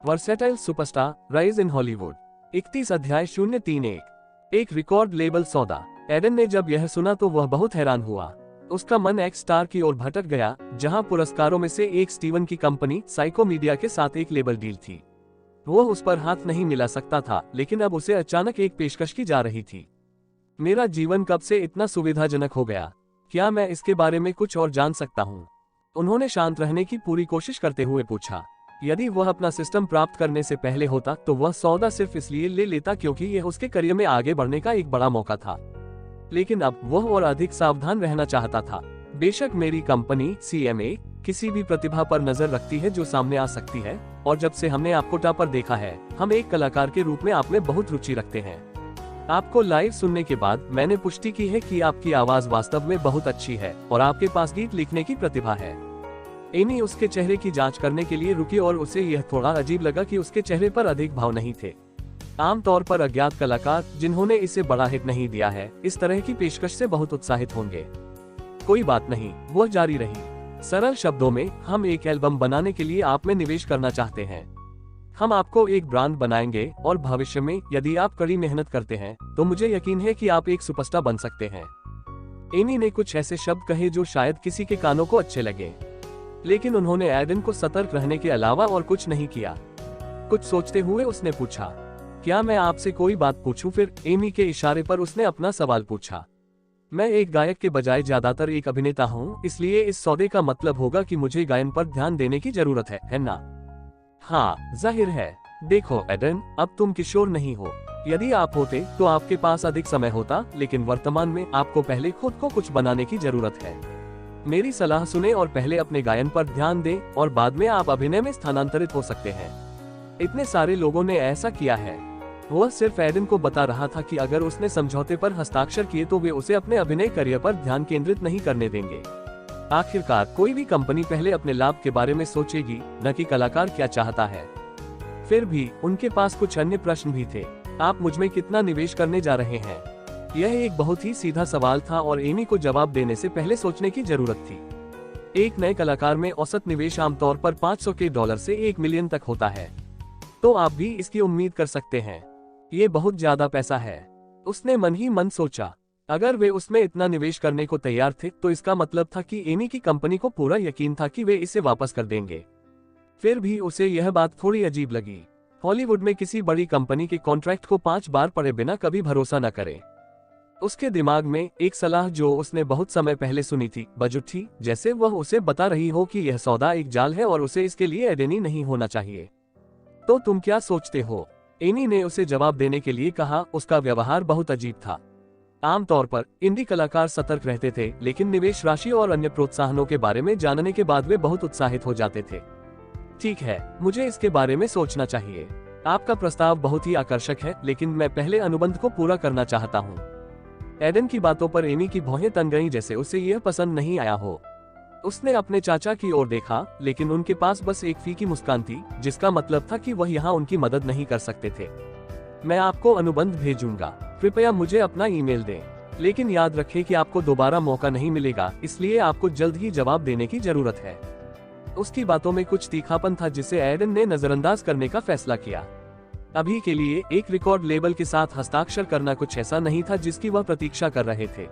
Versatile superstar rise in Hollywood. 31 अध्याय 031। एक record label सौदा। एडन ने जब यह सुना तो वह बहुत हैरान हुआ। उसका मन एक्स स्टार की ओर भटक गया, जहां पुरस्कारों में से एक स्टीवन की कंपनी साइको मीडिया के साथ एक लेबल डील थी। वह उस पर हाथ नहीं मिला सकता था, लेकिन अब उसे अचानक एक पेशकश की जा रही थी। मेरा जीवन कब से इतना सुविधाजनक हो गया? क्या मैं इसके बारे में कुछ और जान सकता हूँ? उन्होंने शांत रहने की पूरी कोशिश करते हुए पूछा। यदि वह अपना सिस्टम प्राप्त करने से पहले होता तो वह सौदा सिर्फ इसलिए ले लेता क्योंकि यह उसके करियर में आगे बढ़ने का एक बड़ा मौका था। लेकिन अब वह और अधिक सावधान रहना चाहता था। बेशक मेरी कंपनी CMA किसी भी प्रतिभा पर नजर रखती है जो सामने आ सकती है, और जब से हमने आपको टा पर देखा है, हम एक कलाकार के रूप में आप में बहुत रुचि रखते हैं। आपको लाइव सुनने के बाद मैंने पुष्टि की है कि आपकी आवाज वास्तव में बहुत अच्छी है और आपके पास गीत लिखने की प्रतिभा है। एमी उसके चेहरे की जांच करने के लिए रुकी और उसे यह थोड़ा अजीब लगा कि उसके चेहरे पर अधिक भाव नहीं थे। आमतौर पर अज्ञात कलाकार जिन्होंने इसे बड़ा हिट नहीं दिया है, इस तरह की पेशकश से बहुत उत्साहित होंगे। कोई बात नहीं, वह जारी रही। सरल शब्दों में, हम एक एल्बम बनाने के लिए आप में निवेश करना चाहते हैं। हम आपको एक ब्रांड बनाएंगे और भविष्य में यदि आप कड़ी मेहनत करते हैं तो मुझे यकीन है कि आप एक सुपरस्टार बन सकते हैं। एमी ने कुछ ऐसे शब्द कहे जो शायद किसी के कानों को अच्छे लगे, लेकिन उन्होंने एडन को सतर्क रहने के अलावा और कुछ नहीं किया। कुछ सोचते हुए उसने पूछा, क्या मैं आपसे कोई बात पूछूं? फिर एमी के इशारे पर उसने अपना सवाल पूछा। मैं एक गायक के बजाय ज्यादातर एक अभिनेता हूं, इसलिए इस सौदे का मतलब होगा कि मुझे गायन पर ध्यान देने की जरूरत है ना? हाँ, जाहिर है। देखो एडन, अब तुम किशोर नहीं हो। यदि आप होते तो आपके पास अधिक समय होता, लेकिन वर्तमान में आपको पहले खुद को कुछ बनाने की जरूरत है। मेरी सलाह सुने और पहले अपने गायन पर ध्यान दें और बाद में आप अभिनय में स्थानांतरित हो सकते हैं। इतने सारे लोगों ने ऐसा किया है। वह सिर्फ एडन को बता रहा था कि अगर उसने समझौते पर हस्ताक्षर किए तो वे उसे अपने अभिनय करियर पर ध्यान केंद्रित नहीं करने देंगे। आखिरकार कोई भी कंपनी पहले अपने लाभ के बारे में सोचेगी, न कि कलाकार क्या चाहता है। फिर भी उनके पास कुछ अन्य प्रश्न भी थे। आप मुझ में कितना निवेश करने जा रहे हैं? यह एक बहुत ही सीधा सवाल था और एमी को जवाब देने से पहले सोचने की जरूरत थी। एक नए कलाकार में औसत निवेश आमतौर पर $500 से $1 मिलियन तक होता है, तो आप भी इसकी उम्मीद कर सकते हैं। ये बहुत ज्यादा पैसा है, उसने मन ही मन सोचा। अगर वे उसमें इतना निवेश करने को तैयार थे तो इसका मतलब था कि एमी की कंपनी को पूरा यकीन था कि वे इसे वापस कर देंगे। फिर भी उसे यह बात थोड़ी अजीब लगी। हॉलीवुड में किसी बड़ी कंपनी के कॉन्ट्रैक्ट को 5 बार पढ़े बिना कभी भरोसा न करे। उसके दिमाग में एक सलाह जो उसने बहुत समय पहले सुनी थी बज उठी, जैसे वह उसे बता रही हो कि यह सौदा एक जाल है और उसे इसके लिए एडेनी नहीं होना चाहिए। तो तुम क्या सोचते हो? एनी ने उसे जवाब देने के लिए कहा। उसका व्यवहार बहुत अजीब था। आमतौर पर इंडी कलाकार सतर्क रहते थे, लेकिन निवेश राशि और अन्य प्रोत्साहनों के बारे में जानने के बाद वे बहुत उत्साहित हो जाते थे। ठीक है, मुझे इसके बारे में सोचना चाहिए। आपका प्रस्ताव बहुत ही आकर्षक है, लेकिन मैं पहले अनुबंध को पूरा करना चाहता हूँ। एडन की बातों पर एमी की भौहें तन गईं, जैसे उसे यह पसंद नहीं आया हो। उसने अपने चाचा की ओर देखा, लेकिन उनके पास बस एक फीकी मुस्कान थी, जिसका मतलब था कि वह यहाँ उनकी मदद नहीं कर सकते थे। मैं आपको अनुबंध भेजूंगा, कृपया मुझे अपना ईमेल दें। लेकिन याद रखें कि आपको दोबारा मौका नहीं मिलेगा, इसलिए आपको जल्द ही जवाब देने की जरूरत है। उसकी बातों में कुछ तीखापन था जिसे एडन ने नजरअंदाज करने का फैसला किया। अभी के लिए एक रिकॉर्ड लेबल के साथ हस्ताक्षर करना कुछ ऐसा नहीं था जिसकी वह प्रतीक्षा कर रहे थे।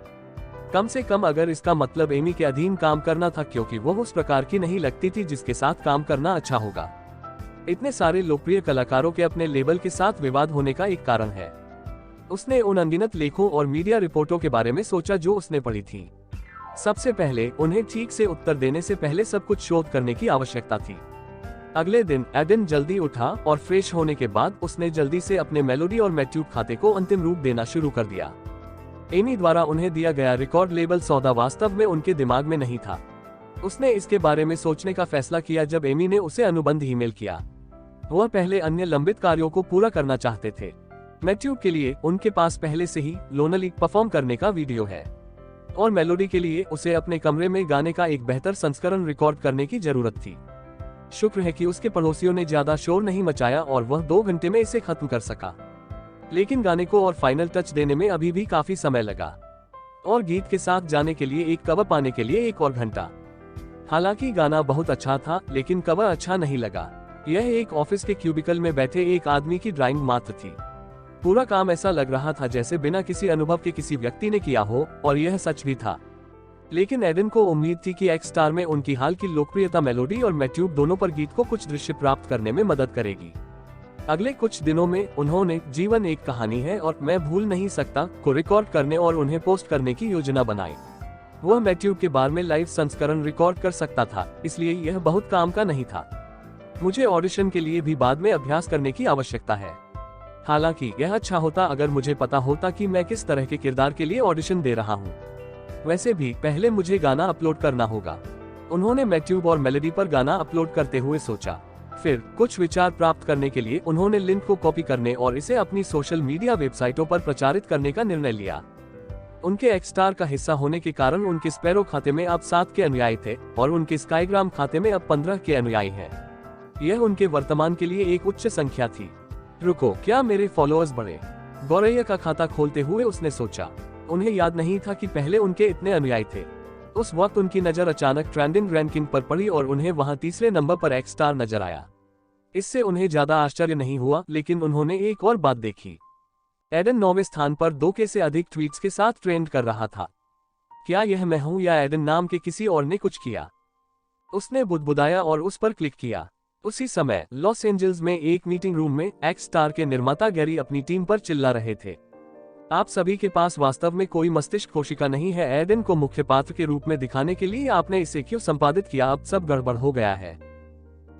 कम से कम अगर इसका मतलब एमी के अधीन काम करना था, क्योंकि वह उस प्रकार की नहीं लगती थी जिसके साथ काम करना अच्छा होगा। इतने सारे लोकप्रिय कलाकारों के अपने लेबल के साथ विवाद होने का एक कारण है। उसने उन अनगिनत लेखों और मीडिया रिपोर्टों के बारे में सोचा जो उसने पढ़ी थी। सबसे पहले उन्हें ठीक से उत्तर देने से पहले सब कुछ शोध करने की आवश्यकता थी। अगले दिन एडन जल्दी उठा और फ्रेश होने के बाद उसने जल्दी से अपने मेलोडी और मैट्यूब खाते को अंतिम रूप देना शुरू कर दिया। एमी द्वारा उन्हें दिया गया रिकॉर्ड लेबल सौदा वास्तव में उनके दिमाग में नहीं था। उसने इसके बारे में सोचने का फैसला किया जब एमी ने उसे अनुबंध ईमेल किया। वह पहले अन्य लंबित कार्यों को पूरा करना चाहते थे। मैट्यूब के लिए उनके पास पहले से ही लोनली परफॉर्म करने का वीडियो है, और मेलोडी के लिए उसे अपने कमरे में गाने का एक बेहतर संस्करण रिकॉर्ड करने की जरूरत थी। शुक्र है कि उसके पड़ोसियों ने ज्यादा शोर नहीं मचाया और वह 2 घंटे में इसे खत्म कर सका। लेकिन गाने को और फाइनल टच देने में अभी भी काफी समय लगा, और गीत के साथ जाने के लिए एक कवर पाने के लिए 1 और घंटा। हालांकि गाना बहुत अच्छा था, लेकिन कवर अच्छा नहीं लगा। यह एक ऑफिस के क्यूबिकल में बैठे एक आदमी की ड्राइंग मात्र थी। पूरा काम ऐसा लग रहा था जैसे बिना किसी अनुभव के किसी व्यक्ति ने किया हो, और यह सच भी था। लेकिन एडन को उम्मीद थी कि एक्स स्टार में उनकी हाल की लोकप्रियता मेलोडी और मैट्यूब दोनों पर गीत को कुछ दृश्य प्राप्त करने में मदद करेगी। अगले कुछ दिनों में उन्होंने जीवन एक कहानी है और मैं भूल नहीं सकता को रिकॉर्ड करने और उन्हें पोस्ट करने की योजना बनाई। वह मैट्यूब के बारे में लाइव संस्करण रिकॉर्ड कर सकता था, इसलिए यह बहुत काम का नहीं था। मुझे ऑडिशन के लिए भी बाद में अभ्यास करने की आवश्यकता है। हालांकि यह अच्छा होता अगर मुझे पता होता कि मैं किस तरह के किरदार के लिए ऑडिशन दे रहा हूँ। वैसे भी पहले मुझे गाना अपलोड करना होगा। उन्होंने मैट्यूब और मेलोडी पर गाना अपलोड करते हुए सोचा। फिर कुछ विचार प्राप्त करने के लिए उन्होंने लिंक को कॉपी करने और इसे अपनी सोशल मीडिया वेबसाइटों पर प्रचारित करने का निर्णय लिया। उनके एक्स स्टार का हिस्सा होने के कारण उनके स्पैरो खाते में अब 7 के अनुयायी थे और उनके स्काईग्राम खाते में अब 15 के अनुयायी हैं। यह उनके वर्तमान के लिए एक उच्च संख्या थी। रुको, क्या मेरे फॉलोअर्स बढ़े? गौरैया का खाता खोलते हुए उसने सोचा। उन्हें याद नहीं था कि पहले उनके इतने अनुयायी थे। उस वक्त उनकी नजर अचानक ट्रेंडिंग रैंकिंग पर पड़ी और उन्हें वहां तीसरे नंबर पर एक्स स्टार नजर आया। इससे उन्हें ज्यादा आश्चर्य नहीं हुआ, लेकिन उन्होंने एक और बात देखी। एडन 9वें स्थान पर 2K से अधिक ट्वीट्स के साथ ट्रेंड कर रहा था। क्या यह मैं हूं या एडन नाम के किसी और ने कुछ किया? उसने बुदबुदाया और उस पर क्लिक किया। उसी समय लॉस एंजल्स में एक मीटिंग रूम में एक्स स्टार के निर्माता गैरी अपनी टीम पर चिल्ला रहे थे। आप सभी के पास वास्तव में कोई मस्तिष्क कोशिका नहीं है। एडन को मुख्य पात्र के रूप में दिखाने के लिए आपने इसे क्यों संपादित किया? अब सब गड़बड़ हो गया है।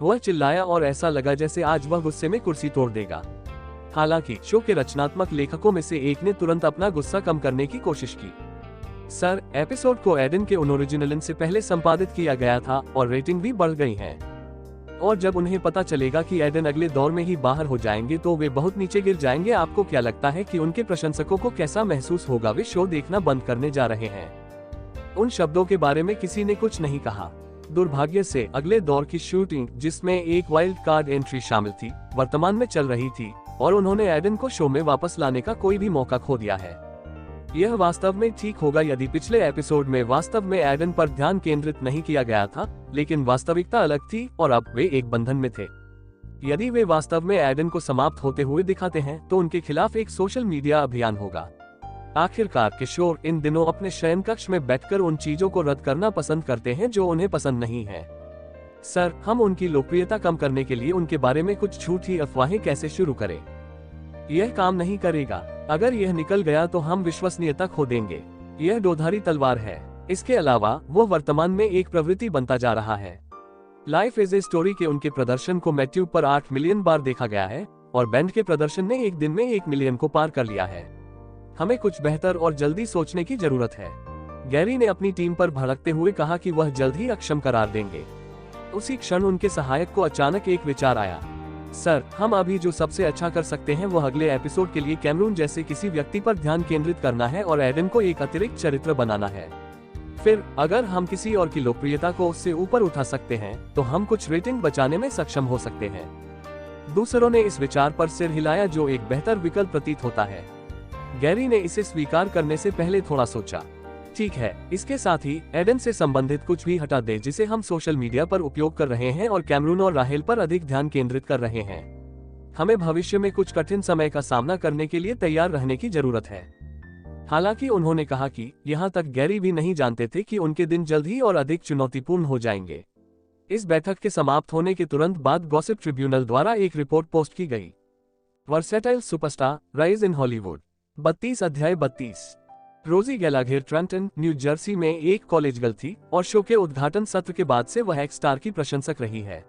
वह चिल्लाया और ऐसा लगा जैसे आज वह गुस्से में कुर्सी तोड़ देगा। हालांकि शो के रचनात्मक लेखकों में से एक ने तुरंत अपना गुस्सा कम करने की कोशिश की। सर, एपिसोड को एडन के ओरिजिनल से पहले संपादित किया गया था और रेटिंग भी बढ़ गई है। और जब उन्हें पता चलेगा कि एडन अगले दौर में ही बाहर हो जाएंगे तो वे बहुत नीचे गिर जाएंगे। आपको क्या लगता है कि उनके प्रशंसकों को कैसा महसूस होगा? वे शो देखना बंद करने जा रहे हैं। उन शब्दों के बारे में किसी ने कुछ नहीं कहा। दुर्भाग्य से अगले दौर की शूटिंग, जिसमें एक वाइल्ड कार्ड एंट्री शामिल थी, वर्तमान में चल रही थी और उन्होंने एडन को शो में वापस लाने का कोई भी मौका खो दिया है। यह वास्तव में ठीक होगा यदि पिछले एपिसोड में वास्तव में एडन पर ध्यान केंद्रित नहीं किया गया था, लेकिन वास्तविकता अलग थी और अब वे एक बंधन में थे। यदि वे वास्तव में एडन को समाप्त होते हुए दिखाते हैं तो उनके खिलाफ एक सोशल मीडिया अभियान होगा। आखिरकार किशोर इन दिनों अपने शयन कक्ष में बैठकर उन चीजों को रद्द करना पसंद करते हैं जो उन्हें पसंद नहीं है। सर, हम उनकी लोकप्रियता कम करने के लिए उनके बारे में कुछ झूठी अफवाहें कैसे शुरू करें? यह काम नहीं करेगा। अगर यह निकल गया तो हम विश्वसनीयता खो देंगे। यह दोधारी तलवार है। इसके अलावा वो वर्तमान में एक प्रवृत्ति बनता जा रहा है। लाइफ इज ए स्टोरी के उनके प्रदर्शन को मैट्यूब पर 8 मिलियन बार देखा गया है और बैंड के प्रदर्शन ने एक दिन में 1 मिलियन को पार कर लिया है। हमें कुछ बेहतर और जल्दी सोचने की जरूरत है। गैरी ने अपनी टीम पर भड़कते हुए कहा कि वह जल्द ही अक्षम करार देंगे। उसी क्षण उनके सहायक को अचानक एक विचार आया। सर, हम अभी जो सबसे अच्छा कर सकते हैं वह अगले एपिसोड के लिए कैमरून जैसे किसी व्यक्ति पर ध्यान केंद्रित करना है और एडन को एक अतिरिक्त चरित्र बनाना है। फिर अगर हम किसी और की लोकप्रियता को उससे ऊपर उठा सकते हैं तो हम कुछ रेटिंग बचाने में सक्षम हो सकते हैं। दूसरों ने इस विचार पर सिर हिलाया, जो एक बेहतर विकल्प प्रतीत होता है। गैरी ने इसे स्वीकार करने से पहले थोड़ा सोचा। ठीक है, इसके साथ ही एडन से संबंधित कुछ भी हटा दे जिसे हम सोशल मीडिया पर उपयोग कर रहे हैं और कैमरून और राहेल पर अधिक ध्यान केंद्रित कर रहे हैं। हमें भविष्य में कुछ कठिन समय का सामना करने के लिए तैयार रहने की जरूरत है। हालांकि उन्होंने कहा कि यहाँ तक गैरी भी नहीं जानते थे कि उनके दिन जल्द ही और अधिक चुनौतीपूर्ण हो जाएंगे। इस बैठक के समाप्त होने के तुरंत बाद गॉसिप ट्रिब्यूनल द्वारा एक रिपोर्ट पोस्ट की गई। Versatile superstar, rise in Hollywood. 32 अध्याय 32। रोजी गैलाघर ट्रेंटन, न्यू जर्सी में एक कॉलेज गर्ल थी और शो के उद्घाटन सत्र के बाद से वह एक्स स्टार की प्रशंसक रही है।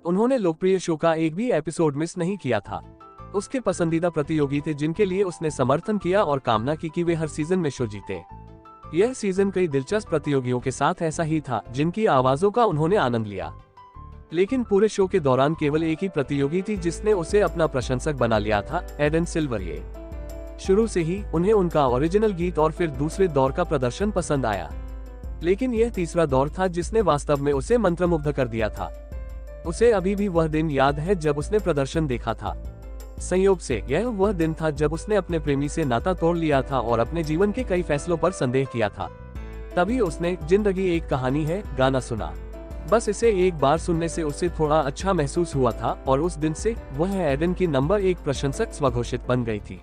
उन्होंने लोकप्रिय शो का एक भी एपिसोड मिस नहीं किया था। उसके पसंदीदा प्रतियोगी थे जिनके लिए उसने समर्थन किया और कामना की कि वे हर सीजन में शो जीते। यह सीजन कई दिलचस्प प्रतियोगियों के साथ ऐसा ही था जिनकी आवाजों का उन्होंने आनंद लिया। लेकिन पूरे शो के दौरान केवल एक ही प्रतियोगी थी जिसने उसे अपना प्रशंसक बना लिया था, एडन सिल्वरिए। शुरू से ही उन्हें उनका ओरिजिनल गीत और फिर दूसरे दौर का प्रदर्शन पसंद आया, लेकिन यह तीसरा दौर था जिसने वास्तव में उसे मंत्रमुग्ध कर दिया था। उसे अभी भी वह दिन याद है जब उसने प्रदर्शन देखा था। संयोग से यह वह दिन था जब उसने अपने प्रेमी से नाता तोड़ लिया था और अपने जीवन के कई फैसलों पर संदेह किया था। तभी उसने जिंदगी एक कहानी है गाना सुना। बस इसे एक बार सुनने से उसे थोड़ा अच्छा महसूस हुआ था और उस दिन से वह एडन की नंबर 1 प्रशंसक स्वघोषित बन गई थी।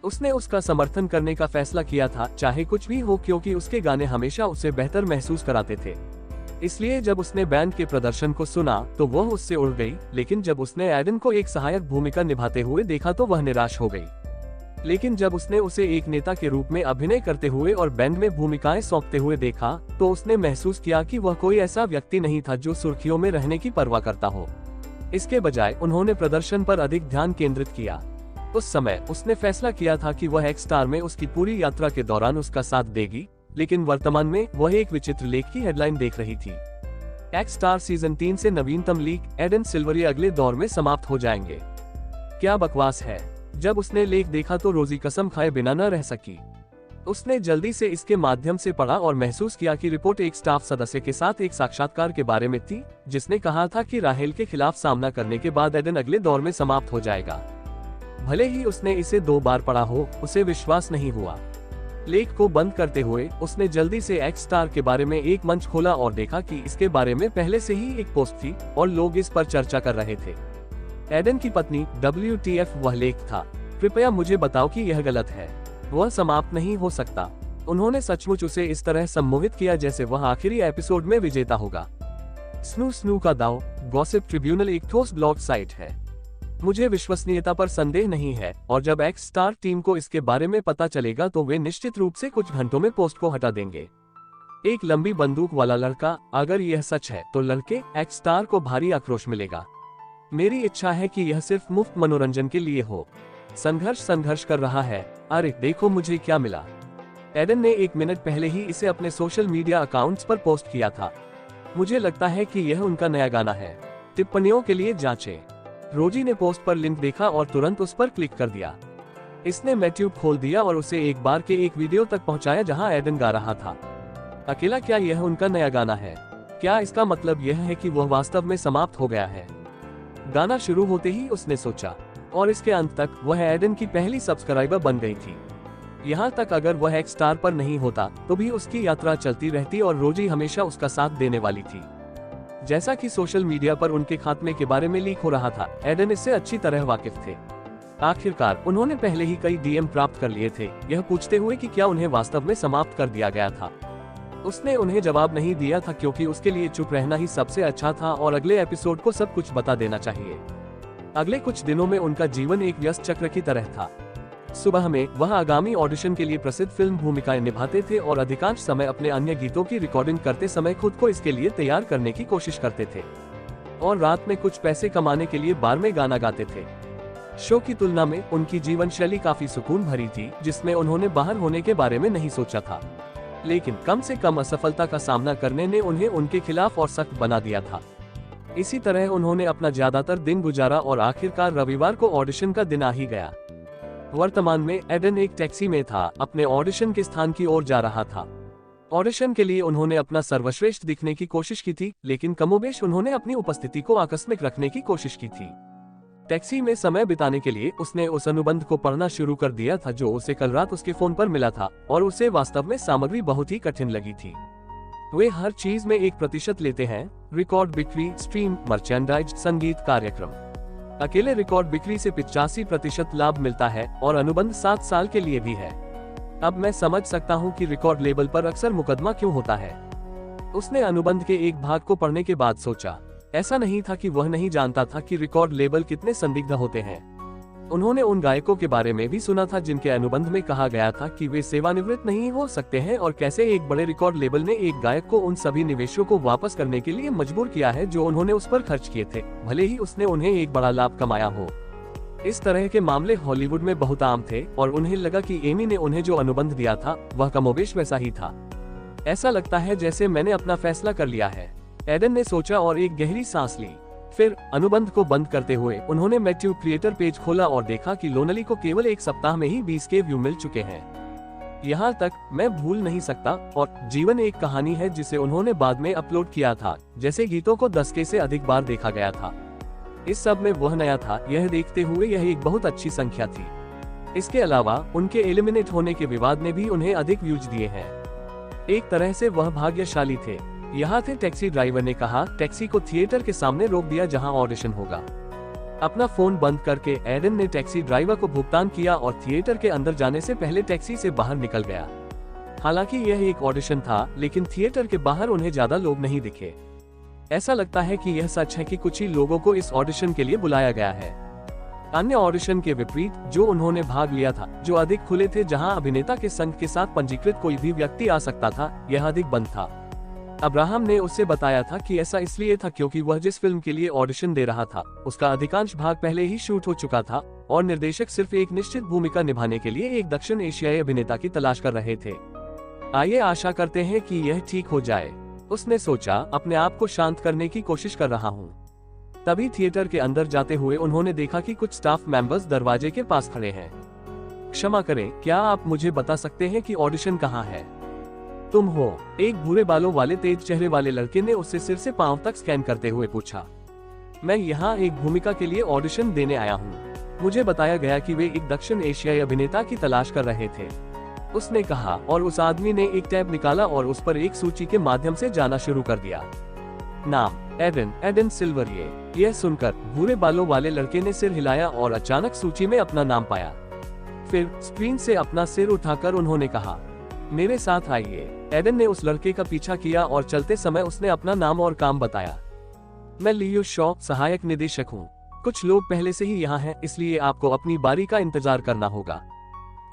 उसने उसका समर्थन करने का फैसला किया था, चाहे कुछ भी हो, क्योंकि उसके गाने हमेशा उसे बेहतर महसूस कराते थे। इसलिए जब उसने बैंड के प्रदर्शन को सुना तो वह उससे उड़ गई, लेकिन जब उसने एडन को एक सहायक भूमिका निभाते हुए देखा तो वह निराश हो गई। लेकिन जब उसने उसे एक नेता के रूप में अभिनय करते हुए और बैंड में भूमिकाएं सौंपते हुए देखा तो उसने महसूस किया कि वह कोई ऐसा व्यक्ति नहीं था जो सुर्खियों में रहने की परवाह करता हो। इसके बजाय उन्होंने प्रदर्शन पर अधिक ध्यान केंद्रित किया। उस समय उसने फैसला किया था कि वह एक्स स्टार में उसकी पूरी यात्रा के दौरान उसका साथ देगी, लेकिन वर्तमान में वह एक विचित्र लेख की हेडलाइन देख रही थी। एक्स स्टार सीजन 3 से नवीनतम लीक, एडन सिल्वरी अगले दौर में समाप्त हो जाएंगे। क्या बकवास है। जब उसने लेख देखा तो रोजी कसम खाए बिना न रह सकी। उसने जल्दी से इसके माध्यम से पढ़ा और महसूस किया कि रिपोर्ट एक स्टाफ सदस्य के साथ एक साक्षात्कार के बारे में थी, जिसने कहा था कि राहेल के खिलाफ सामना करने के बाद एडन अगले दौर में समाप्त हो जाएगा। भले ही उसने इसे 2 बार पढ़ा हो, उसे विश्वास नहीं हुआ। लेख को बंद करते हुए उसने जल्दी से एक्स स्टार के बारे में एक मंच खोला और देखा कि इसके बारे में पहले से ही एक पोस्ट थी और लोग इस पर चर्चा कर रहे थे। एडन की पत्नी WTF वह लेख था। कृपया मुझे बताओ कि यह गलत है। वह समाप्त नहीं हो सकता। उन्होंने सचमुच उसे इस तरह सम्मोहित किया जैसे वह आखिरी एपिसोड में विजेता होगा। स्नू का दाव, गॉसिप ट्रिब्यूनल एक ठोस ब्लॉग साइट है। मुझे विश्वसनीयता पर संदेह नहीं है और जब एक्स स्टार टीम को इसके बारे में पता चलेगा तो वे निश्चित रूप से कुछ घंटों में पोस्ट को हटा देंगे। एक लंबी बंदूक वाला लड़का, अगर यह सच है तो लड़के एक्स स्टार को भारी आक्रोश मिलेगा। मेरी इच्छा है कि यह सिर्फ मुफ्त मनोरंजन के लिए हो। संघर्ष कर रहा है। अरे देखो मुझे क्या मिला। एडन ने 1 मिनट पहले ही इसे अपने सोशल मीडिया अकाउंट्स पर पोस्ट किया था। मुझे लगता है कि यह उनका नया गाना है। टिप्पणियों के लिए जांचें। रोजी ने पोस्ट पर लिंक देखा और तुरंत उस पर क्लिक कर दिया। इसने मैट्यूब खोल दिया और उसे एक बार के एक वीडियो तक पहुंचाया जहां एडन गा रहा था। अकेला क्या यह उनका नया गाना है? क्या इसका मतलब यह है कि वह वास्तव में समाप्त हो गया है? गाना शुरू होते ही उसने सोचा और इसके अंत तक वह एडन की पहली सब्सक्राइबर बन गई थी। यहाँ तक अगर वह एक्स स्टार पर नहीं होता तो भी उसकी यात्रा चलती रहती और रोजी हमेशा उसका साथ देने वाली थी। जैसा कि सोशल मीडिया पर उनके खात्मे के बारे में लीक हो रहा था, एडन इससे अच्छी तरह वाकिफ थे। आखिरकार उन्होंने पहले ही कई DM प्राप्त कर लिए थे, यह पूछते हुए कि क्या उन्हें वास्तव में समाप्त कर दिया गया था। उसने उन्हें जवाब नहीं दिया था क्योंकि उसके लिए चुप रहना ही सबसे अच्छा था और अगले एपिसोड को सब कुछ बता देना चाहिए। अगले कुछ दिनों में उनका जीवन एक व्यस्त चक्र की तरह था। सुबह में वह आगामी ऑडिशन के लिए प्रसिद्ध फिल्म भूमिकाएं निभाते थे और अधिकांश समय अपने अन्य गीतों की रिकॉर्डिंग करते समय खुद को इसके लिए तैयार करने की कोशिश करते थे और रात में कुछ पैसे कमाने के लिए बार में गाना गाते थे। शो की तुलना में उनकी जीवन शैली काफी सुकून भरी थी, जिसमें उन्होंने बाहर होने के बारे में नहीं सोचा था, लेकिन कम से कम असफलता का सामना करने ने उन्हें उनके खिलाफ और सख्त बना दिया था। इसी तरह उन्होंने अपना ज्यादातर दिन गुजारा और आखिरकार रविवार को ऑडिशन का दिन आ ही गया। वर्तमान में एडन एक टैक्सी में था, अपने ऑडिशन के स्थान की ओर जा रहा था। ऑडिशन के लिए उन्होंने अपना सर्वश्रेष्ठ दिखने की कोशिश की थी, लेकिन कमोबेश उन्होंने अपनी उपस्थिति को आकस्मिक रखने की कोशिश की थी। टैक्सी में समय बिताने के लिए उसने उस अनुबंध को पढ़ना शुरू कर दिया था जो उसे कल रात उसके फोन पर मिला था और उसे वास्तव में सामग्री बहुत ही कठिन लगी थी। वे हर चीज में 1% लेते हैं, रिकॉर्ड बिक्री, स्ट्रीम, मर्चेंडाइज, संगीत कार्यक्रम। अकेले रिकॉर्ड बिक्री से 85% लाभ मिलता है और अनुबंध 7 साल के लिए भी है। अब मैं समझ सकता हूँ कि रिकॉर्ड लेबल पर अक्सर मुकदमा क्यों होता है। उसने अनुबंध के एक भाग को पढ़ने के बाद सोचा। ऐसा नहीं था कि वह नहीं जानता था कि रिकॉर्ड लेबल कितने संदिग्ध होते हैं। उन्होंने उन गायकों के बारे में भी सुना था जिनके अनुबंध में कहा गया था कि वे सेवानिवृत्त नहीं हो सकते हैं और कैसे एक बड़े रिकॉर्ड लेबल ने एक गायक को उन सभी निवेशों को वापस करने के लिए मजबूर किया है जो उन्होंने उस पर खर्च किए थे, भले ही उसने उन्हें एक बड़ा लाभ कमाया हो। इस तरह के मामले हॉलीवुड में बहुत आम थे और उन्हें लगा कि एमी ने उन्हें जो अनुबंध दिया था वह कमोबेश वैसा ही था। ऐसा लगता है जैसे मैंने अपना फैसला कर लिया है, एडन ने सोचा और एक गहरी सांस ली। फिर अनुबंध को बंद करते हुए उन्होंने मैथ्यू क्रिएटर पेज खोला और देखा कि लोनली को केवल 1 सप्ताह में ही 20K व्यू मिल चुके हैं। यहाँ तक मैं भूल नहीं सकता और जीवन एक कहानी है जिसे उन्होंने बाद में अपलोड किया था, जैसे गीतों को 10K से अधिक बार देखा गया था। इस सब में वह नया था, यह देखते हुए यह एक बहुत अच्छी संख्या थी। इसके अलावा उनके एलिमिनेट होने के विवाद ने भी उन्हें अधिक व्यूज दिए हैं। एक तरह से वह भाग्यशाली थे। यहाँ थे टैक्सी ड्राइवर ने कहा, टैक्सी को थिएटर के सामने रोक दिया जहाँ ऑडिशन होगा। अपना फोन बंद करके एडन ने टैक्सी ड्राइवर को भुगतान किया और थिएटर के अंदर जाने से पहले टैक्सी से बाहर निकल गया। हालांकि यह एक ऑडिशन था, लेकिन थिएटर के बाहर उन्हें ज्यादा लोग नहीं दिखे। ऐसा लगता है कि यह सच है कि कुछ ही लोगों को इस ऑडिशन के लिए बुलाया गया है। अन्य ऑडिशन के विपरीत जो उन्होंने भाग लिया था, जो अधिक खुले थे, जहां अभिनेता के संघ के साथ पंजीकृत कोई भी व्यक्ति आ सकता था, यह अधिक बंद था। अब्राहम ने उससे बताया था कि ऐसा इसलिए था क्योंकि वह जिस फिल्म के लिए ऑडिशन दे रहा था उसका अधिकांश भाग पहले ही शूट हो चुका था और निर्देशक सिर्फ एक निश्चित भूमिका निभाने के लिए एक दक्षिण एशियाई अभिनेता की तलाश कर रहे थे। आइए आशा करते हैं कि यह ठीक हो जाए, उसने सोचा। अपने आप को शांत करने की कोशिश कर रहा हूँ। तभी थिएटर के अंदर जाते हुए उन्होंने देखा कि कुछ स्टाफ मेंबर्स दरवाजे के पास खड़े हैं। क्षमा करें, क्या आप मुझे बता सकते हैं कि ऑडिशन कहाँ है? तुम हो? एक भूरे बालों वाले तेज चेहरे वाले लड़के ने उससे सिर से पांव तक स्कैन करते हुए पूछा। मैं यहाँ एक भूमिका के लिए ऑडिशन देने आया हूँ। मुझे बताया गया कि वे एक दक्षिण एशियाई अभिनेता की तलाश कर रहे थे, उसने कहा, और उस आदमी ने एक टैब निकाला और उस पर एक सूची के माध्यम से जाना शुरू कर दिया। नाम एडन सिल्वर। यह सुनकर भूरे बालों वाले लड़के ने सिर हिलाया और अचानक सूची में अपना नाम पाया। फिर स्क्रीन से अपना सिर उठाकर उन्होंने कहा, मेरे साथ आइए। एडन ने उस लड़के का पीछा किया और चलते समय उसने अपना नाम और काम बताया। मैं लियो शॉ, सहायक निदेशक हूँ। कुछ लोग पहले से ही यहाँ हैं, इसलिए आपको अपनी बारी का इंतजार करना होगा।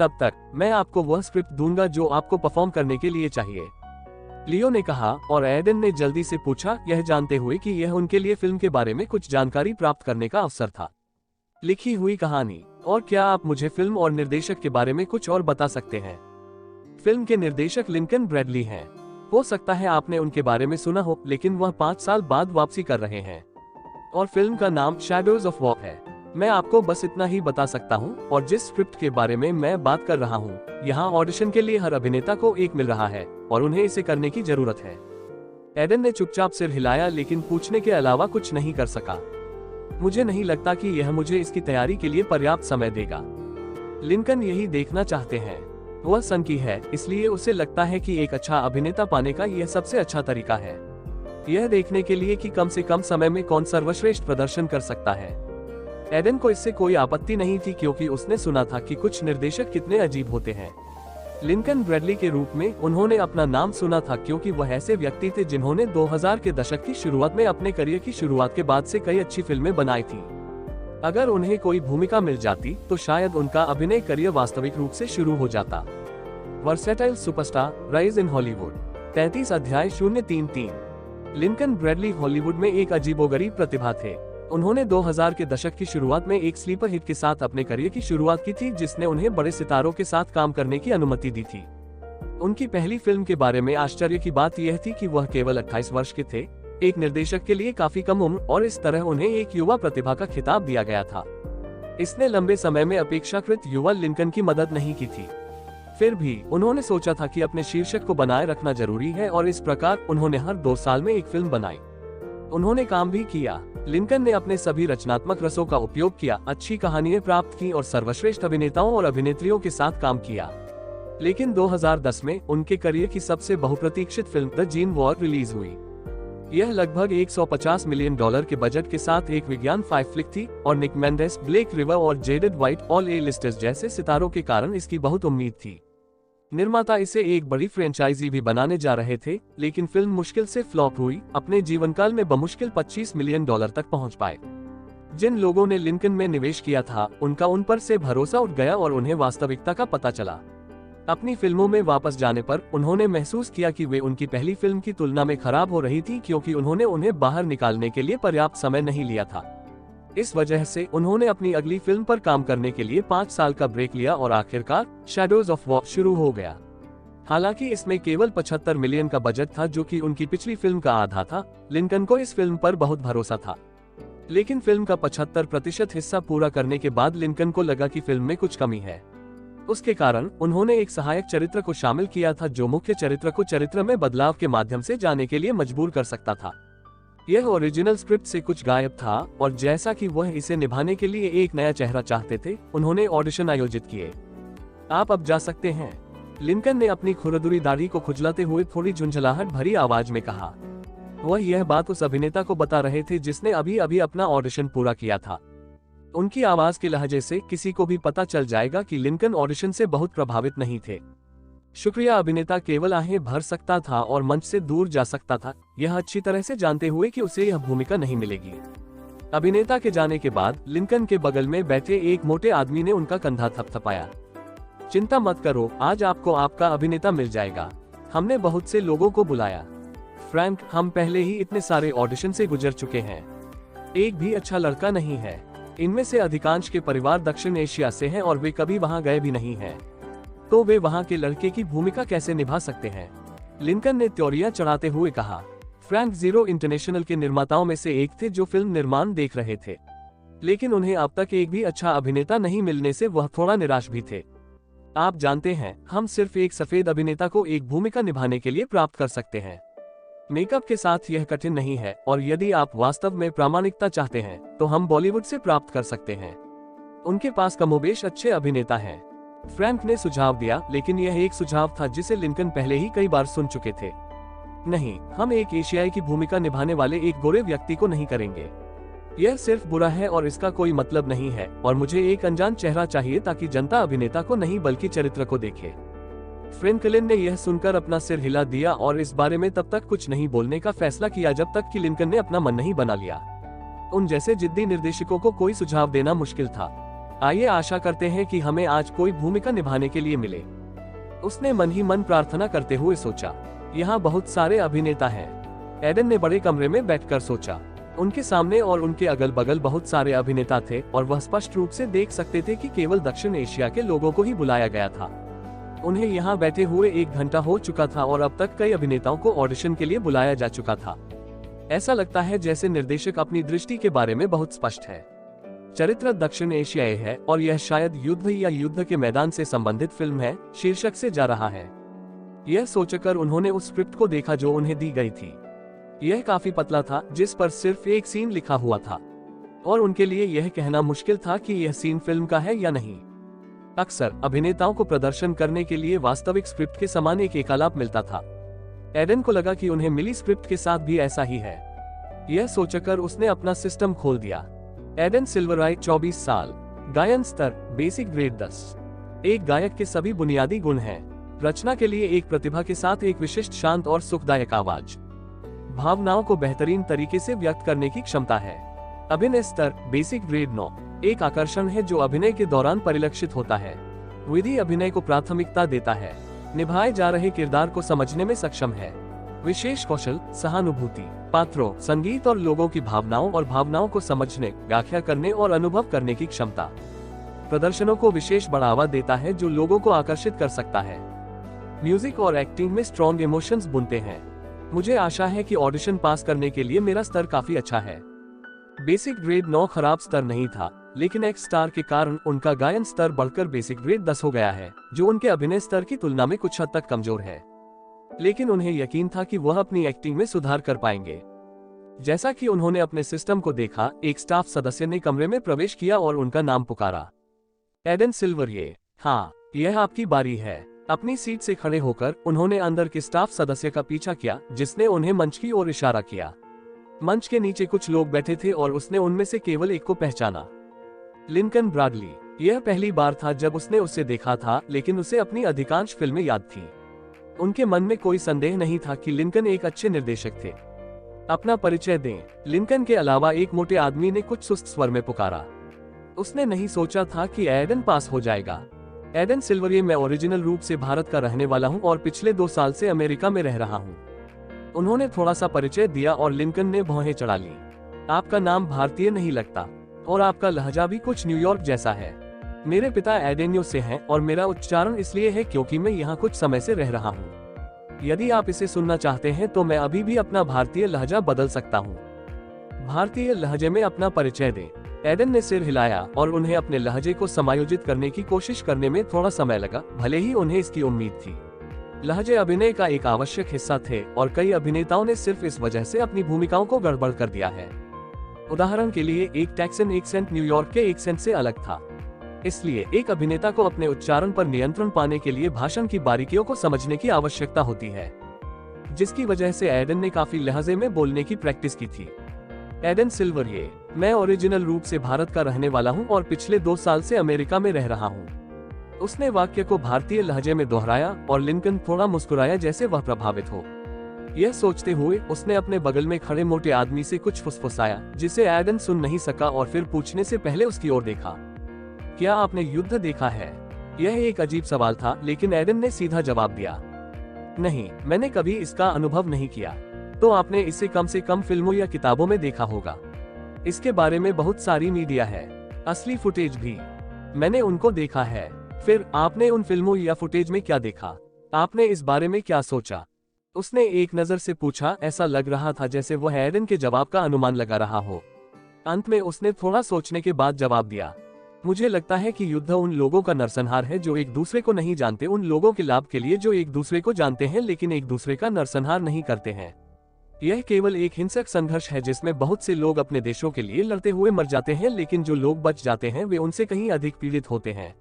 तब तक मैं आपको वह स्क्रिप्ट दूंगा जो आपको परफॉर्म करने के लिए चाहिए, लियो ने कहा। और एडन ने जल्दी से पूछा, यह जानते हुए कि यह उनके लिए फिल्म के बारे में कुछ जानकारी प्राप्त करने का अवसर था। लिखी हुई कहानी। और क्या आप मुझे फिल्म और निर्देशक के बारे में कुछ और बता सकते हैं? फिल्म के निर्देशक लिंकन ब्रैडली हैं। हो सकता है आपने उनके बारे में सुना हो, लेकिन वह 5 साल बाद वापसी कर रहे हैं और फिल्म का नाम शैडोज ऑफ वॉर है। मैं आपको बस इतना ही बता सकता हूं, और जिस स्क्रिप्ट के बारे में मैं बात कर रहा हूं, यहां ऑडिशन के लिए हर अभिनेता को एक मिल रहा है और उन्हें इसे करने की जरूरत है। एडन ने चुपचाप सिर हिलाया, लेकिन पूछने के अलावा कुछ नहीं कर सका। मुझे नहीं लगता कि यह मुझे इसकी तैयारी के लिए पर्याप्त समय देगा। लिंकन यही देखना चाहते हैं। वह संकी है, इसलिए उसे लगता है कि एक अच्छा अभिनेता पाने का यह सबसे अच्छा तरीका है, यह देखने के लिए कि कम से कम समय में कौन सर्वश्रेष्ठ प्रदर्शन कर सकता है। एडन को इससे कोई आपत्ति नहीं थी, क्योंकि उसने सुना था कि कुछ निर्देशक कितने अजीब होते हैं। लिंकन ब्रैडली के रूप में उन्होंने अपना नाम सुना था, क्योंकि वह ऐसे व्यक्ति थे जिन्होंने 2000 के दशक की शुरुआत में अपने करियर की शुरुआत के बाद से कई अच्छी फिल्में बनाई थी। अगर उन्हें कोई भूमिका मिल जाती तो शायद उनका अभिनय करियर वास्तविक रूप से शुरू हो जाता। Versatile superstar, rise in Hollywood. 33 अध्याय 033। लिंकन ब्रैडली हॉलीवुड में एक अजीबोगरीब प्रतिभा थे। उन्होंने 2000 के दशक की शुरुआत में एक स्लीपर हिट के साथ अपने करियर की शुरुआत की थी, जिसने उन्हें बड़े सितारों के साथ काम करने की अनुमति दी थी। उनकी पहली फिल्म के बारे में आश्चर्य की बात यह थी कि वह केवल 28 वर्ष के थे, एक निर्देशक के लिए काफी कम उम्र, और इस तरह उन्हें एक युवा प्रतिभा का खिताब दिया गया था। इसने लंबे समय में अपेक्षाकृत युवा लिंकन की मदद नहीं की थी। फिर भी उन्होंने सोचा था कि अपने शीर्षक को बनाए रखना जरूरी है, और इस प्रकार उन्होंने हर 2 साल में एक फिल्म बनाई। उन्होंने काम भी किया। लिंकन ने अपने सभी रचनात्मक रसों का उपयोग किया, अच्छी कहानियां प्राप्त की और सर्वश्रेष्ठ अभिनेताओं और अभिनेत्रियों के साथ काम किया। लेकिन 2010 में उनके करियर की सबसे बहुप्रतीक्षित film the gene war release हुई। यह लगभग $150 मिलियन के बजट के साथ एक विज्ञान फ्लिक थी, और निक मेंडेस, ब्लेक रिवर और जेडेड व्हाइट ऑल ए-लिस्टर्स जैसे सितारों के कारण इसकी बहुत उम्मीद थी। निर्माता इसे एक बड़ी फ्रेंचाइजी भी बनाने जा रहे थे, लेकिन फिल्म मुश्किल से फ्लॉप हुई। अपने जीवनकाल में बमुश्किल $25 मिलियन तक पहुंच पाए। जिन लोगों ने लिंकन में निवेश किया था, उनका उन पर से भरोसा उठ गया और उन्हें वास्तविकता का पता चला। अपनी फिल्मों में वापस जाने पर उन्होंने महसूस किया कि वे उनकी पहली फिल्म की तुलना में खराब हो रही थी, क्योंकि उन्होंने उन्हें बाहर निकालने के लिए पर्याप्त समय नहीं लिया था। इस वजह से उन्होंने अपनी अगली फिल्म पर काम करने के लिए 5 साल का ब्रेक लिया, और आखिरकार शैडोज ऑफ वॉर शुरू हो गया। हालांकि इसमें केवल 75 मिलियन का बजट था, जो कि उनकी पिछली फिल्म का आधा था। लिंकन को इस फिल्म पर बहुत भरोसा था, लेकिन फिल्म का 75% हिस्सा पूरा करने के बाद लिंकन को लगा कि फिल्म में कुछ कमी है। उसके कारण उन्होंने एक सहायक चरित्र को शामिल किया था, जो मुख्य चरित्र को चरित्र में बदलाव के माध्यम से जाने के लिए मजबूर कर सकता था। यह ओरिजिनल स्क्रिप्ट से कुछ गायब था, और जैसा कि वह इसे निभाने के लिए एक नया चेहरा चाहते थे, उन्होंने ऑडिशन आयोजित किए। आप अब जा सकते हैं। लिंकन ने अपनी खुरदुरी दाढ़ी को खुजलाते हुए थोड़ी झुंझलाहट भरी आवाज में कहा। वह यह बात उस अभिनेता को बता रहे थे जिसने अभी अभी अपना ऑडिशन पूरा किया था। उनकी आवाज के लहजे से किसी को भी पता चल जाएगा कि लिंकन ऑडिशन से बहुत प्रभावित नहीं थे। शुक्रिया। अभिनेता केवल आहें भर सकता था और मंच से दूर जा सकता था, यह अच्छी तरह से जानते हुए कि उसे यह भूमिका नहीं मिलेगी। अभिनेता के जाने के बाद लिंकन के बगल में बैठे एक मोटे आदमी ने उनका कंधा थपथपाया। चिंता मत करो, आज आपको आपका अभिनेता मिल जाएगा। हमने बहुत से लोगों को बुलाया। फ्रैंक, हम पहले ही इतने सारे ऑडिशन से गुजर चुके हैं। एक भी अच्छा लड़का नहीं है। इनमें से अधिकांश के परिवार दक्षिण एशिया से हैं और वे कभी वहां गए भी नहीं हैं। तो वे वहां के लड़के की भूमिका कैसे निभा सकते हैं? लिंकन ने त्योरियां चढ़ाते हुए कहा। फ्रैंक जीरो इंटरनेशनल के निर्माताओं में से एक थे जो फिल्म निर्माण देख रहे थे, लेकिन उन्हें अब तक एक भी अच्छा अभिनेता नहीं मिलने से वह थोड़ा निराश भी थे। आप जानते हैं, हम सिर्फ एक सफेद अभिनेता को एक भूमिका निभाने के लिए प्राप्त कर सकते हैं। मेकअप के साथ यह कठिन नहीं है, और यदि आप वास्तव में प्रामाणिकता चाहते हैं तो हम बॉलीवुड से प्राप्त कर सकते हैं। उनके पास कमोबेश अच्छे अभिनेता हैं। फ्रैंक ने सुझाव दिया, लेकिन यह एक सुझाव था जिसे लिंकन पहले ही कई बार सुन चुके थे। नहीं, हम एक एशियाई की भूमिका निभाने वाले एक गोरे व्यक्ति को नहीं करेंगे। यह सिर्फ बुरा है और इसका कोई मतलब नहीं है, और मुझे एक अनजान चेहरा चाहिए ताकि जनता अभिनेता को नहीं बल्कि चरित्र को देखे। फ्रैंकलिन ने यह सुनकर अपना सिर हिला दिया और इस बारे में तब तक कुछ नहीं बोलने का फैसला किया जब तक कि लिंकन ने अपना मन नहीं बना लिया। उन जैसे जिद्दी निर्देशकों को कोई सुझाव देना मुश्किल था। आइए आशा करते हैं कि हमें आज कोई भूमिका निभाने के लिए मिले, उसने मन ही मन प्रार्थना करते हुए सोचा। यहाँ बहुत सारे अभिनेता हैं। एडन ने बड़े कमरे में बैठकर सोचा। उनके सामने और उनके अगल बगल बहुत सारे अभिनेता थे और वह स्पष्ट रूप से देख सकते थे कि केवल दक्षिण एशिया के लोगों को ही बुलाया गया था। उन्हें यहाँ बैठे हुए 1 घंटा हो चुका था और अब तक कई अभिनेताओं को ऑडिशन के लिए बुलाया जा चुका था। ऐसा लगता है जैसे निर्देशक अपनी दृष्टि के बारे में बहुत स्पष्ट है। चरित्र दक्षिण एशियाई है और यह शायद युद्ध या युद्ध के मैदान से संबंधित फिल्म है, शीर्षक से जा रहा है। यह सोचकर उन्होंने उस स्क्रिप्ट को देखा जो उन्हें दी गई थी। यह काफी पतला था, जिस पर सिर्फ एक सीन लिखा हुआ था, और उनके लिए यह कहना मुश्किल था कि यह सीन फिल्म का है या नहीं। अक्सर अभिनेताओं को प्रदर्शन करने के लिए वास्तविक स्क्रिप्ट के समान एक एकालाप मिलता था। एडन को लगा कि उन्हें मिली स्क्रिप्ट के साथ भी ऐसा ही है। यह सोचकर उसने अपना सिस्टम खोल दिया। एडन सिल्वराइट, 24 साल, गायन स्तर बेसिक ग्रेड 10। एक गायक के सभी बुनियादी गुण हैं। रचना के लिए एक प्रतिभा के साथ एक विशिष्ट शांत और सुखदायक आवाज। भावनाओं को बेहतरीन तरीके से व्यक्त करने की क्षमता है। अभिनय स्तर बेसिक ग्रेड 9। एक आकर्षण है जो अभिनय के दौरान परिलक्षित होता है। विधि अभिनय को प्राथमिकता देता है। निभाए जा रहे किरदार को समझने में सक्षम है। विशेष कौशल, सहानुभूति, पात्रों, संगीत और लोगों की भावनाओं और भावनाओं को समझने, व्याख्या करने और अनुभव करने की क्षमता। प्रदर्शनों को विशेष बढ़ावा देता है जो लोगों को आकर्षित कर सकता है। म्यूजिक और एक्टिंग में स्ट्रॉन्ग इमोशंस बुनते हैं। मुझे आशा है कि ऑडिशन पास करने के लिए मेरा स्तर काफी अच्छा है। बेसिक ग्रेड 9 खराब स्तर नहीं था, लेकिन एक्स स्टार के कारण उनका गायन स्तर बढ़कर बेसिक ग्रेड 10 हो गया है, जो उनके अभिनय स्तर की तुलना में कुछ हद तक कमजोर है। लेकिन उन्हें यकीन था कि वह अपनी एक्टिंग में सुधार कर पाएंगे। जैसा कि उन्होंने अपने सिस्टम को देखा, एक स्टाफ सदस्य ने कमरे में प्रवेश किया और उनका नाम पुकारा। एडन सिल्वरिए। हाँ, यह आपकी बारी है। अपनी सीट से खड़े होकर उन्होंने अंदर के स्टाफ सदस्य का पीछा किया, जिसने उन्हें मंच की ओर इशारा किया। मंच के नीचे कुछ लोग बैठे थे और उसने उनमें से केवल एक को पहचाना, लिंकन ब्राडली। यह पहली बार था जब उसने उसे देखा था, लेकिन उसे अपनी अधिकांश फिल्में याद थी। उनके मन में कोई संदेह नहीं था कि लिंकन एक अच्छे निर्देशक थे। अपना परिचय दें, लिंकन के अलावा एक मोटे आदमी ने कुछ सुस्त स्वर में पुकारा। उसने नहीं सोचा था कि एडन पास हो जाएगा। एडन सिल्वरिए, मैं ओरिजिनल रूप से भारत का रहने वाला हूं और पिछले 2 साल से अमेरिका में रह रहा हूं। उन्होंने थोड़ा सा परिचय दिया और लिंकन ने भौहें चढ़ा ली। आपका नाम भारतीय नहीं लगता और आपका लहजा भी कुछ न्यूयॉर्क जैसा है। मेरे पिता एडेनियो से हैं और मेरा उच्चारण इसलिए है क्योंकि मैं यहाँ कुछ समय से रह रहा हूँ। यदि आप इसे सुनना चाहते हैं तो मैं अभी भी अपना भारतीय लहजा बदल सकता हूँ। भारतीय लहजे में अपना परिचय दें। एडन ने सिर हिलाया और उन्हें अपने लहजे को समायोजित करने की कोशिश करने में थोड़ा समय लगा, भले ही उन्हें इसकी उम्मीद थी। लहजे अभिनय का एक आवश्यक हिस्सा थे और कई अभिनेताओं ने सिर्फ इस वजह से अपनी भूमिकाओं को गड़बड़ कर दिया है। उदाहरण के लिए, एक टेक्सन एक्सेंट न्यूयॉर्क के एक्सेंट से अलग था। इसलिए एक अभिनेता को अपने उच्चारण पर नियंत्रण पाने के लिए भाषण की बारीकियों को समझने की आवश्यकता होती है, जिसकी वजह से एडन ने काफी लहजे में बोलने की प्रैक्टिस की थी। एडन सिल्वर: मैं ओरिजिनल रूप से भारत का रहने वाला हूं और पिछले 2 साल से अमेरिका में रह रहा हूं। उसने वाक्य को भारतीय लहजे में दोहराया और लिंकन थोड़ा मुस्कुराया जैसे वह प्रभावित हो। यह सोचते हुए उसने अपने बगल में खड़े मोटे आदमी से कुछ फुसफुसाया जिसे एडन सुन नहीं सका और फिर पूछने से पहले उसकी ओर देखा। क्या आपने युद्ध देखा है? यह एक अजीब सवाल था, लेकिन एडन ने सीधा जवाब दिया, नहीं, मैंने कभी इसका अनुभव नहीं किया। तो आपने इसे कम से कम फिल्मों या किताबों में देखा होगा। इसके बारे में बहुत सारी मीडिया है, असली फुटेज भी, मैंने उनको देखा है। फिर आपने उन फिल्मों या फुटेज में क्या देखा? आपने इस बारे में क्या सोचा? उसने एक नजर से पूछा। ऐसा लग रहा था जैसे वह एडन के जवाब का अनुमान लगा रहा हो। अंत में उसने थोड़ा सोचने के बाद जवाब दिया, मुझे लगता है कि युद्ध उन लोगों का नरसंहार है जो एक दूसरे को नहीं जानते, उन लोगों के लाभ के लिए जो एक दूसरे को जानते हैं लेकिन एक दूसरे का नरसंहार नहीं करते हैं। यह केवल एक हिंसक संघर्ष है जिसमें बहुत से लोग अपने देशों के लिए लड़ते हुए मर जाते हैं, लेकिन जो लोग बच जाते हैं वे उनसे कहीं अधिक पीड़ित होते हैं।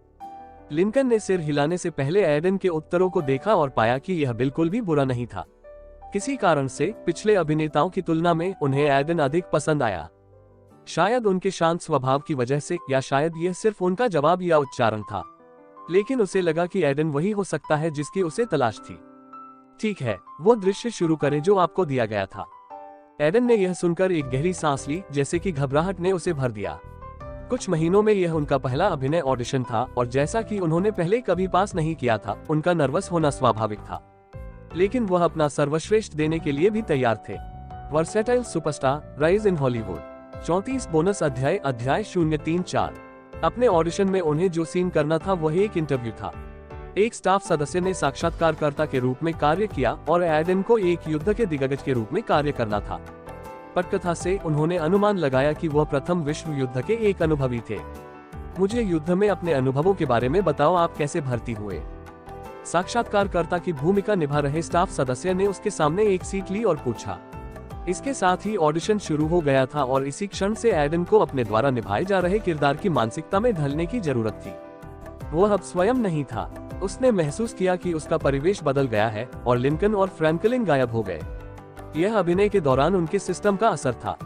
लिंकन ने सिर हिलाने से पहले एडन के उत्तरों को देखा और पाया कि यह बिल्कुल भी बुरा नहीं था। किसी कारण से पिछले अभिनेताओं की तुलना में उन्हें एडन अधिक पसंद आया। शायद उनके शांत स्वभाव की वजह से, या शायद यह सिर्फ उनका जवाब या उच्चारण था, लेकिन उसे लगा कि एडन वही हो सकता है जिसकी उसे तलाश थी। ठीक है, वो दृश्य शुरू करें जो आपको दिया गया था। एडन ने यह सुनकर एक गहरी सांस ली, जैसे कि घबराहट ने उसे भर दिया। कुछ महीनों में यह उनका पहला अभिनय ऑडिशन था और जैसा कि उन्होंने पहले कभी पास नहीं किया था, उनका नर्वस होना स्वाभाविक था, लेकिन वह अपना सर्वश्रेष्ठ देने के लिए भी तैयार थे। Versatile superstar, rise in Hollywood. 34 bonus अध्याय 034। अपने ऑडिशन में उन्हें जो सीन करना था वह एक इंटरव्यू था। एक स्टाफ सदस्य ने साक्षात्कारकर्ता के रूप में कार्य किया और एडन को एक युद्ध के दिग्गज के रूप में कार्य करना था। पटकथा से उन्होंने अनुमान लगाया कि वह प्रथम विश्व युद्ध के एक अनुभवी थे। मुझे युद्ध में अपने अनुभवों के बारे में बताओ, आप कैसे भर्ती हुए? साक्षात्कारकर्ता की भूमिका निभा रहे स्टाफ सदस्य ने उसके सामने एक सीट ली और पूछा। इसके साथ ही ऑडिशन शुरू हो गया था और इसी क्षण से एडन को अपने द्वारा निभाए जा रहे किरदार की मानसिकता में ढलने की जरूरत थी। वह अब स्वयं नहीं था। उसने महसूस किया कि उसका परिवेश बदल गया है और लिंकन और फ्रैंकलिन गायब हो गए। यह अभिनय के दौरान उनके सिस्टम का असर था।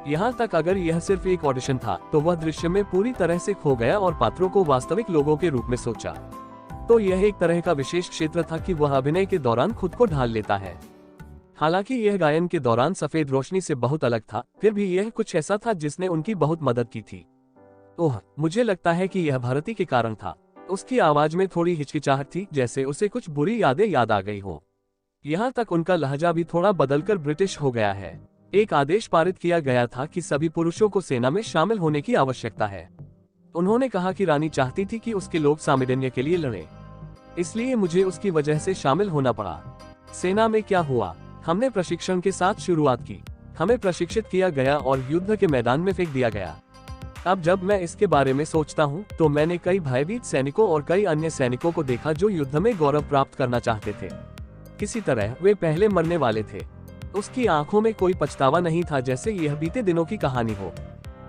यहाँ तक अगर यह सिर्फ एक ऑडिशन था तो वह दृश्य में पूरी तरह से खो गया और पात्रों को वास्तविक लोगों के रूप में सोचा। तो यह एक तरह का विशेष क्षेत्र था कि वह अभिनय के दौरान खुद को ढाल लेता है। हालांकि यह गायन के दौरान सफेद रोशनी से बहुत अलग था, फिर भी यह कुछ ऐसा था जिसने उनकी बहुत मदद की थी। ओह, मुझे लगता है कि यह भारती के कारण था। उसकी आवाज में थोड़ी हिचकिचाहट थी, जैसे उसे कुछ बुरी यादें याद आ गई हो। यहाँ तक उनका लहजा भी थोड़ा बदलकर ब्रिटिश हो गया है। एक आदेश पारित किया गया था कि सभी पुरुषों को सेना में शामिल होने की आवश्यकता है। उन्होंने कहा कि रानी चाहती थी कि उसके लोग सामिडन्य के लिए लड़े, इसलिए मुझे उसकी वजह से शामिल होना पड़ा। सेना में क्या हुआ? हमने प्रशिक्षण के साथ शुरुआत की। हमें प्रशिक्षित किया गया और युद्ध के मैदान में फेंक दिया गया। अब जब मैं इसके बारे में सोचता हूँ तो मैंने कई भयभीत सैनिकों और कई अन्य सैनिकों को देखा जो युद्ध में गौरव प्राप्त करना चाहते थे। किसी तरह वे पहले मरने वाले थे। उसकी आंखों में कोई पछतावा नहीं था, जैसे यह बीते दिनों की कहानी हो।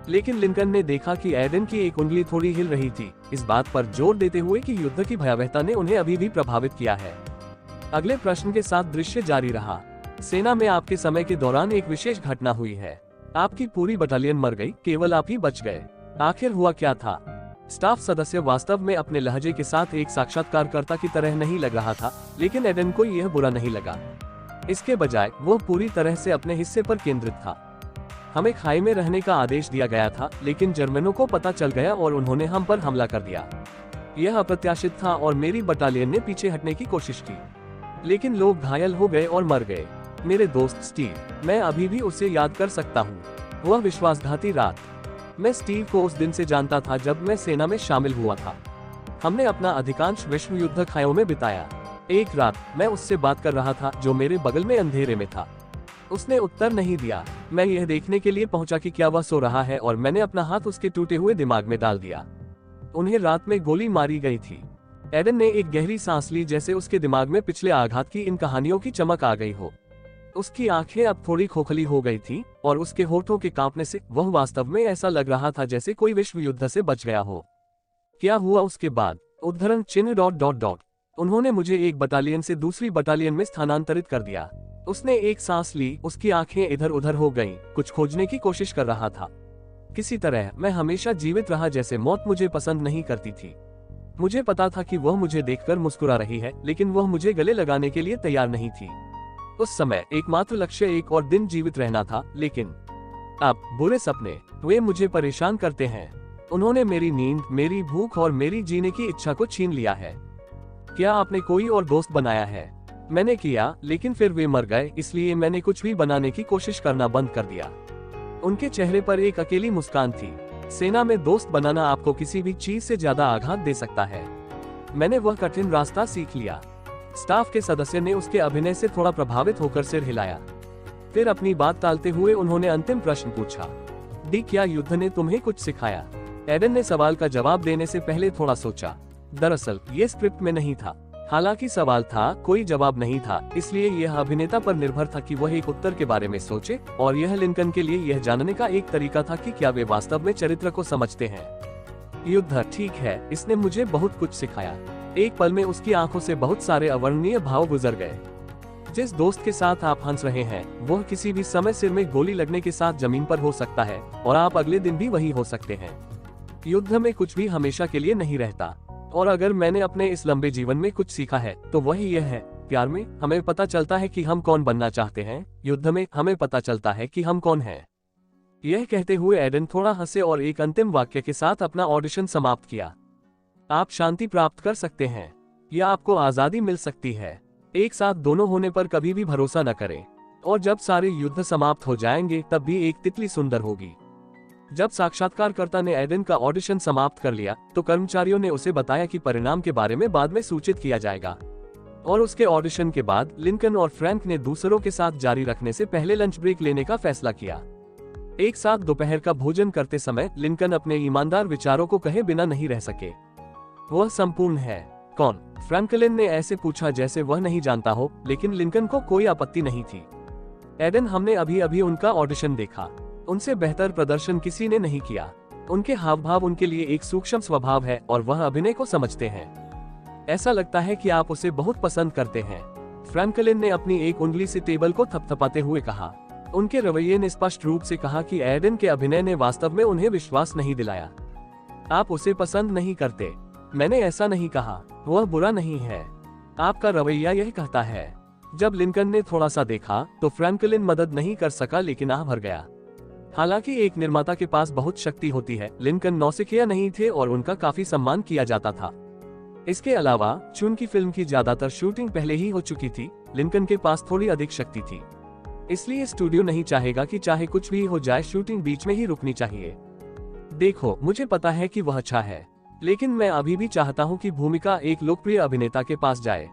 लेकिन लिंकन ने देखा कि एडन की एक उंगली थोड़ी हिल रही थी, इस बात पर जोर देते हुए कि युद्ध की भयावहता ने उन्हें अभी भी प्रभावित किया है। अगले प्रश्न के साथ दृश्य जारी रहा। सेना में आपके समय के दौरान एक विशेष घटना हुई है। आपकी पूरी बटालियन मर गई, केवल आप ही बच गए। आखिर हुआ क्या था? स्टाफ सदस्य वास्तव में अपने लहजे के साथ एक साक्षात्कारकर्ता की तरह नहीं लग रहा था, लेकिन एडन को यह बुरा नहीं लगा। इसके बजाय वो पूरी तरह से अपने हिस्से पर केंद्रित था। हमें खाई में रहने का आदेश दिया गया था, लेकिन जर्मनों को पता चल गया और उन्होंने हम पर हमला कर दिया। यह अप्रत्याशित था और मेरी बटालियन ने पीछे हटने की कोशिश की, लेकिन लोग घायल हो गए और मर गए। मेरे दोस्त स्टीव, मैं अभी भी उसे याद कर सकता हूँ। वह विश्वासघाती रात। मैं स्टीव को उस दिन से जानता था जब मैं सेना में शामिल हुआ था। हमने अपना अधिकांश विश्व युद्ध खायों में बिताया। एक रात मैं उससे बात कर रहा था जो मेरे बगल में अंधेरे में था। उसने उत्तर नहीं दिया। मैं यह देखने के लिए पहुंचा कि क्या वह सो रहा है और मैंने अपना हाथ उसके टूटे हुए दिमाग में डाल दिया। उन्हें रात में गोली मारी गई थी। एडन ने एक गहरी सांस ली, जैसे उसके दिमाग में पिछले आघात की इन कहानियों की चमक आ गई हो। उसकी आंखें अब थोड़ी खोखली हो गई थी और उसके होठों के कांपने से वह वास्तव में ऐसा लग रहा था जैसे कोई विश्व युद्ध से बच गया हो। क्या हुआ उसके बाद? उद्धरण चिन्ह ... उन्होंने मुझे एक बटालियन से दूसरी बटालियन में स्थानांतरित कर दिया। उसने एक सांस ली, उसकी आंखें इधर उधर हो गईं, कुछ खोजने की कोशिश कर रहा था। किसी तरह मैं हमेशा जीवित रहा, जैसे मौत मुझे पसंद नहीं करती थी। मुझे पता था कि वह मुझे देखकर मुस्कुरा रही है, लेकिन वह मुझे गले लगाने के लिए तैयार नहीं थी। उस समय एकमात्र लक्ष्य एक और दिन जीवित रहना था, लेकिन अब बुरे सपने, वे मुझे परेशान करते हैं। उन्होंने मेरी नींद, मेरी भूख और मेरी जीने की इच्छा को छीन लिया है। क्या आपने कोई और दोस्त बनाया है? मैंने किया, लेकिन फिर वे मर गए, इसलिए मैंने कुछ भी बनाने की कोशिश करना बंद कर दिया। उनके चेहरे पर एक अकेली मुस्कान थी। सेना में दोस्त बनाना आपको किसी भी चीज से ज्यादा आघात दे सकता है। मैंने वह कठिन रास्ता सीख लिया। स्टाफ के सदस्य ने उसके अभिनय से थोड़ा प्रभावित होकर सिर हिलाया। फिर अपनी बात टालते हुए उन्होंने अंतिम प्रश्न पूछा, डी, क्या युद्ध ने तुम्हें कुछ सिखाया? एडन ने सवाल का जवाब देने से पहले थोड़ा सोचा। दरअसल ये स्क्रिप्ट में नहीं था। हालांकि सवाल था, कोई जवाब नहीं था, इसलिए यह अभिनेता पर निर्भर था कि वह एक उत्तर के बारे में सोचे, और यह लिंकन के लिए यह जानने का एक तरीका था कि क्या वे वास्तव में चरित्र को समझते हैं। युद्ध, ठीक है, इसने मुझे बहुत कुछ सिखाया। एक पल में उसकी आंखों से बहुत सारे अवर्णनीय भाव गुजर गए। जिस दोस्त के साथ आप हंस रहे हैं, वह किसी भी समय सिर में गोली लगने के साथ जमीन पर हो सकता है, और आप अगले दिन भी वही हो सकते हैं। युद्ध में कुछ भी हमेशा के लिए नहीं रहता, और अगर मैंने अपने इस लंबे जीवन में कुछ सीखा है तो वही यह है, प्यार में हमें पता चलता है कि हम कौन बनना चाहते हैं, युद्ध में हमें पता चलता है कि हम कौन हैं। यह कहते हुए एडन थोड़ा हंसे और एक अंतिम वाक्य के साथ अपना ऑडिशन समाप्त किया। आप शांति प्राप्त कर सकते हैं, या आपको आजादी मिल सकती है। एक साथ दोनों होने पर कभी भी भरोसा न करें, और जब सारे युद्ध समाप्त हो जाएंगे तब भी एक तितली सुंदर होगी। जब साक्षात्कारकर्ता ने एडन का ऑडिशन समाप्त कर लिया तो कर्मचारियों ने उसे बताया कि परिणाम के बारे में बाद में सूचित किया जाएगा। और उसके ऑडिशन के बाद लिंकन और फ्रैंक ने दूसरों के साथ जारी रखने से पहले लंच ब्रेक लेने का फैसला किया। एक साथ दोपहर का भोजन करते समय लिंकन अपने ईमानदार विचारों को कहे बिना नहीं रह सके। वह संपूर्ण है। कौन? फ्रैंकलिन ने ऐसे पूछा जैसे वह नहीं जानता हो, लेकिन लिंकन को कोई आपत्ति नहीं थी। एडन, हमने अभी अभी उनका ऑडिशन देखा। उनसे बेहतर प्रदर्शन किसी ने नहीं किया। उनके हाव भाव उनके लिए एक सूक्ष्म स्वभाव है और वह अभिनय को समझते हैं। ऐसा लगता है कि आप उसे बहुत पसंद करते हैं। फ्रैंकलिन ने अपनी एक उंगली से टेबल को थपथपाते हुए कहा। उनके रवैये ने स्पष्ट रूप से कहा कि एडन के अभिनय ने वास्तव में उन्हें विश्वास नहीं दिलाया। आप उसे पसंद नहीं करते। मैंने ऐसा नहीं कहा। वह बुरा नहीं है। आपका रवैया यह कहता है। जब लिंकन ने थोड़ा सा देखा तो फ्रैंकलिन मदद नहीं कर सका, लेकिन आह भर गया। हालांकि एक निर्माता के पास बहुत शक्ति होती है, लिंकन नौसिखिया नहीं थे और उनका काफी सम्मान किया जाता था। इसके अलावा चूंकि फिल्म की ज्यादातर शूटिंग पहले ही हो चुकी थी, लिंकन के पास थोड़ी अधिक शक्ति थी। इसलिए स्टूडियो नहीं चाहेगा कि चाहे कुछ भी हो जाए शूटिंग बीच में ही रुकनी चाहिए। देखो, मुझे पता है कि वह अच्छा है, लेकिन मैं अभी भी चाहता हूं कि भूमिका एक लोकप्रिय अभिनेता के पास जाए।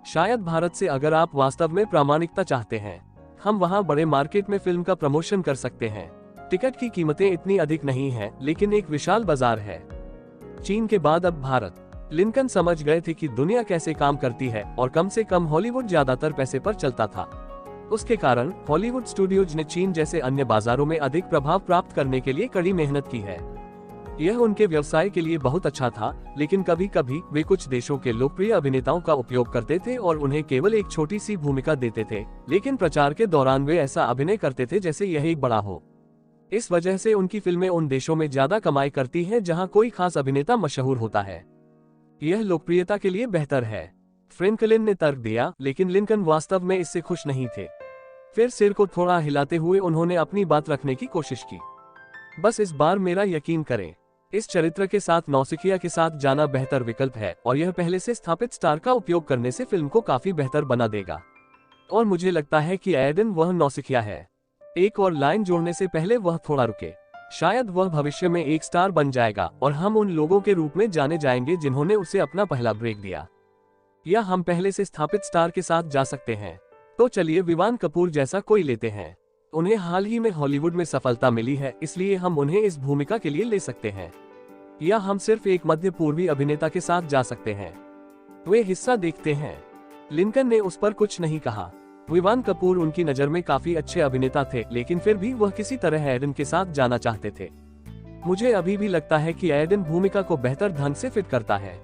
शायद भारत से, अगर आप वास्तव में प्रामाणिकता चाहते हैं। हम वहां बड़े मार्केट में फिल्म का प्रमोशन कर सकते हैं। टिकट की कीमतें इतनी अधिक नहीं हैं, लेकिन एक विशाल बाजार है। चीन के बाद अब भारत। लिंकन समझ गए थे कि दुनिया कैसे काम करती है, और कम से कम हॉलीवुड ज्यादातर पैसे पर चलता था। उसके कारण हॉलीवुड स्टूडियोज ने चीन जैसे अन्य बाजारों में अधिक प्रभाव प्राप्त करने के लिए कड़ी मेहनत की है। यह उनके व्यवसाय के लिए बहुत अच्छा था, लेकिन कभी कभी वे कुछ देशों के लोकप्रिय अभिनेताओं का उपयोग करते थे और उन्हें केवल एक छोटी सी भूमिका देते थे, लेकिन प्रचार के दौरान वे ऐसा अभिनय करते थे जैसे यह एक बड़ा हो। इस वजह से उनकी फिल्में उन देशों में ज्यादा कमाई करती हैं जहां कोई खास अभिनेता मशहूर होता है। यह लोकप्रियता के लिए बेहतर है, फ्रैंकलिन ने तर्क दिया, लेकिन लिंकन वास्तव में इससे खुश नहीं थे। फिर सिर को थोड़ा हिलाते हुए उन्होंने अपनी बात रखने की कोशिश की। बस इस बार मेरा यकीन करें, इस चरित्र के साथ नौसिखिया के साथ जाना बेहतर विकल्प है, और यह पहले से स्थापित स्टार का उपयोग करने से फिल्म को काफी बेहतर बना देगा। और मुझे लगता है कि एडन वह नौसिखिया है। एक और लाइन जोड़ने से पहले वह थोड़ा रुके। शायद वह भविष्य में एक स्टार बन जाएगा और हम उन लोगों के रूप में जाने जाएंगे जिन्होंने उसे अपना पहला ब्रेक दिया। या हम पहले से स्थापित स्टार के साथ जा सकते हैं। तो चलिए विवान कपूर जैसा कोई लेते हैं। उन्हें हाल ही में हॉलीवुड में सफलता मिली है, इसलिए हम उन्हें इस भूमिका के लिए ले सकते हैं। या हम सिर्फ एक मध्य पूर्वी अभिनेता के साथ जा सकते हैं। वे हिस्सा देखते हैं। लिंकन ने उस पर कुछ नहीं कहा। विवान कपूर उनकी नजर में काफी अच्छे अभिनेता थे, लेकिन फिर भी वह किसी तरह एडन के साथ जाना चाहते थे। मुझे अभी भी लगता है कि एडन भूमिका को बेहतर ढंग से फिट करता है।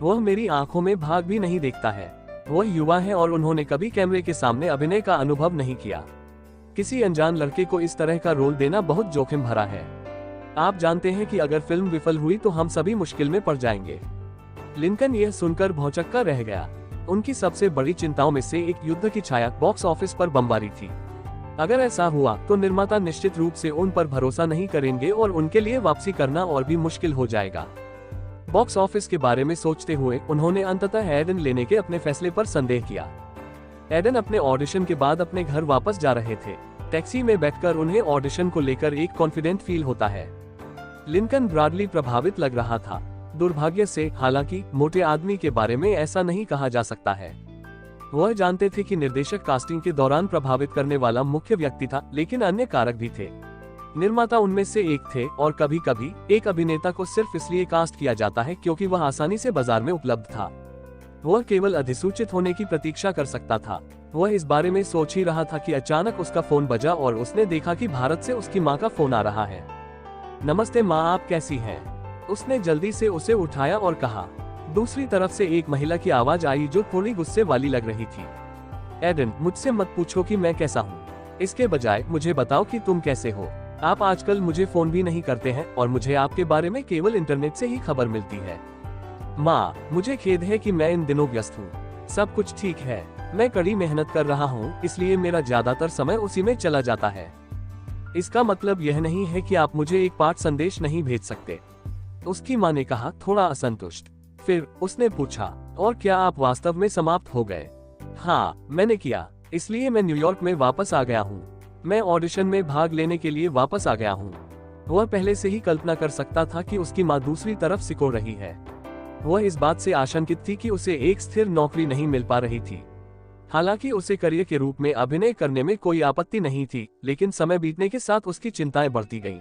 वह मेरी आंखों में भाग भी नहीं देखता है। वह युवा है और उन्होंने कभी कैमरे के सामने अभिनय का अनुभव नहीं किया। किसी अनजान लड़के को इस तरह का रोल देना बहुत जोखिम भरा है। आप जानते हैं कि अगर फिल्म विफल हुई तो हम सभी मुश्किल में पड़ जाएंगे। लिंकन यह सुनकर भौंचक्का रह गया। उनकी सबसे बड़ी चिंताओं में से एक युद्ध की छाया बॉक्स ऑफिस पर बमबारी थी। अगर ऐसा हुआ तो निर्माता निश्चित रूप से उन पर भरोसा नहीं करेंगे और उनके लिए वापसी करना और भी मुश्किल हो जाएगा। बॉक्स ऑफिस के बारे में सोचते हुए उन्होंने अंततः एडन लेने के अपने फैसले पर संदेह किया। एडन अपने ऑडिशन के बाद अपने घर वापस जा रहे थे। टैक्सी में बैठकर उन्हें ऑडिशन को लेकर एक कॉन्फिडेंट फील होता है। लिंकन ब्रॉडली प्रभावित लग रहा था। दुर्भाग्य से, हालांकि, मोटे आदमी के बारे में ऐसा नहीं कहा जा सकता है। वह जानते थे कि निर्देशक कास्टिंग के दौरान प्रभावित करने वाला मुख्य व्यक्ति था, लेकिन अन्य कारक भी थे। निर्माता उनमें से एक थे और कभी कभी एक अभिनेता को सिर्फ इसलिए कास्ट किया जाता है क्योंकि वह आसानी से बाजार में उपलब्ध था। वह केवल अधिसूचित होने की प्रतीक्षा कर सकता था। वह इस बारे में सोच ही रहा था कि अचानक उसका फोन बजा और उसने देखा कि भारत से उसकी माँ का फोन आ रहा है। नमस्ते माँ, आप कैसी हैं? उसने जल्दी से उसे उठाया और कहा। दूसरी तरफ से एक महिला की आवाज आई जो थोड़ी गुस्से वाली लग रही थी। एडन, मुझसे मत पूछो कि मैं कैसा हूँ। इसके बजाय मुझे बताओ कि तुम कैसे हो। आप आजकल मुझे फोन भी नहीं करते हैं और मुझे आपके बारे में केवल इंटरनेट से ही खबर मिलती है। माँ, मुझे खेद है कि मैं इन दिनों व्यस्त हूँ। सब कुछ ठीक है। मैं कड़ी मेहनत कर रहा हूँ, इसलिए मेरा ज्यादातर समय उसी में चला जाता है। इसका मतलब यह नहीं है कि आप मुझे एक पाठ संदेश नहीं भेज सकते। उसकी माँ ने कहा, थोड़ा असंतुष्ट। फिर उसने पूछा, और क्या आप वास्तव में समाप्त हो गए? हाँ, मैंने किया। इसलिए मैं न्यूयॉर्क में वापस आ गया हूँ। मैं ऑडिशन में भाग लेने के लिए वापस आ गया हूँ। वह पहले से ही कल्पना कर सकता था कि उसकी माँ दूसरी तरफ सिकोड़ रही है। वह इस बात से आशंकित थी कि उसे एक स्थिर नौकरी नहीं मिल पा रही थी। हालांकि उसे करियर के रूप में अभिनय करने में कोई आपत्ति नहीं थी, लेकिन समय बीतने के साथ उसकी चिंताएं बढ़ती गईं।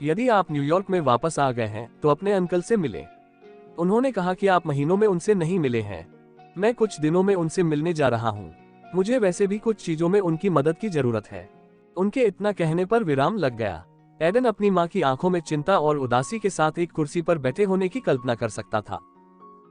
यदि आप न्यूयॉर्क में वापस आ गए हैं तो अपने अंकल से मिलें। उन्होंने कहा कि आप महीनों में उनसे नहीं मिले हैं। मैं कुछ दिनों में उनसे मिलने जा रहा हूँ। मुझे वैसे भी कुछ चीजों में उनकी मदद की जरूरत है। उनके इतना कहने पर विराम लग गया। एडन अपनी माँ की आंखों में चिंता और उदासी के साथ एक कुर्सी पर बैठे होने की कल्पना कर सकता था।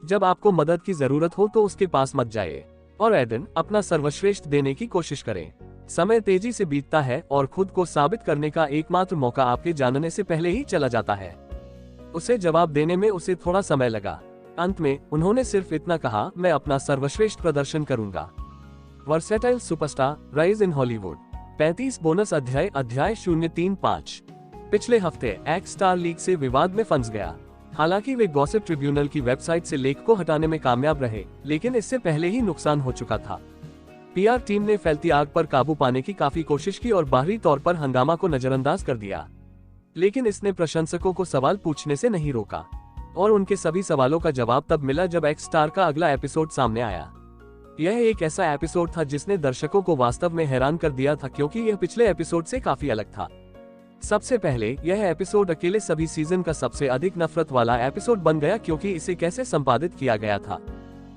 जब आपको मदद की जरूरत हो तो उसके पास मत जाइए और एडन, अपना सर्वश्रेष्ठ देने की कोशिश करें। समय तेजी से बीतता है और खुद को साबित करने का एकमात्र मौका आपके जानने से पहले ही चला जाता है। उसे जवाब देने में उसे थोड़ा समय लगा। अंत में उन्होंने सिर्फ इतना कहा, मैं अपना सर्वश्रेष्ठ प्रदर्शन करूंगा। Versatile superstar, rise in Hollywood. 35 bonus अध्याय 035। पिछले हफ्ते एक्स स्टार लीग से विवाद में फंस गया। हालांकि वे गॉसिप ट्रिब्यूनल की वेबसाइट से लेख को हटाने में कामयाब रहे, लेकिन इससे पहले ही नुकसान हो चुका था। पीआर टीम ने फैलती आग पर काबू पाने की काफी कोशिश की और बाहरी तौर पर हंगामा को नजरअंदाज कर दिया, लेकिन इसने प्रशंसकों को सवाल पूछने से नहीं रोका और उनके सभी सवालों का जवाब तब मिला जब एक्स स्टार का अगला एपिसोड सामने आया। यह एक ऐसा एपिसोड था जिसने दर्शकों को वास्तव में हैरान कर दिया था, क्योंकि यह पिछले एपिसोड से काफी अलग था। सबसे पहले, यह एपिसोड अकेले सभी सीजन का सबसे अधिक नफरत वाला एपिसोड बन गया क्योंकि इसे कैसे संपादित किया गया था।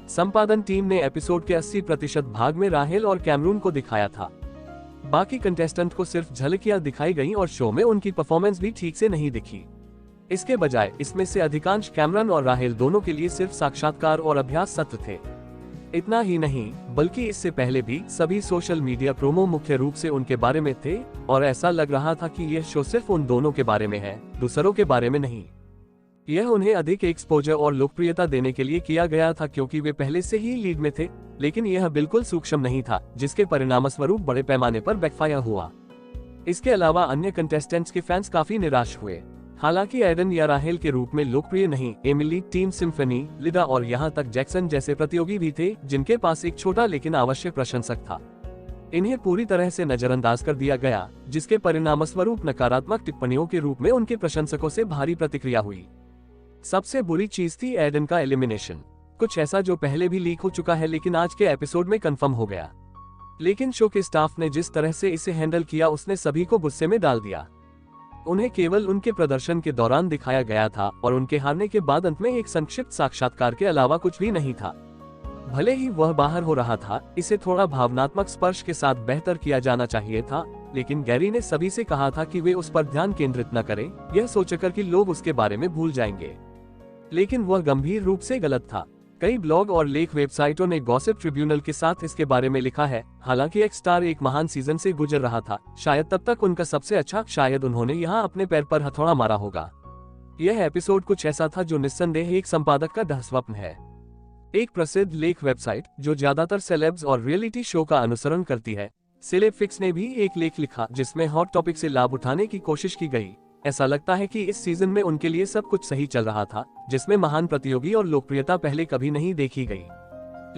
संपादन टीम ने एपिसोड के 80% भाग में राहेल और कैमरून को दिखाया था। बाकी कंटेस्टेंट को सिर्फ झलकियां दिखाई गईं और शो में उनकी परफॉर्मेंस भी ठीक से नहीं दिखी। इसके बजाय इसमें से अधिकांश कैमरन और राहेल दोनों के लिए सिर्फ साक्षात्कार और अभ्यास सत्र थे। इतना ही नहीं, बल्कि इससे पहले भी सभी सोशल मीडिया प्रोमो मुख्य रूप से उनके बारे में थे और ऐसा लग रहा था कि यह शो सिर्फ उन दोनों के बारे में है, दूसरों के बारे में नहीं। यह उन्हें अधिक एक्सपोजर और लोकप्रियता देने के लिए किया गया था क्योंकि वे पहले से ही लीड में थे, लेकिन यह बिल्कुल सूक्ष्म नहीं था, जिसके परिणामस्वरूप बड़े पैमाने पर बैकफायर हुआ। इसके अलावा अन्य कंटेस्टेंट्स के फैंस काफी निराश हुए। हालांकि एडन या राहेल के रूप में लोकप्रिय नहीं, एमिली, टीम सिम्फनी, लिडा और यहाँ तक जैक्सन जैसे प्रतियोगी भी थे जिनके पास एक छोटा लेकिन आवश्यक प्रशंसक था। इन्हें पूरी तरह से नजरअंदाज कर दिया गया, जिसके परिणामस्वरूप नकारात्मक टिप्पणियों के रूप में उनके प्रशंसकों से भारी प्रतिक्रिया हुई। सबसे बुरी चीज थी एडन का एलिमिनेशन, कुछ ऐसा जो पहले भी लीक हो चुका है लेकिन आज के एपिसोड में कंफर्म हो गया। लेकिन शो के स्टाफ ने जिस तरह से इसे हैंडल किया उसने सभी को गुस्से में डाल दिया। उन्हें केवल उनके प्रदर्शन के दौरान दिखाया गया था और उनके हारने के बाद अंत में एक संक्षिप्त साक्षात्कार के अलावा कुछ भी नहीं था। भले ही वह बाहर हो रहा था, इसे थोड़ा भावनात्मक स्पर्श के साथ बेहतर किया जाना चाहिए था, लेकिन गैरी ने सभी से कहा था कि वे उस पर ध्यान केंद्रित न करें, यह सोचकर कि लोग उसके बारे में भूल जाएंगे। लेकिन वह गंभीर रूप से गलत था। कई ब्लॉग और लेख वेबसाइटों ने गॉसिप ट्रिब्यूनल के साथ इसके बारे में लिखा है। हालांकि एक्स स्टार एक महान सीजन से गुजर रहा था, शायद तब तक उनका सबसे अच्छा, शायद उन्होंने यहाँ अपने पैर पर हथौड़ा मारा होगा। यह एपिसोड कुछ ऐसा था जो निस्संदेह एक संपादक का दुःस्वप्न है। एक प्रसिद्ध लेख वेबसाइट जो ज्यादातर सेलेब्स और रियलिटी शो का अनुसरण करती है, सेलेब्फिक्स ने भी एक लेख लिखा जिसमें हॉट टॉपिक से लाभ उठाने की कोशिश की गई। ऐसा लगता है कि इस सीजन में उनके लिए सब कुछ सही चल रहा था, जिसमें महान प्रतियोगी और लोकप्रियता पहले कभी नहीं देखी गई।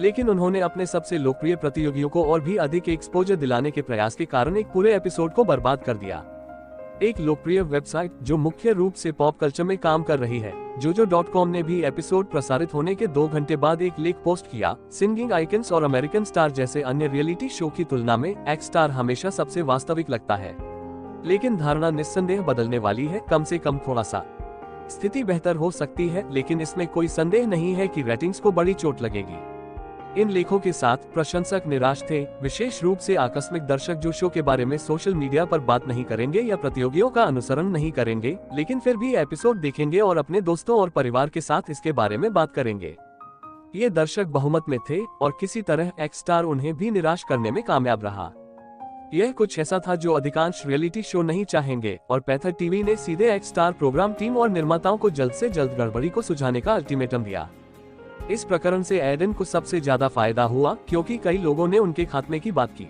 लेकिन उन्होंने अपने सबसे लोकप्रिय प्रतियोगियों को और भी अधिक एक्सपोजर दिलाने के प्रयास के कारण एक पूरे एपिसोड को बर्बाद कर दिया। एक लोकप्रिय वेबसाइट जो मुख्य रूप से पॉप कल्चर में काम कर रही है, jojo.com ने भी एपिसोड प्रसारित होने के 2 घंटे बाद एक लेख पोस्ट किया। सिंगिंग आइकन्स और अमेरिकन स्टार जैसे अन्य रियलिटी शो की तुलना में एक्स स्टार हमेशा सबसे वास्तविक लगता है। लेकिन धारणा निस्संदेह बदलने वाली है, कम से कम थोड़ा सा। स्थिति बेहतर हो सकती है, लेकिन इसमें कोई संदेह नहीं है कि रेटिंग्स को बड़ी चोट लगेगी। इन लेखों के साथ प्रशंसक निराश थे, विशेष रूप से आकस्मिक दर्शक जो शो के बारे में सोशल मीडिया पर बात नहीं करेंगे या प्रतियोगियों का अनुसरण नहीं करेंगे, लेकिन फिर भी एपिसोड देखेंगे और अपने दोस्तों और परिवार के साथ इसके बारे में बात करेंगे। ये दर्शक बहुमत में थे और किसी तरह एक्स स्टार उन्हें भी निराश करने में कामयाब रहा। यह कुछ ऐसा था जो अधिकांश रियलिटी शो नहीं चाहेंगे, और पैथर टीवी ने सीधे एक्स स्टार प्रोग्राम टीम और निर्माताओं को जल्द से जल्द गड़बड़ी को सुझाने का अल्टीमेटम दिया। इस प्रकरण से एडन को सबसे ज्यादा फायदा हुआ, क्योंकि कई लोगों ने उनके खात्मे की बात की।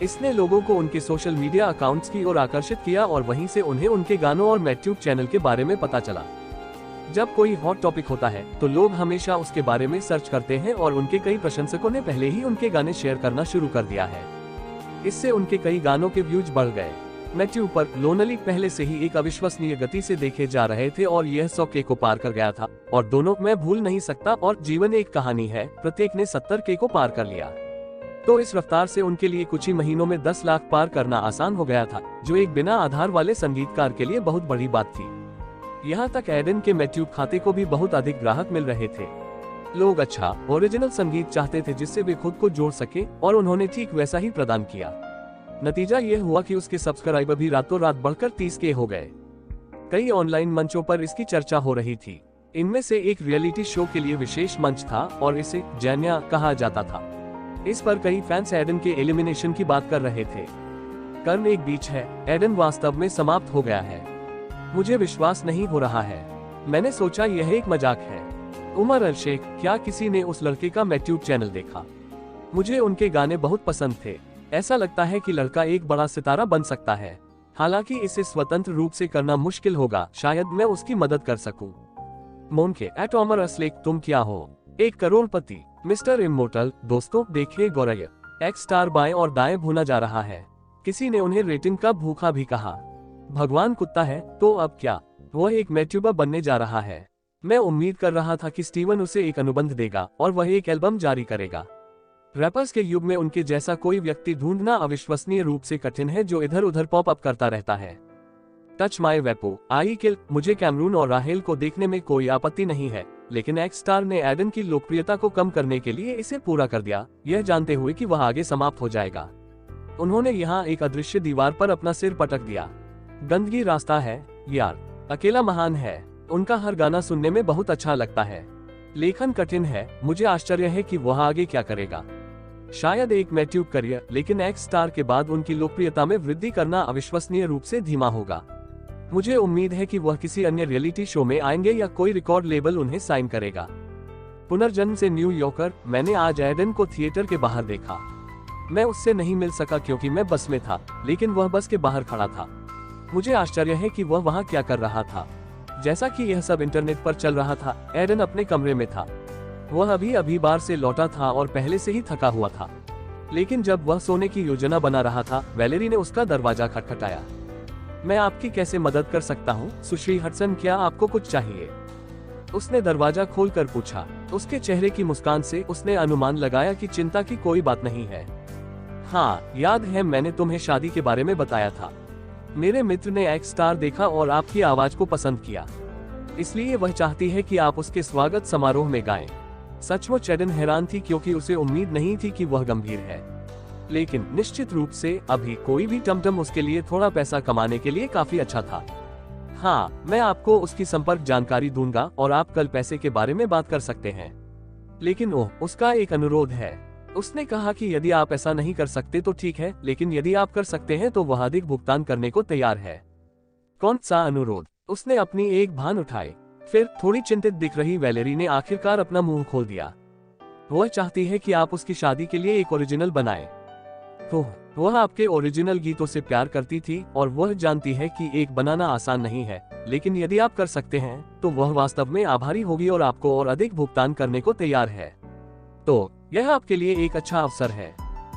इसने लोगों को उनके सोशल मीडिया अकाउंट्स की ओर आकर्षित किया और वहीं से उन्हें उनके गानों और यूट्यूब चैनल के बारे में पता चला। जब कोई हॉट टॉपिक होता है तो लोग हमेशा उसके बारे में सर्च करते हैं, और उनके कई प्रशंसकों ने पहले ही उनके गाने शेयर करना शुरू कर दिया है। इससे उनके कई गानों के व्यूज बढ़ गए। यूट्यूब पर लोनली पहले से ही एक अविश्वसनीय गति से देखे जा रहे थे और यह 100K को पार कर गया था, और दोनों मैं भूल नहीं सकता और जीवन एक कहानी है, प्रत्येक ने 70K को पार कर लिया। तो इस रफ्तार से उनके लिए कुछ ही महीनों में 10 लाख पार करना आसान हो गया था, जो एक बिना आधार वाले संगीतकार के लिए बहुत बड़ी बात थी। यहाँ तक एडन के यूट्यूब खाते को भी बहुत अधिक ग्राहक मिल रहे थे। लोग अच्छा ओरिजिनल संगीत चाहते थे जिससे वे खुद को जोड़ सके, और उन्होंने ठीक वैसा ही प्रदान किया। नतीजा यह हुआ कि उसके सब्सक्राइबर भी रातों रात बढ़कर 30K हो गए। कई ऑनलाइन मंचों पर इसकी चर्चा हो रही थी। इनमें से एक रियलिटी शो के लिए विशेष मंच था और इसे जैन्या कहा जाता था। इस पर कई फैंस एडन के एलिमिनेशन की बात कर रहे थे। कर्म एक बीच है, एडन वास्तव में समाप्त हो गया है। मुझे विश्वास नहीं हो रहा है। मैंने सोचा यह एक मजाक है। उमर अल शेख, क्या किसी ने उस लड़के का यूट्यूब चैनल देखा? मुझे उनके गाने बहुत पसंद थे। ऐसा लगता है कि लड़का एक बड़ा सितारा बन सकता है। हालांकि इसे स्वतंत्र रूप से करना मुश्किल होगा, शायद मैं उसकी मदद कर सकूं। मोनके @उमर असलेक, तुम क्या हो? 1 करोड़पति, मिस्टर इमोर्टल। दोस्तों देखिए, गौरय एक्स स्टार बाएं और दाएं भुना जा रहा है। किसी ने उन्हें रेटिंग का भूखा भी कहा। भगवान कुत्ता है, तो अब क्या? वह एक यूट्यूबर बनने जा रहा है। मैं उम्मीद कर रहा था कि स्टीवन उसे एक अनुबंध देगा और वह एक एल्बम जारी करेगा। रैपर्स के युग में उनके जैसा कोई व्यक्ति ढूंढना अविश्वसनीय रूप से कठिन है, जो इधर उधर पॉप अप करता रहता है। टच माई वेपो, आई किल। मुझे कैमरून और राहेल को देखने में कोई आपत्ति नहीं है, लेकिन एक्स स्टार ने एडन की लोकप्रियता को कम करने के लिए इसे पूरा कर दिया, यह जानते हुए कि वह आगे समाप्त हो जाएगा। उन्होंने यहाँ एक अदृश्य दीवार पर अपना सिर पटक दिया। गंदगी रास्ता है यार। अकेला महान है। उनका हर गाना सुनने में बहुत अच्छा लगता है। लेखन कठिन है। मुझे आश्चर्य है कि वह आगे क्या करेगा। शायद एक यूट्यूब करियर, लेकिन एक्स स्टार के बाद उनकी लोकप्रियता में वृद्धि करना अविश्वसनीय रूप से धीमा होगा। मुझे उम्मीद है कि वह किसी अन्य रियलिटी शो में आएंगे या कोई रिकॉर्ड लेबल उन्हें साइन करेगा। पुनर्जन्म से न्यूयॉर्कर। मैंने आज एडन को थिएटर के बाहर देखा। मैं उससे नहीं मिल सका क्योंकि मैं बस में था, लेकिन वह बस के बाहर खड़ा था। मुझे आश्चर्य है कि वह वहाँ क्या कर रहा था। जैसा कि यह सब इंटरनेट पर चल रहा था, एडन अपने कमरे में था। वह अभी बार से लौटा था और पहले से ही थका हुआ था। लेकिन जब वह सोने की योजना बना रहा था, वैलेरी ने उसका दरवाजा खटखटाया। मैं आपकी कैसे मदद कर सकता हूँ सुश्री हडसन, क्या आपको कुछ चाहिए? उसने दरवाजा खोलकर पूछा। उसके चेहरे की मुस्कान से उसने अनुमान लगाया कि चिंता की कोई बात नहीं है। हाँ, याद है मैंने तुम्हें शादी के बारे में बताया था। मेरे मित्र ने एक्स स्टार देखा और आपकी आवाज को पसंद किया, इसलिए वह चाहती है कि आप उसके स्वागत समारोह में गाएं। सचमुच एडन हैरान थी क्योंकि उसे उम्मीद नहीं थी कि वह गंभीर है। लेकिन निश्चित रूप से अभी कोई भी टमटम उसके लिए थोड़ा पैसा कमाने के लिए काफी अच्छा था। हाँ, मैं आपको उसकी संपर्क जानकारी दूंगा और आप कल पैसे के बारे में बात कर सकते हैं। लेकिन उसका एक अनुरोध है। उसने कहा कि यदि आप ऐसा नहीं कर सकते तो ठीक है, लेकिन यदि आप कर सकते हैं तो वह अधिक भुगतान करने को तैयार है। कौन सा अनुरोध? उसने अपनी एक भान उठाई। फिर थोड़ी चिंतित दिख रही वैलेरी ने आखिरकार अपना मुंह खोल दिया। वह चाहती है कि आप उसकी शादी के लिए एक ओरिजिनल बनाएं। तो वह आपके ओरिजिनल गीतों से प्यार करती थी और वह जानती है कि एक बनाना आसान नहीं है, लेकिन यदि आप कर सकते हैं तो वह वास्तव में आभारी होगी और आपको और अधिक भुगतान करने को तैयार है। तो यह आपके लिए एक अच्छा अवसर है।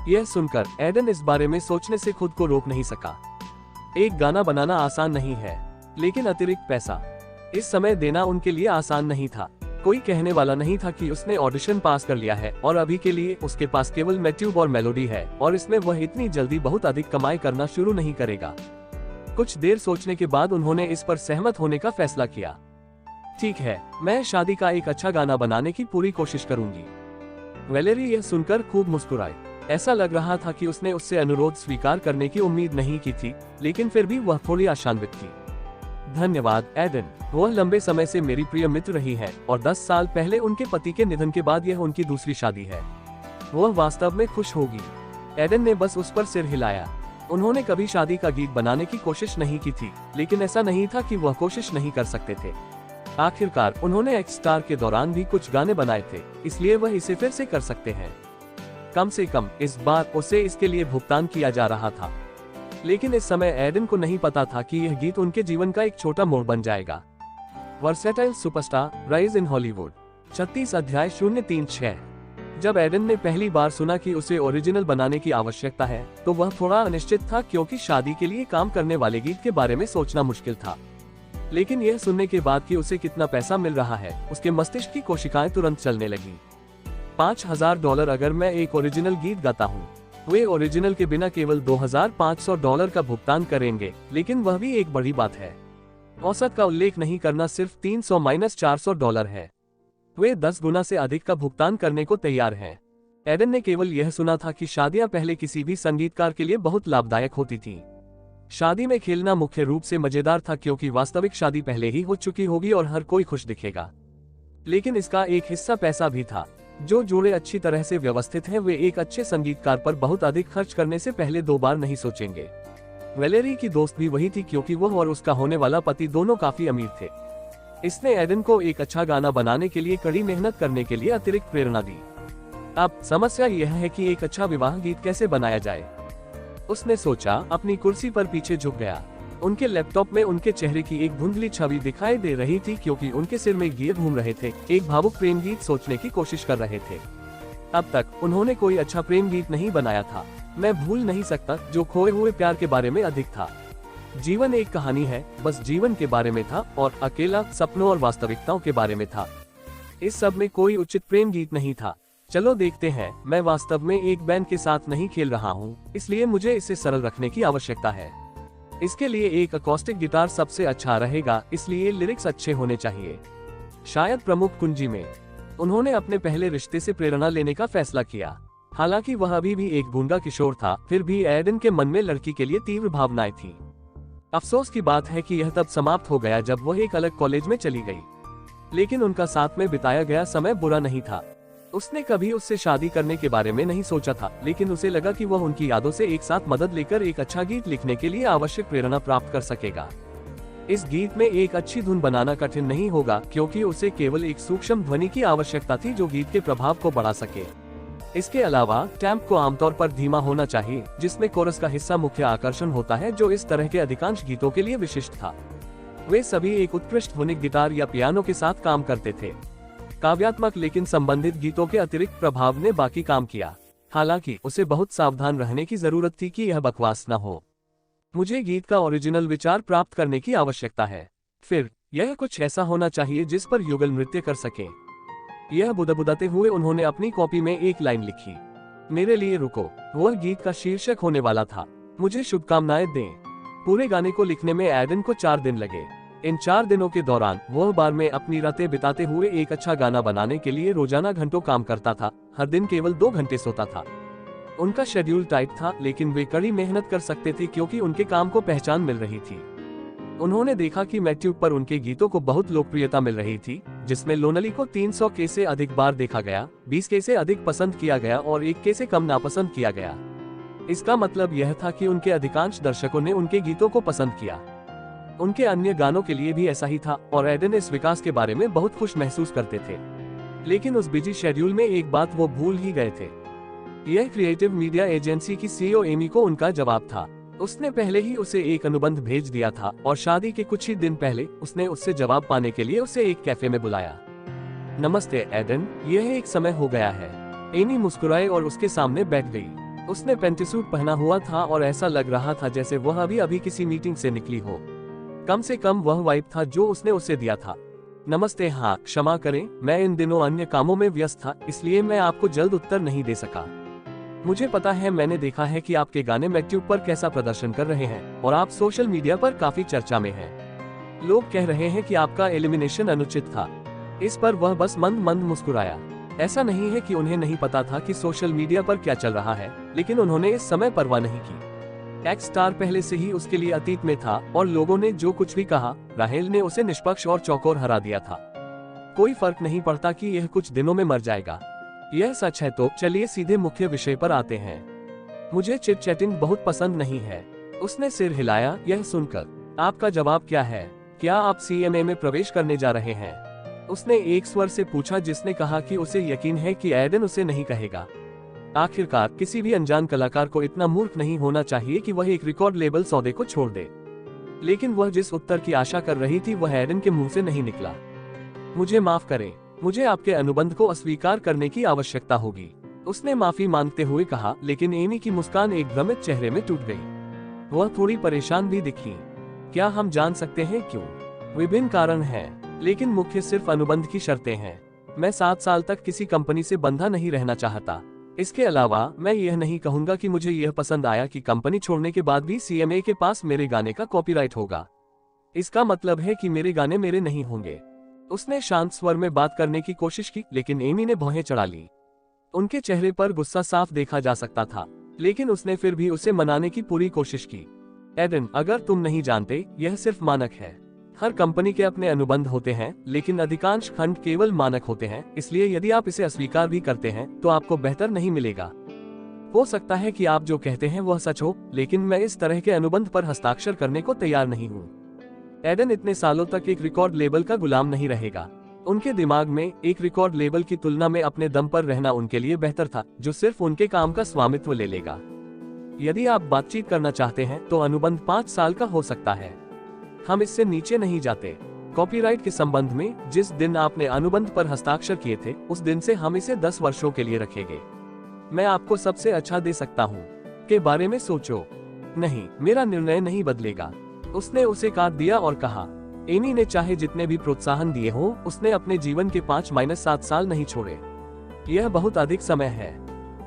यह सुनकर एडन इस बारे में सोचने से खुद को रोक नहीं सका। एक गाना बनाना आसान नहीं है, लेकिन अतिरिक्त पैसा इस समय देना उनके लिए आसान नहीं था। कोई कहने वाला नहीं था कि उसने ऑडिशन पास कर लिया है और अभी के लिए उसके पास केवल मैट्यूब और मेलोडी है और इसमें वह इतनी जल्दी बहुत अधिक कमाई करना शुरू नहीं करेगा। कुछ देर सोचने के बाद उन्होंने इस पर सहमत होने का फैसला किया। ठीक है, मैं शादी का एक अच्छा गाना बनाने की पूरी कोशिश करूंगी। वैलेरी यह सुनकर खूब मुस्कुराई। ऐसा लग रहा था कि उसने उससे अनुरोध स्वीकार करने की उम्मीद नहीं की थी, लेकिन फिर भी वह थोड़ी आशान्वित थी। धन्यवाद एडन, वह लंबे समय से मेरी प्रिय मित्र रही है और 10 साल पहले उनके पति के निधन के बाद यह उनकी दूसरी शादी है। वह वास्तव में खुश होगी। एडन ने बस उस पर सिर हिलाया। उन्होंने कभी शादी का गीत बनाने की कोशिश नहीं की थी, लेकिन ऐसा नहीं था कि वह कोशिश नहीं कर सकते थे। आखिरकार उन्होंने एक्स स्टार के दौरान भी कुछ गाने बनाए थे, इसलिए वह इसे फिर से कर सकते हैं। कम से कम इस बार उसे इसके लिए भुगतान किया जा रहा था। लेकिन इस समय एडन को नहीं पता था कि यह गीत उनके जीवन का एक छोटा मोड़ बन जाएगा। Versatile superstar rise in Hollywood 36 अध्याय 036। जब एडन ने पहली बार सुना कि उसे ओरिजिनल बनाने की आवश्यकता है तो वह थोड़ा अनिश्चित था, क्योंकि शादी के लिए काम करने वाले गीत के बारे में सोचना मुश्किल था। लेकिन यह सुनने के बाद कि उसे कितना पैसा मिल रहा है, उसके मस्तिष्क की कोशिकाएं तुरंत चलने लगी। $5000 अगर मैं एक ओरिजिनल गीत गाता हूँ। वे ओरिजिनल के बिना केवल $2500 का भुगतान करेंगे, लेकिन वह भी एक बड़ी बात है। औसत का उल्लेख नहीं करना सिर्फ $300-400 है। वे 10 गुना से अधिक का भुगतान करने को तैयार हैं। एडन ने केवल यह सुना था कि शादियां पहले किसी भी संगीतकार के लिए बहुत लाभदायक होती थीं। शादी में खेलना मुख्य रूप से मजेदार था, क्योंकि वास्तविक शादी पहले ही हो चुकी होगी और हर कोई खुश दिखेगा। लेकिन इसका एक हिस्सा पैसा भी था। जो जोड़े अच्छी तरह से व्यवस्थित हैं, वे एक अच्छे संगीतकार पर बहुत अधिक खर्च करने से पहले 2 बार नहीं सोचेंगे। वैलेरी की दोस्त भी वही थी, क्योंकि वह और उसका होने वाला पति दोनों काफी अमीर थे। इसने एडन को एक अच्छा गाना बनाने के लिए कड़ी मेहनत करने के लिए अतिरिक्त प्रेरणा दी। अब समस्या यह है कि एक अच्छा विवाह गीत कैसे बनाया जाए। उसने सोचा, अपनी कुर्सी पर पीछे झुक गया। उनके लैपटॉप में उनके चेहरे की एक धुंधली छवि दिखाई दे रही थी, क्योंकि उनके सिर में गियर घूम रहे थे। एक भावुक प्रेम गीत सोचने की कोशिश कर रहे थे। अब तक उन्होंने कोई अच्छा प्रेम गीत नहीं बनाया था। मैं भूल नहीं सकता, जो खोए हुए प्यार के बारे में अधिक था। जीवन एक कहानी है, बस जीवन के बारे में था, और अकेला सपनों और वास्तविकताओं के बारे में था। इस सब में कोई उचित प्रेम गीत नहीं था। चलो देखते हैं। मैं वास्तव में एक बैंड के साथ नहीं खेल रहा हूँ, इसलिए मुझे इसे सरल रखने की आवश्यकता है। इसके लिए एक अकॉस्टिक गिटार सबसे अच्छा रहेगा, इसलिए लिरिक्स अच्छे होने चाहिए। शायद प्रमुख कुंजी में उन्होंने अपने पहले रिश्ते से प्रेरणा लेने का फैसला किया। हालांकि वह अभी भी एक गूंगा किशोर था, फिर भी एडन के मन में लड़की के लिए तीव्र भावनाएं थीं। अफसोस की बात है कि यह तब समाप्त हो गया जब वह एक अलग कॉलेज में चली गई। लेकिन उनका साथ में बिताया गया समय बुरा नहीं था। उसने कभी उससे शादी करने के बारे में नहीं सोचा था, लेकिन उसे लगा कि वह उनकी यादों से एक साथ मदद लेकर एक अच्छा गीत लिखने के लिए आवश्यक प्रेरणा प्राप्त कर सकेगा। इस गीत में एक अच्छी धुन बनाना कठिन नहीं होगा, क्योंकि उसे केवल एक सूक्ष्म ध्वनि की आवश्यकता थी जो गीत के प्रभाव को बढ़ा सके। इसके अलावा टेम्प को आमतौर पर धीमा होना चाहिए, जिसमें कोरस का हिस्सा मुख्य आकर्षण होता है, जो इस तरह के अधिकांश गीतों के लिए विशिष्ट था। वे सभी एक उत्कृष्ट ध्वनिक गिटार या पियानो के साथ काम करते थे। काव्यात्मक लेकिन संबंधित गीतों के अतिरिक्त प्रभाव ने बाकी काम किया। हालांकि उसे बहुत सावधान रहने की जरूरत थी कि यह बकवास न हो। मुझे गीत का ओरिजिनल विचार प्राप्त करने की आवश्यकता है। फिर यह कुछ ऐसा होना चाहिए जिस पर युगल नृत्य कर सके। यह बुदबुदाते हुए उन्होंने अपनी कॉपी में एक लाइन लिखी, मेरे लिए रुको। वह गीत का शीर्षक होने वाला था। मुझे शुभकामनाएं दें। पूरे गाने को लिखने में एडन को 4 दिन लगे। इन 4 दिनों के दौरान वह बार में अपनी रातें बिताते हुए एक अच्छा गाना बनाने के लिए रोजाना घंटों काम करता था। हर दिन केवल 2 घंटे सोता था। उनका शेड्यूल टाइट था, लेकिन वे कड़ी मेहनत कर सकते थे क्योंकि उनके काम को पहचान मिल रही थी। उन्होंने देखा कि मैट्यूब पर उनके गीतों को बहुत लोकप्रियता मिल रही थी, जिसमें लोनली को 300 के से अधिक बार देखा गया, 20 के से अधिक पसंद किया गया और 1 के से कम नापसंद किया गया। इसका मतलब यह था कि उनके अधिकांश दर्शकों ने उनके गीतों को पसंद किया। उनके अन्य गानों के लिए भी ऐसा ही था और एडन इस विकास के बारे में बहुत खुश महसूस करते थे। लेकिन उस बिजी शेड्यूल में एक बात वो भूल ही गए थे। यह क्रिएटिव मीडिया एजेंसी की सीईओ एमी को उनका जवाब था। उसने पहले ही उसे एक अनुबंध भेज दिया था और शादी के कुछ ही दिन पहले उसने उससे जवाब पाने के लिए उसे एक कैफे में बुलाया। नमस्ते एडन, यह एक समय हो गया है। एमी मुस्कुराई और उसके सामने बैठ गई। उसने पेंटीसूट पहना हुआ था और ऐसा लग रहा था जैसे वह अभी अभी किसी मीटिंग से निकली हो। कम से कम वह वाइब था जो उसने उसे दिया था। नमस्ते, हाँ क्षमा करें, मैं इन दिनों अन्य कामों में व्यस्त था, इसलिए मैं आपको जल्द उत्तर नहीं दे सका। मुझे पता है, मैंने देखा है कि आपके गाने मैट्यूब पर कैसा प्रदर्शन कर रहे हैं और आप सोशल मीडिया पर काफी चर्चा में हैं। लोग कह रहे हैं कि आपका एलिमिनेशन अनुचित था। इस पर वह बस मंद मंद मुस्कुराया। ऐसा नहीं है कि उन्हें नहीं पता था कि सोशल मीडिया पर क्या चल रहा है, लेकिन उन्होंने इस समय परवाह नहीं की। एक्स स्टार पहले से ही उसके लिए अतीत में था और लोगों ने जो कुछ भी कहा, राहेल ने उसे निष्पक्ष और चौकोर हरा दिया था। कोई फर्क नहीं पड़ता कि यह कुछ दिनों में मर जाएगा। यह सच है तो चलिए सीधे मुख्य विषय पर आते हैं। मुझे चिट चैटिंग बहुत पसंद नहीं है। उसने सिर हिलाया यह सुनकर। आपका जवाब क्या है? क्या आप सीएमए में प्रवेश करने जा रहे हैं? उसने एक स्वर से पूछा जिसने कहा कि उसे यकीन है कि एडन उसे नहीं कहेगा। आखिरकार किसी भी अनजान कलाकार को इतना मूर्ख नहीं होना चाहिए कि वह एक रिकॉर्ड लेबल सौदे को छोड़ दे। लेकिन वह जिस उत्तर की आशा कर रही थी वह एडन के मुंह से नहीं निकला। मुझे माफ करें, मुझे आपके अनुबंध को अस्वीकार करने की आवश्यकता होगी, उसने माफी मांगते हुए कहा। लेकिन एमी की मुस्कान एक भ्रमित चेहरे में टूट गई। वह थोड़ी परेशान भी दिखी। क्या हम जान सकते हैं क्यों? विभिन्न कारण हैं, लेकिन मुख्य सिर्फ अनुबंध की शर्तें हैं। मैं 7 साल तक किसी कंपनी से बंधा नहीं रहना चाहता। इसके अलावा मैं यह नहीं कहूंगा कि मुझे यह पसंद आया कि कंपनी छोड़ने के बाद भी सीएमए के पास मेरे गाने का कॉपीराइट होगा। इसका मतलब है कि मेरे गाने मेरे नहीं होंगे। उसने शांत स्वर में बात करने की कोशिश की, लेकिन एमी ने भौहें चढ़ा ली। उनके चेहरे पर गुस्सा साफ देखा जा सकता था, लेकिन उसने फिर भी उसे मनाने की पूरी कोशिश की। एडन, अगर तुम नहीं जानते, यह सिर्फ मानक है। हर कंपनी के अपने अनुबंध होते हैं, लेकिन अधिकांश खंड केवल मानक होते हैं। इसलिए यदि आप इसे अस्वीकार भी करते हैं तो आपको बेहतर नहीं मिलेगा। हो सकता है कि आप जो कहते हैं वह सच हो, लेकिन मैं इस तरह के अनुबंध पर हस्ताक्षर करने को तैयार नहीं हूँ। एडन इतने सालों तक एक रिकॉर्ड लेबल का गुलाम नहीं रहेगा। उनके दिमाग में एक रिकॉर्ड लेबल की तुलना में अपने दम पर रहना उनके लिए बेहतर था, जो सिर्फ उनके काम का स्वामित्व ले लेगा। यदि आप बातचीत करना चाहते हैं तो अनुबंध 5 साल का हो सकता है। हम इससे नीचे नहीं जाते। कॉपीराइट के संबंध में जिस दिन आपने अनुबंध पर हस्ताक्षर किए थे, उस दिन से हम इसे 10 वर्षों के लिए रखेंगे। मैं आपको सबसे अच्छा दे सकता हूँ के बारे में सोचो। नहीं, मेरा निर्णय नहीं बदलेगा। उसने उसे काट दिया और कहा। एमी ने चाहे जितने भी प्रोत्साहन दिए हो, उसने अपने जीवन के 5-7 साल नहीं छोड़े। यह बहुत अधिक समय है।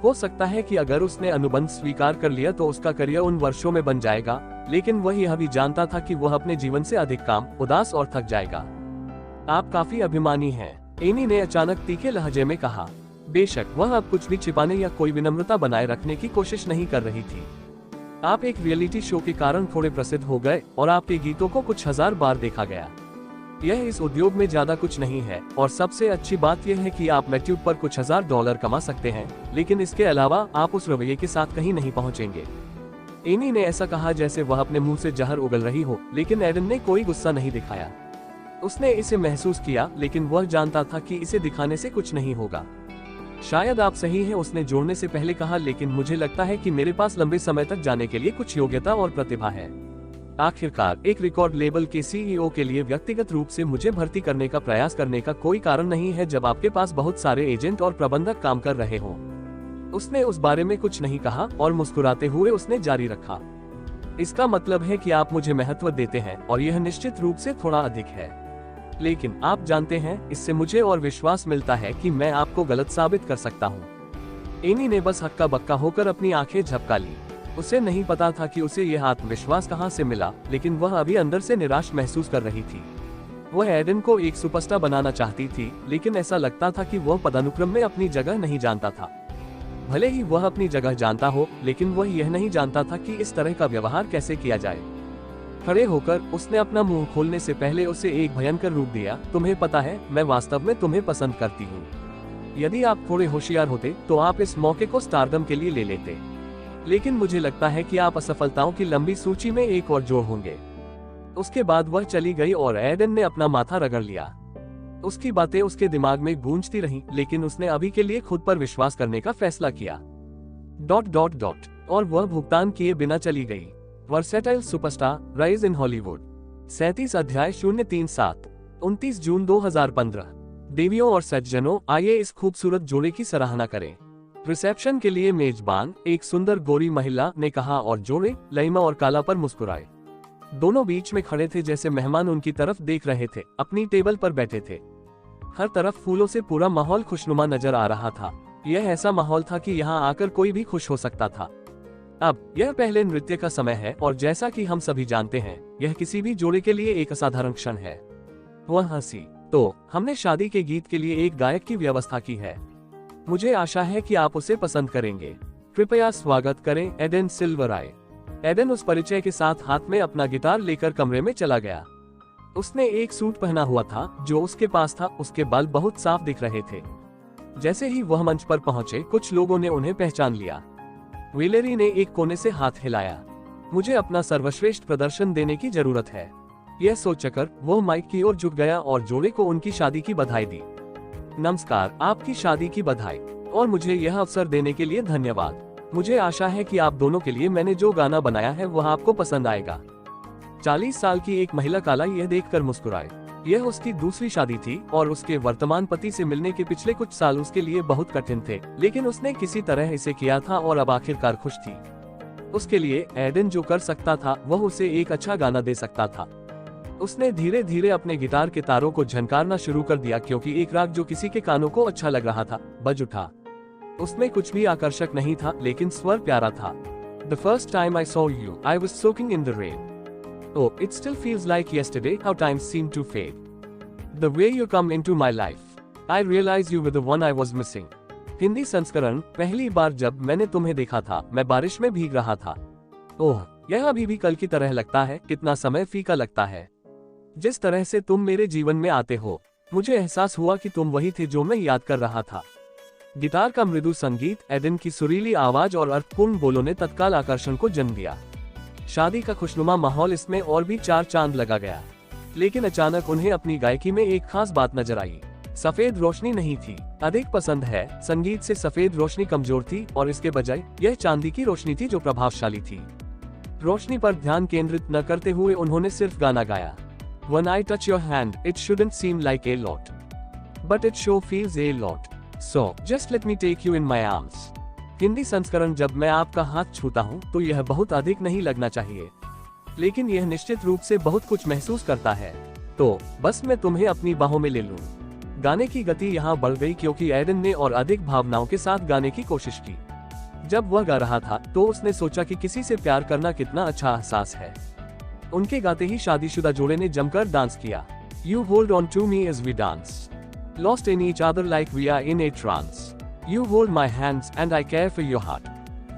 हो सकता है कि अगर उसने अनुबंध स्वीकार कर लिया तो उसका करियर उन वर्षों में बन जाएगा, लेकिन वह यह भी जानता था कि वह अपने जीवन से अधिक काम, उदास और थक जाएगा। आप काफी अभिमानी हैं, एमी ने अचानक तीखे लहजे में कहा। बेशक वह अब कुछ भी छिपाने या कोई विनम्रता बनाए रखने की कोशिश नहीं कर रही थी। आप एक रियलिटी शो के कारण थोड़े प्रसिद्ध हो गए और आपके गीतों को कुछ 1000 बार देखा गया। यह इस उद्योग में ज्यादा कुछ नहीं है, और सबसे अच्छी बात यह है कि आप मैट्यूब पर कुछ $1000 कमा सकते हैं, लेकिन इसके अलावा आप उस रवैये के साथ कहीं नहीं पहुंचेंगे। एमी ने ऐसा कहा जैसे वह अपने मुंह से जहर उगल रही हो, लेकिन एडन ने कोई गुस्सा नहीं दिखाया। उसने इसे महसूस किया, लेकिन वह जानता था कि इसे दिखाने से कुछ नहीं होगा। शायद आप सही हैं, उसने जोड़ने से पहले कहा, लेकिन मुझे लगता है कि मेरे पास लंबे समय तक जाने के लिए कुछ योग्यता और प्रतिभा है। आखिरकार एक रिकॉर्ड लेबल के सीईओ के लिए व्यक्तिगत रूप से मुझे भर्ती करने का प्रयास करने का कोई कारण नहीं है जब आपके पास बहुत सारे एजेंट और प्रबंधक काम कर रहे हों। उसने उस बारे में कुछ नहीं कहा और मुस्कुराते हुए उसने जारी रखा। इसका मतलब है कि आप मुझे महत्व देते हैं और यह निश्चित रूप से थोड़ा अधिक है, लेकिन आप जानते हैं, इससे मुझे और विश्वास मिलता है कि मैं आपको गलत साबित कर सकता हूँ। एमी ने बस हक्का बक्का होकर अपनी आंखें झपका ली। उसे नहीं पता था कि उसे यह आत्मविश्वास कहाँ से मिला, लेकिन वह अभी अंदर से निराश महसूस कर रही थी। वह एडन को एक सुपरस्टार बनाना चाहती थी, लेकिन ऐसा लगता था कि वह पदानुक्रम में अपनी जगह नहीं जानता था। भले ही वह अपनी जगह जानता हो, लेकिन वह यह नहीं जानता था कि इस तरह का व्यवहार कैसे किया जाए। खड़े होकर उसने अपना मुंह खोलने से पहले उसे एक भयंकर रूप दिया। तुम्हें पता है, मैं वास्तव में तुम्हें पसंद करती हूँ। यदि आप थोड़े होशियार होते तो आप इस मौके को स्टारडम के लिए ले लेते, लेकिन मुझे लगता है कि आप असफलताओं की लंबी सूची में एक और जोड़ होंगे। उसके बाद वह चली गई और एडन ने अपना माथा रगड़ लिया। उसकी बातें उसके दिमाग में गूंजती रहीं, लेकिन उसने अभी के लिए खुद पर विश्वास करने का फैसला किया। ... और वह भुगतान किए बिना चली गई। Versatile superstar, rise in Hollywood. 37 अध्याय 037। 29 जून 2015। देवियों और सज्जनों, आइए इस खूबसूरत जोड़े की सराहना करें। रिसेप्शन के लिए मेजबान, एक सुंदर गोरी महिला ने कहा और जोड़े, लईमा और काला पर मुस्कुराए। दोनों बीच में खड़े थे, जैसे मेहमान उनकी तरफ देख रहे थे, अपनी टेबल पर बैठे थे। हर तरफ फूलों से पूरा माहौल खुशनुमा नजर आ रहा था। यह ऐसा माहौल था कि यहाँ आकर कोई भी खुश हो सकता था। अब यह पहले नृत्य का समय है और जैसा कि हम सभी जानते हैं, यह किसी भी जोड़े के लिए एक असाधारण क्षण है। वह हंसी। तो हमने शादी के गीत के लिए एक गायक की व्यवस्था की है। मुझे आशा है कि आप उसे पसंद करेंगे। कृपया स्वागत करें एडन सिल्वराय। एडन उस परिचय के साथ हाथ में अपना गिटार लेकर कमरे में चला गया। उसने एक सूट पहना हुआ था जो उसके पास था। उसके बाल बहुत साफ दिख रहे थे। जैसे ही वह मंच पर पहुंचे, कुछ लोगों ने उन्हें पहचान लिया। विलेरी ने एक कोने से हाथ हिलाया। मुझे अपना सर्वश्रेष्ठ प्रदर्शन देने की जरूरत है। यह सोचकर वह माइक की ओर झुक गया और जोड़े को उनकी शादी की बधाई दी। नमस्कार, आपकी शादी की बधाई और मुझे यह अवसर देने के लिए धन्यवाद। मुझे आशा है कि आप दोनों के लिए मैंने जो गाना बनाया है वह आपको पसंद आएगा। 40 साल की एक महिला काला यह देखकर मुस्कुराई। यह उसकी दूसरी शादी थी और उसके वर्तमान पति से मिलने के पिछले कुछ साल उसके लिए बहुत कठिन थे, लेकिन उसने किसी तरह इसे किया था और अब आखिरकार खुश थी। उसके लिए एडन जो कर सकता था वह उसे एक अच्छा गाना दे सकता था। उसने धीरे धीरे अपने गिटार के तारों को झनकारना शुरू कर दिया, क्योंकि एक राग जो किसी के कानों को अच्छा लग रहा था बज उठा। उसमें कुछ भी आकर्षक नहीं था, लेकिन स्वर प्यारा था। The first time I saw you, I was soaking in the rain. Oh, it still feels like yesterday how time seemed to fade. The way you come into my life, I realize you were the one I was missing. Hindi संस्करण। पहली बार जब मैंने तुम्हें देखा था, मैं बारिश में भीग रहा था। ओह, यह अभी भी कल की तरह लगता है। कितना समय फीका लगता है। जिस तरह से तुम मेरे जीवन में आते हो, मुझे एहसास हुआ कि तुम वही थे जो मैं याद कर रहा था। गिटार का मृदु संगीत, एडन की सुरीली आवाज और अर्थपूर्ण बोलों ने तत्काल आकर्षण को जन्म दिया। शादी का खुशनुमा माहौल, इसमें और भी 4 चांद लगा गया। लेकिन अचानक उन्हें अपनी गायकी में एक खास बात नजर आई। सफेद रोशनी नहीं थी। अधिक पसंद है, संगीत से सफेद रोशनी कमजोर थी और इसके बजाय यह चांदी की रोशनी थी जो प्रभावशाली थी। रोशनी पर ध्यान केंद्रित न करते हुए उन्होंने सिर्फ गाना गाया। When I touch your hand, it shouldn't seem like a lot, but it sure feels a lot. So, just let me take you in my arms. Hindi संस्करण। जब मैं आपका हाथ छूता हूँ तो यह बहुत अधिक नहीं लगना चाहिए, लेकिन यह निश्चित रूप से बहुत कुछ महसूस करता है। तो बस मैं तुम्हें अपनी बाहों में ले लूं। गाने की गति यहाँ बढ़ गई क्योंकि एडन ने और अधिक भावनाओं के साथ गाने की कोशिश की। जब वह गा रहा था तो उसने सोचा कि किसी से प्यार करना कितना अच्छा एहसास है। उनके गाते ही शादीशुदा जोड़े ने जमकर डांस किया। You hold on to me as we dance, lost in each other like we are in a trance. You hold my hands and I care for your heart,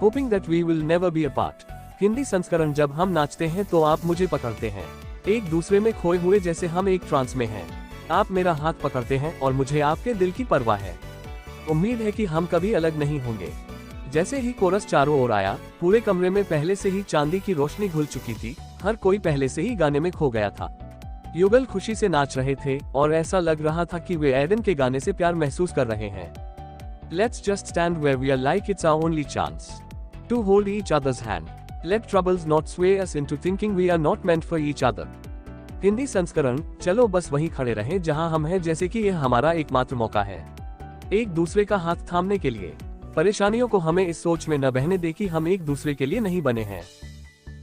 hoping that we will never be apart. Hindi संस्करण। जब हम नाचते हैं तो आप मुझे पकड़ते हैं, एक दूसरे में खोए हुए जैसे हम एक ट्रांस में हैं। आप मेरा हाथ पकड़ते हैं और मुझे आपके दिल की परवाह है। उम्मीद है कि हम कभी अलग नहीं होंगे। जैसे ही कोरस चारों ओर आया, पूरे कमरे में पहले से ही चांदी की रोशनी घुल चुकी थी। हर कोई पहले से ही गाने में खो गया था। युगल खुशी से नाच रहे थे और ऐसा लग रहा था कि वे एडन के गाने से प्यार महसूस कर रहे हैं। Let's just stand where we are like it's our only chance to hold each other's hand. Let troubles not sway us into thinking we are not meant for each other. Hindi संस्करण। चलो बस वहीं खड़े रहें जहां हम हैं, जैसे कि यह हमारा एकमात्र मौका है एक दूसरे का हाथ थामने के लिए। परेशानियों को हमें इस सोच में न बहने दे कि हम एक दूसरे के लिए नहीं बने हैं।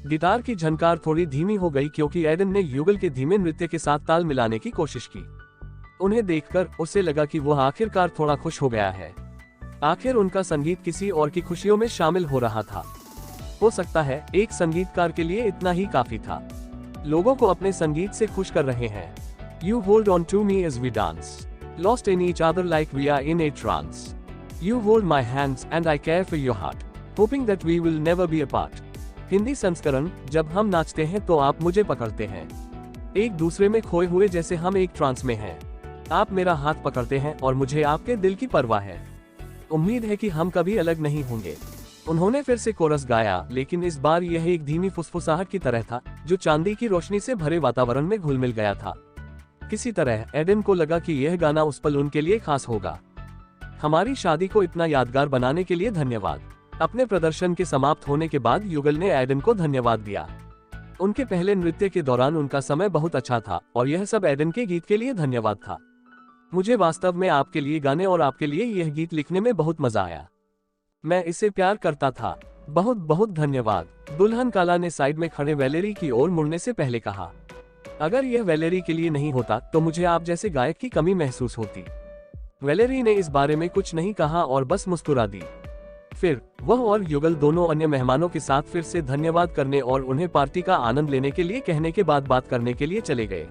गिटार की झनकार थोड़ी धीमी हो गई क्योंकि एडन ने युगल के धीमे नृत्य के साथ ताल मिलाने की कोशिश की। उन्हें देखकर उसे लगा कि वह आखिरकार थोड़ा खुश हो गया है। आखिर उनका संगीत किसी और की खुशियों में शामिल हो रहा था। हो सकता है एक संगीतकार के लिए इतना ही काफी था। लोगों को अपने संगीत से खुश कर रहे हैं। You hold on to me as we dance, lost in each other like we are in a trance. You hold my hands and I care for your heart, hoping that we will never be apart. Hindi संस्करण, जब हम नाचते हैं तो आप मुझे पकड़ते हैं, एक दूसरे में खोए हुए जैसे हम एक ट्रांस में हैं। आप मेरा हाथ पकड़ते हैं और मुझे आपके दिल की परवाह है। उम्मीद है कि हम कभी अलग नहीं होंगे। उन्होंने फिर से कोरस गाया, लेकिन इस बार यह एक धीमी फुसफुसाहट की तरह था जो चांदी की रोशनी से भरे वातावरण में घुल मिल गया था। किसी तरह एडन को लगा कि यह गाना उस पल उनके लिए खास होगा। हमारी शादी को इतना यादगार बनाने के लिए धन्यवाद। अपने प्रदर्शन के समाप्त होने के बाद युगल ने एडन को धन्यवाद दिया। उनके पहले नृत्य के दौरान उनका समय बहुत अच्छा था और यह सब एडन के गीत के लिए धन्यवाद था। मुझे वास्तव में आपके लिए गाने और आपके लिए यह गीत लिखने में बहुत मजा आया। मैं इसे प्यार करता था। बहुत बहुत धन्यवाद। दुल्हन काला ने साइड में खड़े वैलेरी की ओर मुड़ने से पहले कहा। अगर यह वैलेरी के लिए नहीं होता तो मुझे आप जैसे गायक की कमी महसूस होती। वैलेरी ने इस बारे में कुछ नहीं कहा और बस मुस्कुरा दी। फिर वह और युगल दोनों अन्य मेहमानों के साथ फिर से धन्यवाद करने और उन्हें पार्टी का आनंद लेने के लिए कहने के बाद बात करने के लिए चले गए।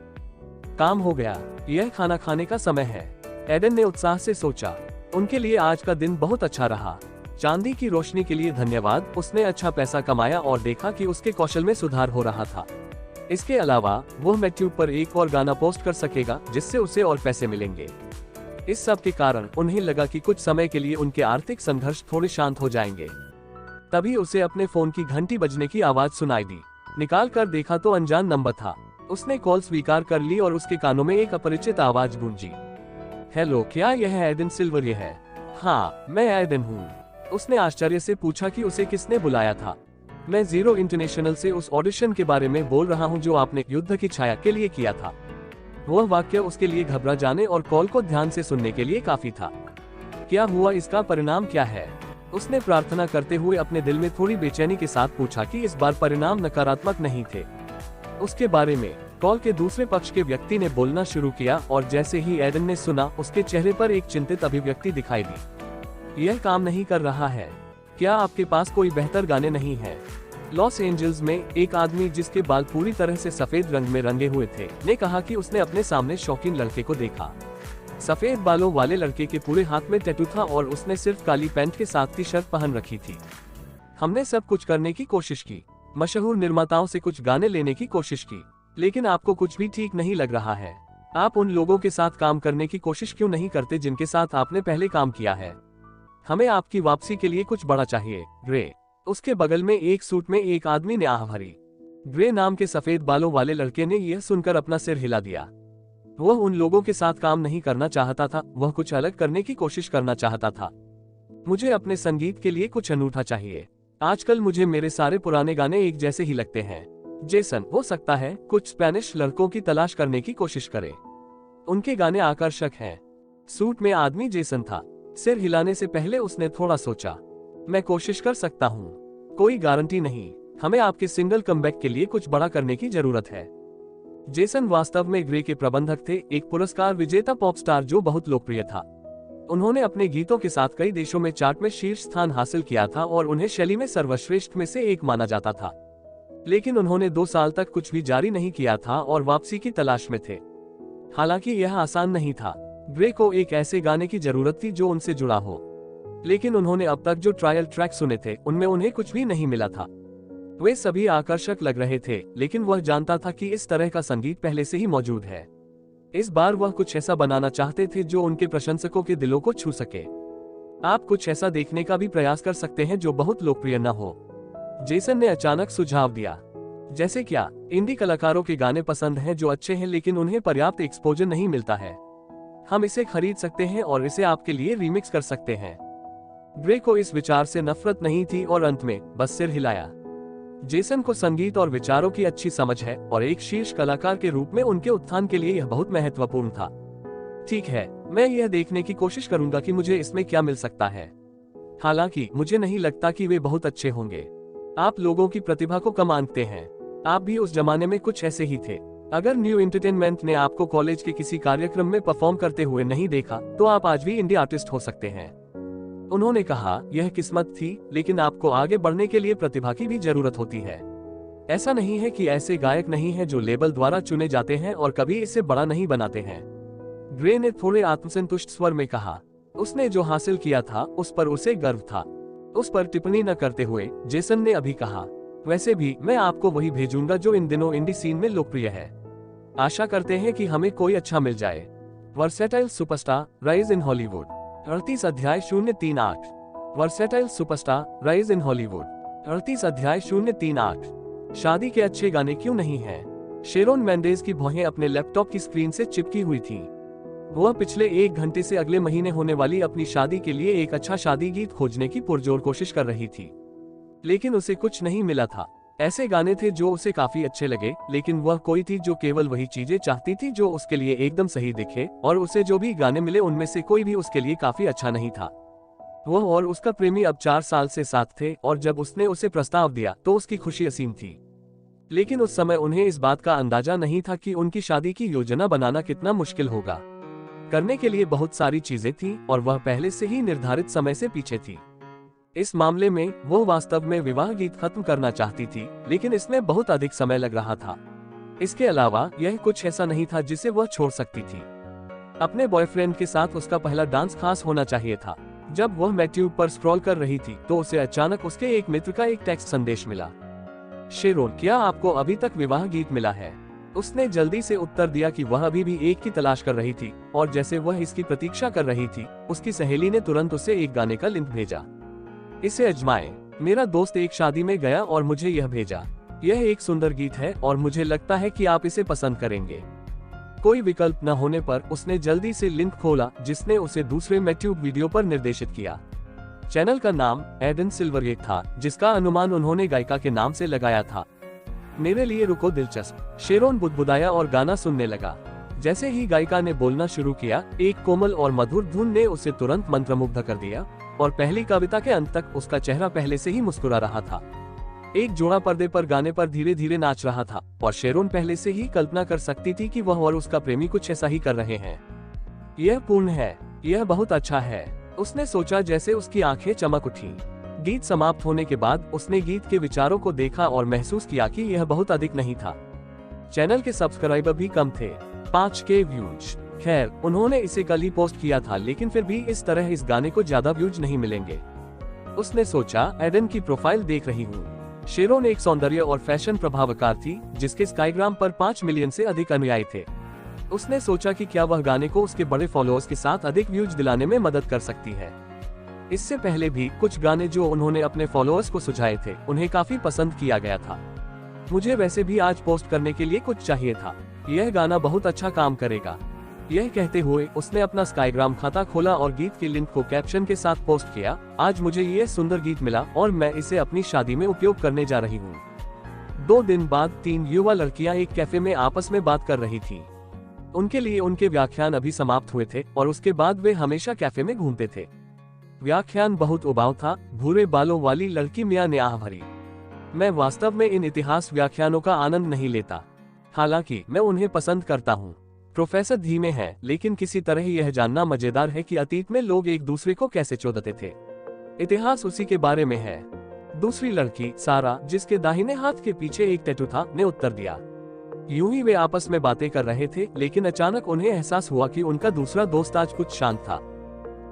काम हो गया, यह खाना खाने का समय है, एडन ने उत्साह से सोचा। उनके लिए आज का दिन बहुत अच्छा रहा। चांदी की रोशनी के लिए धन्यवाद। उसने अच्छा पैसा कमाया और देखा कि उसके कौशल में सुधार हो रहा था। इसके अलावा वह यूट्यूब पर एक और गाना पोस्ट कर सकेगा जिससे उसे और पैसे मिलेंगे। इस सब के कारण उन्हें लगा कि कुछ समय के लिए उनके आर्थिक संघर्ष थोड़े शांत हो जाएंगे। तभी उसे अपने फोन की घंटी बजने की आवाज सुनाई दी। निकाल कर देखा तो अनजान नंबर था। उसने कॉल स्वीकार कर ली और उसके कानों में एक अपरिचित आवाज गूंजी। हेलो, क्या यह एडन सिल्वर है? हाँ, मैं एडन हूँ। उसने आश्चर्य से पूछा कि उसे किसने बुलाया था। मैं जीरो इंटरनेशनल से उस ऑडिशन के बारे में बोल रहा हूँ जो आपने युद्ध की छाया के लिए किया था। वह वाक्य उसके लिए घबरा जाने और कॉल को ध्यान से सुनने के लिए काफी था। क्या हुआ, इसका परिणाम क्या है? उसने प्रार्थना करते हुए अपने दिल में थोड़ी बेचैनी के साथ पूछा कि इस बार परिणाम नकारात्मक नहीं थे। उसके बारे में कॉल के दूसरे पक्ष के व्यक्ति ने बोलना शुरू किया और जैसे ही एडन ने सुना उसके चेहरे पर एक चिंतित अभिव्यक्ति दिखाई दी। यह काम नहीं कर रहा है। क्या आपके पास कोई बेहतर गाने नहीं है? लॉस एंजल्स में एक आदमी जिसके बाल पूरी तरह से सफेद रंग में रंगे हुए थे ने कहा कि उसने अपने सामने शौकीन लड़के को देखा। सफेद बालों वाले लड़के के पूरे हाथ में टैटू था और उसने सिर्फ काली पैंट के साथ टी शर्ट पहन रखी थी। हमने सब कुछ करने की कोशिश की, मशहूर निर्माताओं से कुछ गाने लेने की कोशिश की, लेकिन आपको कुछ भी ठीक नहीं लग रहा है। आप उन लोगों के साथ काम करने की कोशिश क्यों नहीं करते जिनके साथ आपने पहले काम किया है? हमें आपकी वापसी के लिए कुछ बड़ा चाहिए, ग्रे। उसके बगल में एक सूट में एक आदमी ने आह भरी। ग्रे नाम के सफेद बालों वाले लड़के ने यह सुनकर अपना सिर हिला दिया। वह उन लोगों के साथ काम नहीं करना चाहता था, वह कुछ अलग करने की कोशिश करना चाहता था। मुझे अपने संगीत के लिए कुछ अनूठा चाहिए। आजकल मुझे मेरे सारे पुराने गाने एक जैसे ही लगते हैं। जेसन, हो सकता है कुछ स्पेनिश लड़कों की तलाश करने की कोशिश करे। उनके गाने आकर्षक हैं। सूट में आदमी जेसन था। सिर हिलाने से पहले उसने थोड़ा सोचा। मैं कोशिश कर सकता हूँ, कोई गारंटी नहीं। हमें आपके सिंगल कमबैक के लिए कुछ बड़ा करने की जरूरत है। जेसन वास्तव में ग्रे के प्रबंधक थे, एक पुरस्कार विजेता पॉप स्टार जो बहुत लोकप्रिय था। उन्होंने अपने गीतों के साथ कई देशों में चार्ट में शीर्ष स्थान हासिल किया था और उन्हें शैली में सर्वश्रेष्ठ में से एक माना जाता था। लेकिन उन्होंने 2 साल तक कुछ भी जारी नहीं किया था और वापसी की तलाश में थे। हालांकि यह आसान नहीं था। ग्रे को एक ऐसे गाने की जरूरत थी जो उनसे जुड़ा हो, लेकिन उन्होंने अब तक जो ट्रायल ट्रैक सुने थे उनमें उन्हें कुछ भी नहीं मिला था। वे सभी आकर्षक लग रहे थे, लेकिन वह जानता था कि इस तरह का संगीत पहले से ही मौजूद है। इस बार वह कुछ ऐसा बनाना चाहते थे जो उनके प्रशंसकों के दिलों को छू सके। आप कुछ ऐसा देखने का भी प्रयास कर सकते हैं जो बहुत लोकप्रिय न हो, जेसन ने अचानक सुझाव दिया। जैसे क्या? इंडी कलाकारों के गाने पसंद हैं जो अच्छे हैं लेकिन उन्हें पर्याप्त एक्सपोजर नहीं मिलता है। हम इसे खरीद सकते हैं और इसे आपके लिए रीमिक्स कर सकते हैं। ग्रे को इस विचार से नफरत नहीं थी और अंत में बस सिर हिलाया। जेसन को संगीत और विचारों की अच्छी समझ है और एक शीर्ष कलाकार के रूप में उनके उत्थान के लिए यह बहुत महत्वपूर्ण था। ठीक है, मैं यह देखने की कोशिश करूंगा कि मुझे इसमें क्या मिल सकता है। हालांकि मुझे नहीं लगता कि वे बहुत अच्छे होंगे। आप लोगों की प्रतिभा को कम आंकते हैं। आप भी उस जमाने में कुछ ऐसे ही थे। अगर न्यू एंटरटेनमेंट ने आपको कॉलेज के किसी कार्यक्रम में परफॉर्म करते हुए नहीं देखा तो आप आज भी इंडी आर्टिस्ट हो सकते हैं। उन्होंने कहा, यह किस्मत थी, लेकिन आपको आगे बढ़ने के लिए प्रतिभा की भी जरूरत होती है। ऐसा नहीं है कि ऐसे गायक नहीं हैं जो लेबल द्वारा चुने जाते हैं और कभी इसे बड़ा नहीं बनाते हैं। ग्रे ने थोड़े आत्मसंतुष्ट स्वर में कहा, उसने जो हासिल किया था उस पर उसे गर्व था। उस पर टिप्पणी न करते हुए जेसन ने अभी कहा, वैसे भी मैं आपको वही भेजूंगा जो इन दिनों इंडी सीन में लोकप्रिय है। आशा करते हैं कि हमें कोई अच्छा मिल जाए। Versatile superstar rise in Hollywood 38 अध्याय 038। Versatile superstar rise in Hollywood 38 अध्याय 038। शादी के अच्छे गाने क्यों नहीं हैं? शेरोन मेंडेज की भौहें अपने लैपटॉप की स्क्रीन से चिपकी हुई थीं। वह पिछले 1 घंटे से अगले महीने होने वाली अपनी शादी के लिए एक अच्छा शादी गीत खोजने की पुरजोर कोशिश कर रही थी, लेकिन उसे कुछ नहीं मिला था। ऐसे गाने थे जो उसे काफी अच्छे लगे, लेकिन वह कोई थी जो केवल वही चीजें चाहती थी जो उसके लिए एकदम सही दिखे, और उसे जो भी गाने मिले उनमें से कोई भी उसके लिए काफी अच्छा नहीं था। वह और उसका प्रेमी अब 4 साल से साथ थे, और जब उसने उसे प्रस्ताव दिया तो उसकी खुशी असीम थी। लेकिन उस समय उन्हें इस बात का अंदाजा नहीं था कि उनकी शादी की योजना बनाना कितना मुश्किल होगा। करने के लिए बहुत सारी चीजें थी और वह पहले से ही निर्धारित समय से पीछे थी। इस मामले में वो वास्तव में विवाह गीत खत्म करना चाहती थी, लेकिन इसमें बहुत अधिक समय लग रहा था। इसके अलावा यह कुछ ऐसा नहीं था जिसे वह छोड़ सकती थी। अपने बॉयफ्रेंड के साथ उसका पहला डांस खास होना चाहिए था। जब वह मैट्यूब पर स्क्रॉल कर रही थी तो उसे अचानक उसके एक मित्र का एक टेक्स्ट संदेश मिला, शेरोन, क्या आपको अभी तक विवाह गीत मिला है? उसने जल्दी से उत्तर दिया कि वह अभी भी एक की तलाश कर रही थी, और जैसे वह इसकी प्रतीक्षा कर रही थी, उसकी सहेली ने तुरंत उसे एक गाने का लिंक भेजा। इसे अजमाएं। मेरा दोस्त एक शादी में गया और मुझे यह भेजा। यह एक सुंदर गीत है और मुझे लगता है कि आप इसे पसंद करेंगे। कोई विकल्प न होने पर उसने जल्दी से लिंक खोला, जिसने उसे दूसरे मैट्यूब वीडियो पर निर्देशित किया। चैनल का नाम एडन सिल्वरगेट था, जिसका अनुमान उन्होंने गायिका के नाम से लगाया था। मेरे लिए रुको दिलचस्प, शेरोन बुदबुदाया और गाना सुनने लगा। जैसे ही गायिका ने बोलना शुरू किया, एक कोमल और मधुर धुन ने उसे तुरंत मंत्रमुग्ध कर दिया, और पहली कविता के अंत तक उसका चेहरा पहले से ही मुस्कुरा रहा था। एक जोड़ा पर्दे पर गाने पर धीरे धीरे नाच रहा था, और शेरोन पहले से ही कल्पना कर सकती थी कि वह और उसका प्रेमी कुछ ऐसा ही कर रहे हैं। यह पूर्ण है, यह बहुत अच्छा है, उसने सोचा, जैसे उसकी आंखें चमक उठी। गीत समाप्त होने के बाद उसने गीत के विचारों को देखा और महसूस किया कि यह बहुत अधिक नहीं था। चैनल के सब्सक्राइबर भी कम थे, 5K व्यूज। खैर, उन्होंने इसे कल ही पोस्ट किया था, लेकिन फिर भी इस तरह इस गाने को ज्यादा व्यूज नहीं मिलेंगे। उसने सोचा, एडन की प्रोफाइल देख रही हूँ। शेरोन एक सौंदर्य और फैशन प्रभावकार थी, जिसके स्काईग्राम पर 5 मिलियन से अधिक अनुयायी थे। उसने सोचा कि क्या वह गाने को उसके बड़े फॉलोअर्स के साथ अधिक व्यूज दिलाने में मदद कर सकती है। इससे पहले भी कुछ गाने जो उन्होंने अपने फॉलोअर्स को सुझाए थे, उन्हें काफी पसंद किया गया था। मुझे वैसे भी आज पोस्ट करने के लिए कुछ चाहिए था, यह गाना बहुत अच्छा काम करेगा। यह कहते हुए उसने अपना स्काईग्राम खाता खोला और गीत के लिंक को कैप्शन के साथ पोस्ट किया, आज मुझे यह सुंदर गीत मिला और मैं इसे अपनी शादी में उपयोग करने जा रही हूँ। 2 दिन बाद 3 युवा लड़कियां एक कैफे में आपस में बात कर रही थीं। उनके लिए उनके व्याख्यान अभी समाप्त हुए थे और उसके बाद वे हमेशा कैफे में घूमते थे। व्याख्यान बहुत उबाऊ था। भूरे बालों वाली लड़की मिया ने आह भरी, मैं वास्तव में इन इतिहास व्याख्यानों का आनंद नहीं लेता, हालांकि मैं उन्हें पसंद करता हूँ। प्रोफेसर धीमे हैं, लेकिन किसी तरह यह जानना मजेदार है कि अतीत में लोग एक दूसरे को कैसे चोदते थे। इतिहास उसी के बारे में है। दूसरी लड़की सारा, जिसके दाहिने हाथ के पीछे एक टैटू था, ने उत्तर दिया। यूं ही वे आपस में बातें कर रहे थे, लेकिन अचानक उन्हें एहसास हुआ कि उनका दूसरा दोस्त आज कुछ शांत था।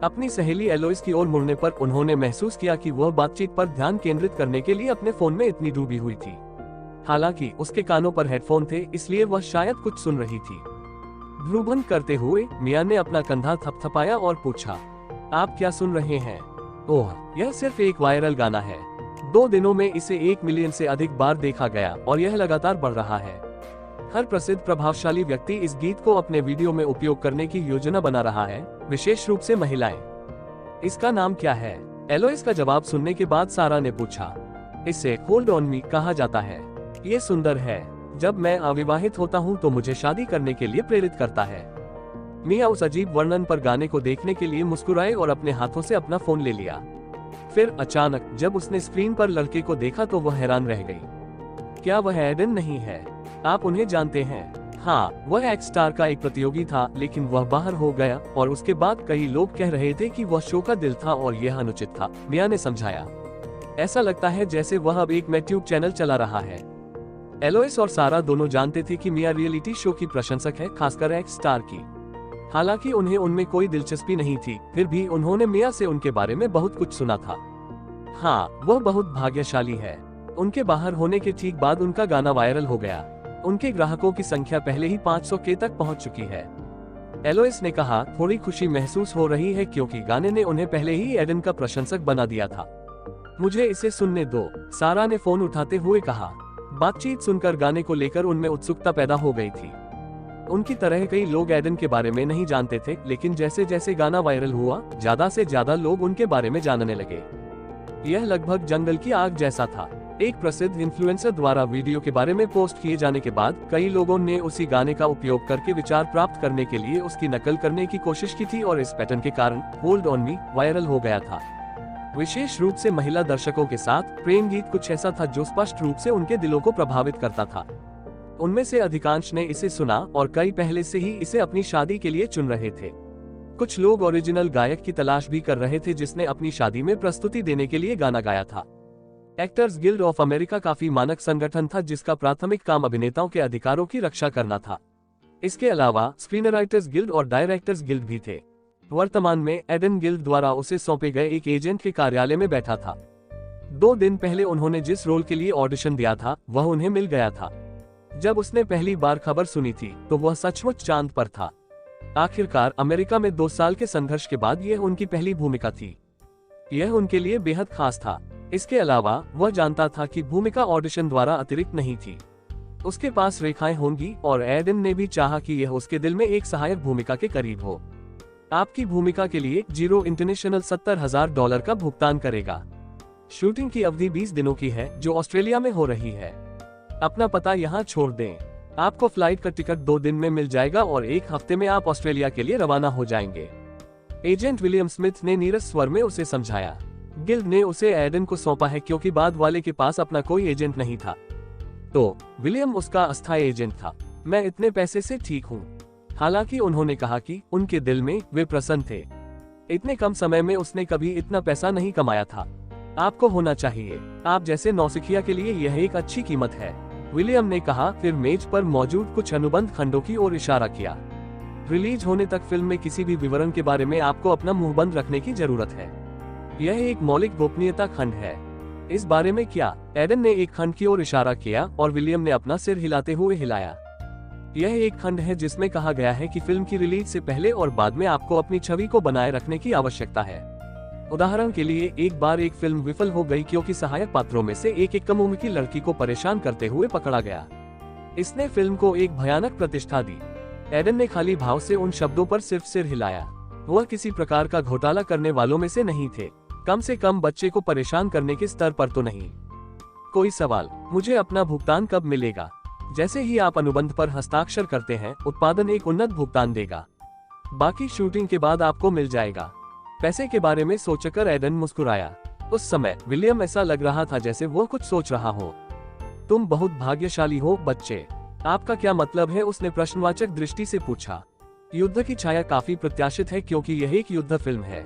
अपनी सहेली एलोइस की ओर मुड़ने पर उन्होंने महसूस किया कि वह बातचीत पर ध्यान केंद्रित करने के लिए अपने फोन में इतनी डूबी हुई थी। हालांकि उसके कानों पर हेडफोन थे, इसलिए वह शायद कुछ सुन रही थी। भ्रूभंग करते हुए मिया ने अपना कंधा थपथपाया और पूछा, आप क्या सुन रहे हैं? ओह, यह सिर्फ एक वायरल गाना है। 2 दिनों में इसे 1 मिलियन से अधिक बार देखा गया और यह लगातार बढ़ रहा है। हर प्रसिद्ध प्रभावशाली व्यक्ति इस गीत को अपने वीडियो में उपयोग करने की योजना बना रहा है, विशेष रूप से महिलाएं। इसका नाम क्या है? एलोइस का जवाब सुनने के बाद सारा ने पूछा। इसे होल्ड ऑन मी कहा जाता है। ये सुंदर है। जब मैं अविवाहित होता हूँ तो मुझे शादी करने के लिए प्रेरित करता है। मिया उस अजीब वर्णन पर गाने को देखने के लिए मुस्कुराए और अपने हाथों से अपना फोन ले लिया। फिर अचानक जब उसने स्क्रीन पर लड़के को देखा तो वह हैरान रह गई। क्या वह एडन नहीं है? आप उन्हें जानते हैं? हाँ, वह एक्स स्टार का एक प्रतियोगी था, लेकिन वह बाहर हो गया और उसके बाद कई लोग कह रहे थे कि वह शो का दिल था और यह अनुचित था, मिया ने समझाया। ऐसा लगता है जैसे वह अब एक मैट्यूब चैनल चला रहा है। एलोइस और सारा दोनों जानते थे कि मिया रियलिटी शो की प्रशंसक है, खासकर एक्स स्टार की। हालांकि उन्हें उनमें कोई दिलचस्पी नहीं थी, फिर भी उन्होंने मिया से उनके बारे में बहुत कुछ सुना था। हाँ, वह बहुत भाग्यशाली है। उनके बाहर होने के ठीक बाद उनका गाना वायरल हो गया। उनके ग्राहकों की संख्या पहले ही 500 के तक पहुंच चुकी है। एलोइस ने कहा, थोड़ी खुशी महसूस हो रही है क्योंकि गाने ने उन्हें पहले ही एडन का प्रशंसक बना दिया था। मुझे इसे सुनने दो, सारा ने फोन उठाते हुए कहा। बातचीत सुनकर गाने को लेकर उनमें उत्सुकता पैदा हो गई थी। उनकी तरह कई लोग एडन के बारे में नहीं जानते थे, लेकिन जैसे जैसे गाना वायरल हुआ, ज्यादा से ज्यादा लोग उनके बारे में जानने लगे। यह लगभग जंगल की आग जैसा था। एक प्रसिद्ध इन्फ्लुएंसर द्वारा वीडियो के बारे में पोस्ट किए जाने के बाद कई लोगों ने उसी गाने का उपयोग करके विचार प्राप्त करने के लिए उसकी नकल करने की कोशिश की थी और इस पैटर्न के कारण होल्ड ऑन मी वायरल हो गया था। विशेष रूप से महिला दर्शकों के साथ प्रेम गीत कुछ ऐसा था जो स्पष्ट रूप से उनके दिलों को प्रभावित करता था। उनमें से अधिकांश ने इसे सुना और कई पहले से ही इसे अपनी शादी के लिए चुन रहे थे। कुछ लोग ओरिजिनल गायक की तलाश भी कर रहे थे जिसने अपनी शादी में प्रस्तुति देने के लिए गाना गाया था। एक्टर्स गिल्ड ऑफ अमेरिका काफी मानक संगठन था जिसका प्राथमिक काम अभिनेताओं के अधिकारों की रक्षा करना था। इसके अलावा स्क्रीनराइटर्स गिल्ड और डायरेक्टर्स गिल्ड भी थे। वर्तमान में एडन गिल्ड द्वारा उसे सौंपे गए एक एजेंट के कार्यालय में बैठा था। 2 दिन पहले उन्होंने जिस रोल के लिए ऑडिशन दिया था वह उन्हें मिल गया था। जब उसने पहली बार खबर सुनी थी तो वह सचमुच चांद पर था। आखिरकार अमेरिका में 2 साल के संघर्ष के बाद यह उनकी पहली भूमिका थी। यह उनके लिए बेहद खास था। इसके अलावा वह जानता था कि भूमिका ऑडिशन द्वारा अतिरिक्त नहीं थी। उसके पास रेखाएं होंगी और एडन ने भी चाहा कि यह उसके दिल में एक सहायक भूमिका के करीब हो। आपकी भूमिका के लिए जीरो इंटरनेशनल $70,000 का भुगतान करेगा। शूटिंग की अवधि 20 दिनों की है जो ऑस्ट्रेलिया में हो रही है। अपना पता यहाँ छोड़ दें। आपको फ्लाइट का टिकट 2 दिन में मिल जाएगा और 1 हफ्ते में आप ऑस्ट्रेलिया के लिए रवाना हो जाएंगे। एजेंट विलियम स्मिथ ने नीरस स्वर में उसे समझाया। गिल्ड ने उसे एडन को सौंपा है क्योंकि बाद वाले के पास अपना कोई एजेंट नहीं था, तो विलियम उसका अस्थायी एजेंट था। मैं इतने पैसे से ठीक हूँ। हालांकि उन्होंने कहा कि उनके दिल में वे प्रसन्न थे। इतने कम समय में उसने कभी इतना पैसा नहीं कमाया था। आपको होना चाहिए। आप जैसे नौसिखिया के लिए यह एक अच्छी कीमत है, विलियम ने कहा, फिर मेज पर मौजूद कुछ अनुबंध खंडों की ओर इशारा किया। रिलीज होने तक फिल्म में किसी भी विवरण के बारे में आपको अपना मुंह बंद रखने की जरूरत है। यह एक मौलिक गोपनीयता खंड है। इस बारे में क्या? एडन ने एक खंड की ओर इशारा किया और विलियम ने अपना सिर हिलाते हुए हिलाया। यह एक खंड है जिसमें कहा गया है कि फिल्म की रिलीज से पहले और बाद में आपको अपनी छवि को बनाए रखने की आवश्यकता है। उदाहरण के लिए, एक बार एक फिल्म विफल हो गई क्योंकि सहायक पात्रों में से एक कम उम्र की लड़की को परेशान करते हुए पकड़ा गया। इसने फिल्म को एक भयानक प्रतिष्ठा दी। एडन ने खाली भाव से उन शब्दों पर सिर्फ सिर हिलाया। वह किसी प्रकार का घोटाला करने वालों में से नहीं थे, कम से कम बच्चे को परेशान करने के स्तर पर तो नहीं। कोई सवाल? मुझे अपना भुगतान कब मिलेगा? जैसे ही आप अनुबंध पर हस्ताक्षर करते हैं, उत्पादन एक उन्नत भुगतान देगा। बाकी शूटिंग के बाद आपको मिल जाएगा। पैसे के बारे में सोचकर एडन मुस्कुराया। उस समय विलियम ऐसा लग रहा था जैसे वो कुछ सोच रहा हो। तुम बहुत भाग्यशाली हो बच्चे। आपका क्या मतलब है? उसने प्रश्नवाचक दृष्टि से पूछा। युद्ध की छाया काफी प्रत्याशित है क्योंकि यह एक युद्ध फिल्म है।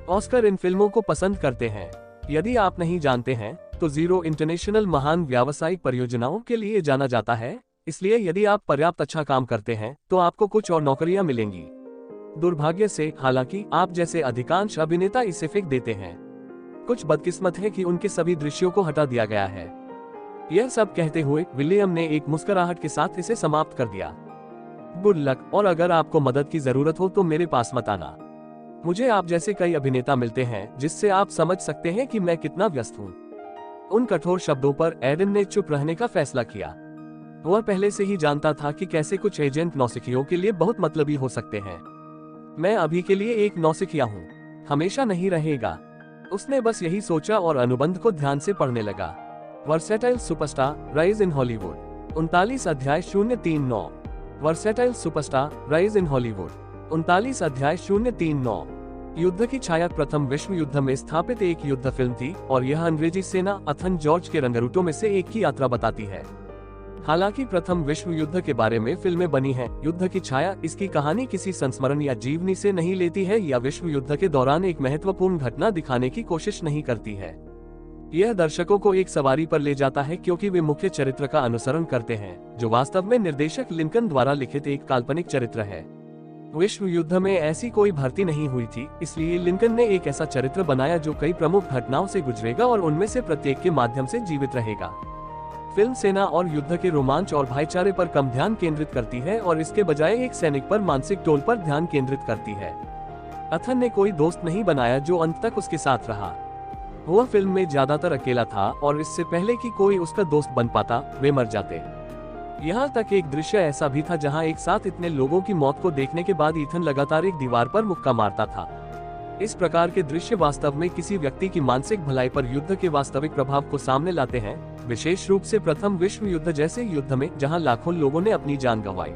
ऑस्कर इन फिल्मों को पसंद करते हैं। यदि आप नहीं जानते हैं तो जीरो इंटरनेशनल महान व्यावसायिक परियोजनाओं के लिए जाना जाता है, इसलिए यदि आप पर्याप्त अच्छा काम करते हैं तो आपको कुछ और नौकरियां मिलेंगी। दुर्भाग्य से, हालांकि आप जैसे अधिकांश अभिनेता इसे फेंक देते हैं। कुछ बदकिस्मत है कि उनके सभी दृश्यों को हटा दिया गया है। यह सब कहते हुए विलियम ने एक मुस्कुराहट के साथ इसे समाप्त कर दिया। गुड लक, और अगर आपको मदद की जरूरत हो तो मेरे पास मत आना। मुझे आप जैसे कई अभिनेता मिलते हैं जिससे आप समझ सकते हैं कि मैं कितना व्यस्त हूँ। उन कठोर शब्दों पर एडन ने चुप रहने का फैसला किया। वह पहले से ही जानता था कि कैसे कुछ एजेंट नौसिखियों के लिए बहुत मतलबी हो सकते हैं। मैं अभी के लिए एक नौसिखिया हूँ, हमेशा नहीं रहेगा। उसने बस यही सोचा और अनुबंध को ध्यान से पढ़ने लगा। Versatile superstar rise in Hollywood 39 अध्याय 039। Versatile superstar rise in Hollywood 39 अध्याय 039। युद्ध की छाया प्रथम विश्व युद्ध में स्थापित एक युद्ध फिल्म थी और यह अंग्रेजी सेना अथन जॉर्ज के रंगरूटों में से एक की यात्रा बताती है। हालांकि प्रथम विश्व युद्ध के बारे में फिल्में बनी हैं, युद्ध की छाया इसकी कहानी किसी संस्मरण या जीवनी से नहीं लेती है या विश्व युद्ध के दौरान एक महत्वपूर्ण घटना दिखाने की कोशिश नहीं करती है। यह दर्शकों को एक सवारी पर ले जाता है क्योंकि वे मुख्य चरित्र का अनुसरण करते हैं, जो वास्तव में निर्देशक लिंकन द्वारा लिखित एक काल्पनिक चरित्र है। विश्व युद्ध में ऐसी कोई भर्ती नहीं हुई थी, इसलिए लिंकन ने एक ऐसा चरित्र बनाया जो कई प्रमुख घटनाओं से गुजरेगा और उनमें से प्रत्येक के माध्यम से जीवित रहेगा। फिल्म सेना और युद्ध के रोमांच और भाईचारे पर कम ध्यान केंद्रित करती है और इसके बजाय एक सैनिक पर मानसिक तौर पर ध्यान केंद्रित करती है। एथन ने कोई दोस्त नहीं बनाया जो अंत तक उसके साथ रहा। वह फिल्म में ज्यादातर अकेला था और इससे पहले कि कोई उसका दोस्त बन पाता, वे मर जाते। यहाँ तक एक दृश्य ऐसा भी था जहाँ एक साथ इतने लोगों की मौत को देखने के बाद ईथन लगातार एक दीवार पर मुक्का मारता था। इस प्रकार के दृश्य वास्तव में किसी व्यक्ति की मानसिक भलाई पर युद्ध के वास्तविक प्रभाव को सामने लाते हैं, विशेष रूप से प्रथम विश्व युद्ध जैसे युद्ध में जहां लाखों लोगों ने अपनी जान गंवाई।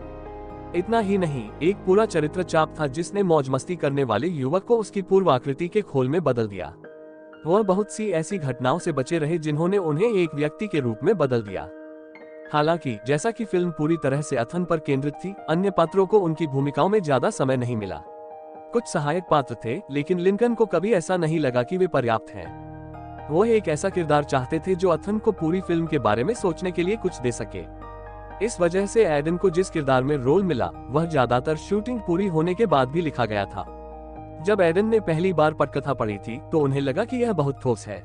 इतना ही नहीं, एक पूरा चरित्र चाप था जिसने मौज मस्ती करने वाले युवक को उसकी पूर्व आकृति के खोल में बदल दिया। वह बहुत सी ऐसी घटनाओं से बचे रहे जिन्होंने उन्हें एक व्यक्ति के रूप में बदल दिया। हालांकि जैसा कि फिल्म पूरी तरह से एथन पर केंद्रित थी, अन्य पात्रों को उनकी भूमिकाओं में ज्यादा समय नहीं मिला। कुछ सहायक पात्र थे, लेकिन लिंकन को कभी ऐसा नहीं लगा कि वे पर्याप्त हैं। वो एक ऐसा किरदार चाहते थे जो एथन को पूरी फिल्म के बारे में सोचने के लिए कुछ दे सके। इस वजह से एडन को जिस किरदार में रोल मिला, वह ज्यादातर शूटिंग पूरी होने के बाद भी लिखा गया था। जब एडन ने पहली बार पटकथा पढ़ी थी तो उन्हें लगा कि यह बहुत ठोस है।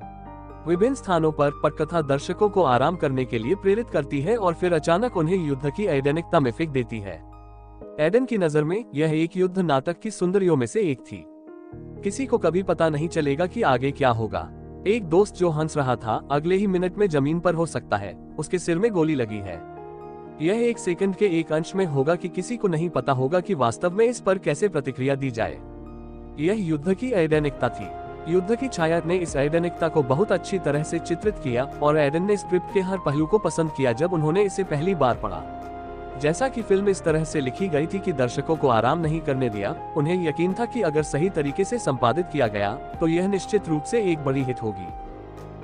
विभिन्न स्थानों पर पटकथा दर्शकों को आराम करने के लिए प्रेरित करती है और फिर अचानक उन्हें युद्ध की ऐडेनिकता में फेंक देती है। एडन की नजर में यह एक युद्ध नाटक की सुंदरियों में से एक थी। किसी को कभी पता नहीं चलेगा कि आगे क्या होगा। एक दोस्त जो हंस रहा था, अगले ही मिनट में जमीन पर हो सकता है, उसके सिर में गोली लगी है। यह एक सेकंड के एक अंश में होगा कि किसी को नहीं पता होगा कि वास्तव में इस पर कैसे प्रतिक्रिया दी जाए। यह युद्ध की ऐडेनिकता थी। युद्ध की छाया ने इस ऐडेनिकता को बहुत अच्छी तरह से चित्रित किया और एडन ने स्क्रिप्ट के हर पहलू को पसंद किया जब उन्होंने इसे पहली बार पढ़ा। जैसा कि फिल्म इस तरह से लिखी गई थी कि दर्शकों को आराम नहीं करने दिया, उन्हें यकीन था कि अगर सही तरीके से संपादित किया गया तो यह निश्चित रूप से एक बड़ी हिट होगी।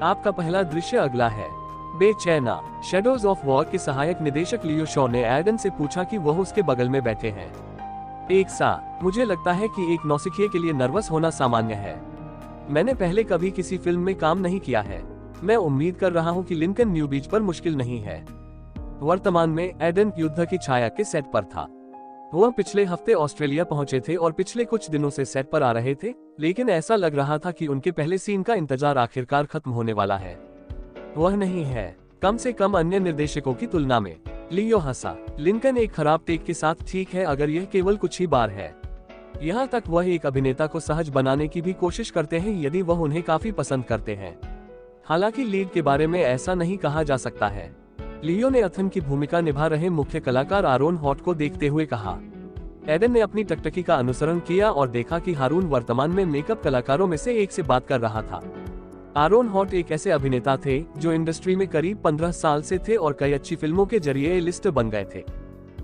आपका पहला दृश्य अगला है। बेचैना। शेडोज ऑफ वॉर के सहायक निदेशक लियो शॉ ने एडन से पूछा कि वह उसके बगल में बैठे हैं। एक सा, मुझे लगता है कि एक नौसिखिए के लिए नर्वस होना सामान्य है। मैंने पहले कभी किसी फिल्म में काम नहीं किया है। मैं उम्मीद कर रहा हूं कि लिंकन न्यू बीच पर मुश्किल नहीं है। वर्तमान में एडन युद्ध की छाया के सेट पर था। वह पिछले हफ्ते ऑस्ट्रेलिया पहुंचे थे और पिछले कुछ दिनों से सेट पर आ रहे थे, लेकिन ऐसा लग रहा था कि उनके पहले सीन का इंतजार आखिरकार खत्म होने वाला है। वह नहीं है, कम से कम अन्य निर्देशकों की तुलना में। लियो हंसा। लिंकन एक खराब टेक के साथ ठीक है अगर यह केवल कुछ ही बार है। यहाँ तक वह एक अभिनेता को सहज बनाने की भी कोशिश करते हैं यदि वह उन्हें काफी पसंद करते हैं। हालांकि लीड के बारे में ऐसा नहीं कहा जा सकता है। लियो ने एथन की भूमिका निभा रहे मुख्य कलाकार आरोन हॉट को देखते हुए कहा। एडन ने अपनी टकटकी का अनुसरण किया और देखा कि हारून वर्तमान में मेकअप कलाकारों में से एक से बात कर रहा था। आरोन हॉट एक ऐसे अभिनेता थे जो इंडस्ट्री में करीब 15 साल से थे और कई अच्छी फिल्मों के जरिए लिस्ट बन गए थे।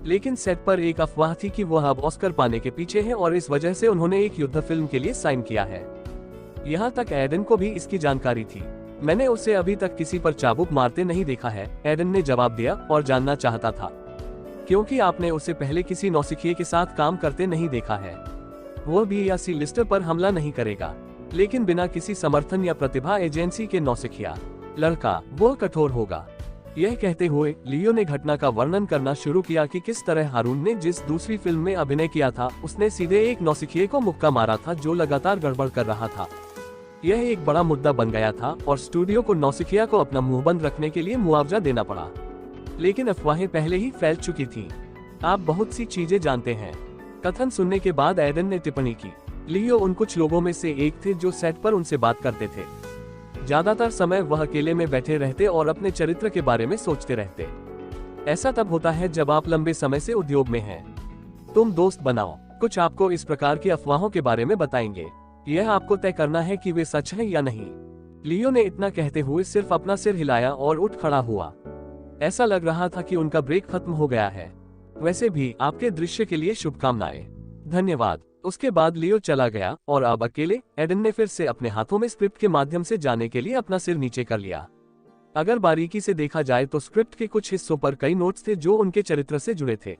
लेकिन सेट पर एक अफवाह थी कि वह अब ऑस्कर पाने के पीछे हैं और इस वजह से उन्होंने एक युद्ध फिल्म के लिए साइन किया है। यहाँ तक एडन को भी इसकी जानकारी थी। मैंने उसे अभी तक किसी पर चाबुक मारते नहीं देखा है, एडन ने जवाब दिया, और जानना चाहता था क्योंकि आपने उसे पहले किसी नौसिखिए के साथ काम करते नहीं देखा है। वह भी या सी लिस्टर पर हमला नहीं करेगा, लेकिन बिना किसी समर्थन या प्रतिभा एजेंसी के नौसिखिया लड़का, वह कठोर होगा। यह कहते हुए लियो ने घटना का वर्णन करना शुरू किया कि किस तरह हारून ने जिस दूसरी फिल्म में अभिनय किया था उसने सीधे एक नौसिखिए को मुक्का मारा था जो लगातार गड़बड़ कर रहा था। यह एक बड़ा मुद्दा बन गया था और स्टूडियो को नौसिखिया को अपना मुंह बंद रखने के लिए मुआवजा देना पड़ा। लेकिन अफवाहें पहले ही फैल चुकी थीं। आप बहुत सी चीजें जानते हैं। कथन सुनने के बाद एडन ने टिप्पणी की, लियो उन कुछ लोगों में से एक थे जो सेट पर उनसे बात करते थे। ज्यादातर समय वह अकेले में बैठे रहते और अपने चरित्र के बारे में सोचते रहते। ऐसा तब होता है जब आप लंबे समय से उद्योग में हैं। तुम दोस्त बनाओ। कुछ आपको इस प्रकार की अफवाहों के बारे में बताएंगे। यह आपको तय करना है कि वे सच हैं या नहीं। लियो ने इतना कहते हुए सिर्फ अपना सिर हिलाया और उठ खड़ा हुआ। ऐसा लग रहा था कि उनका ब्रेक खत्म हो गया है। वैसे भी आपके दृश्य के लिए शुभकामनाएं। धन्यवाद। उसके बाद लियो चला गया और अब अकेले एडन ने फिर से अपने हाथों में स्क्रिप्ट के माध्यम से जाने के लिए अपना सिर नीचे कर लिया। अगर बारीकी से देखा जाए तो स्क्रिप्ट के कुछ हिस्सों पर कई नोट्स थे जो उनके चरित्र से जुड़े थे।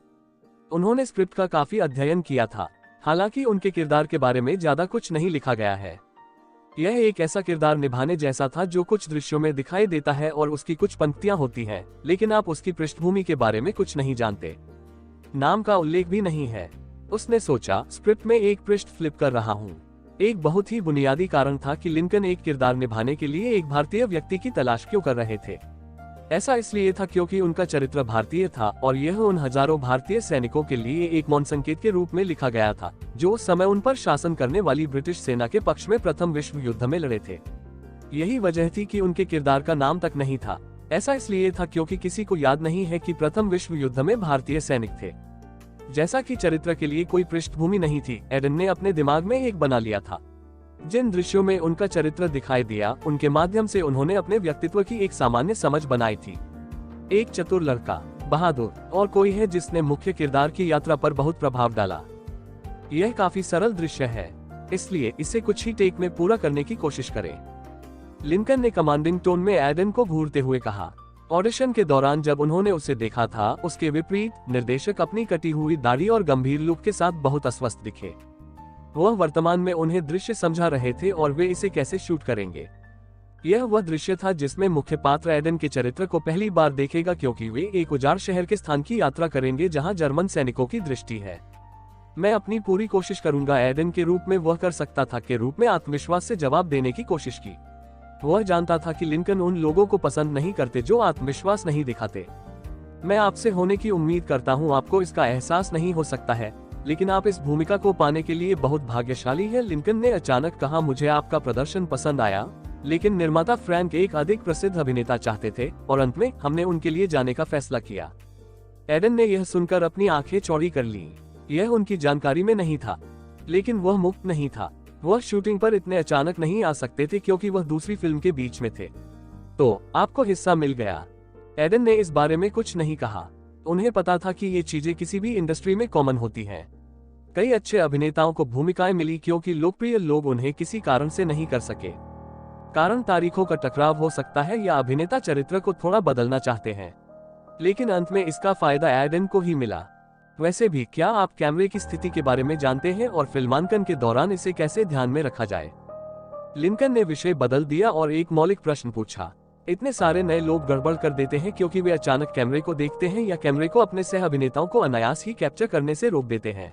उन्होंने स्क्रिप्ट का काफी अध्ययन किया था, हालांकि उनके किरदार के बारे में ज्यादा कुछ नहीं लिखा गया है। यह एक ऐसा किरदार निभाने जैसा था जो कुछ दृश्यों में दिखाई देता है और उसकी कुछ पंक्तियां होती हैं, लेकिन आप उसकी पृष्ठभूमि के बारे में कुछ नहीं जानते। नाम का उल्लेख भी नहीं है। उसने सोचा, स्क्रिप्ट में एक पृष्ठ फ्लिप कर रहा हूँ। एक बहुत ही बुनियादी कारण था कि लिंकन एक किरदार निभाने के लिए एक भारतीय व्यक्ति की तलाश क्यों कर रहे थे। ऐसा इसलिए था क्योंकि उनका चरित्र भारतीय था और यह उन हजारों भारतीय सैनिकों के लिए एक मौन संकेत के रूप में लिखा गया था, जो उस समय उन पर शासन करने वाली ब्रिटिश सेना के पक्ष में प्रथम विश्व युद्ध में लड़े थे। यही वजह थी कि उनके किरदार का नाम तक नहीं था। ऐसा इसलिए था क्योंकि किसी को याद नहीं है कि प्रथम विश्व युद्ध में भारतीय सैनिक थे। जैसा कि चरित्र के लिए कोई पृष्ठभूमि नहीं थी, एडन ने अपने दिमाग में एक बना लिया था। जिन दृश्यों में उनका चरित्र दिखाई दिया, उनके माध्यम से उन्होंने अपने व्यक्तित्व की एक सामान्य समझ बनाई थी। एक चतुर लड़का, बहादुर, और कोई है जिसने मुख्य किरदार की यात्रा पर बहुत प्रभाव डाला। यह काफी सरल दृश्य है, इसलिए इसे कुछ ही टेक में पूरा करने की कोशिश करें। लिंकन ने कमांडिंग टोन में एडन को घूरते हुए कहा। ऑडिशन के दौरान जब उन्होंने उसे देखा था, उसके विपरीत निर्देशक अपनी कटी हुई दाढ़ी और गंभीर लुक के साथ बहुत अस्वस्थ दिखे। वह वर्तमान में उन्हें दृश्य समझा रहे थे और वे इसे कैसे शूट करेंगे। यह वह दृश्य था जिसमें मुख्य पात्र एडन के चरित्र को पहली बार देखेगा, क्योंकि वे एक उजाड़ शहर के स्थान की यात्रा करेंगे जहां जर्मन सैनिकों की दृष्टि है। मैं अपनी पूरी कोशिश करूंगा, एडन के रूप में वह कर सकता था के रूप में आत्मविश्वास से जवाब देने की कोशिश की। वह जानता था कि लिंकन उन लोगों को पसंद नहीं करते जो आत्मविश्वास नहीं दिखाते। मैं आपसे होने की उम्मीद करता हूं, आपको इसका एहसास नहीं हो सकता है, लेकिन आप इस भूमिका को पाने के लिए बहुत भाग्यशाली हैं। लिंकन ने अचानक कहा, मुझे आपका प्रदर्शन पसंद आया, लेकिन निर्माता फ्रैंक एक अधिक प्रसिद्ध अभिनेता चाहते थे और अंत में हमने उनके लिए जाने का फैसला किया। एडन ने यह सुनकर अपनी आंखें चौड़ी कर लीं। यह उनकी जानकारी में नहीं था, लेकिन वह मुक्त नहीं था। वह शूटिंग पर इतने अचानक नहीं आ सकते थे क्योंकि वह दूसरी फिल्म के बीच में थे। तो आपको हिस्सा मिल गया। एडन ने इस बारे में कुछ नहीं कहा। उन्हें पता था कि ये चीजें किसी भी इंडस्ट्री में कॉमन होती हैं। कई अच्छे अभिनेताओं को भूमिकाएं मिली क्योंकि लोकप्रिय लोग उन्हें किसी कारण से नहीं कर सके। कारण तारीखों का टकराव हो सकता है या अभिनेता चरित्र को थोड़ा बदलना चाहते हैं, लेकिन अंत में इसका फायदा एडन को ही मिला। वैसे भी, क्या आप कैमरे की स्थिति के बारे में जानते हैं और फिल्मांकन के दौरान इसे कैसे ध्यान में रखा जाए? लिंकन ने विषय बदल दिया और एक मौलिक प्रश्न पूछा। इतने सारे नए लोग गड़बड़ कर देते हैं क्योंकि वे अचानक कैमरे को देखते हैं या कैमरे को अपने सह अभिनेताओं को अनायास ही कैप्चर करने से रोक देते हैं।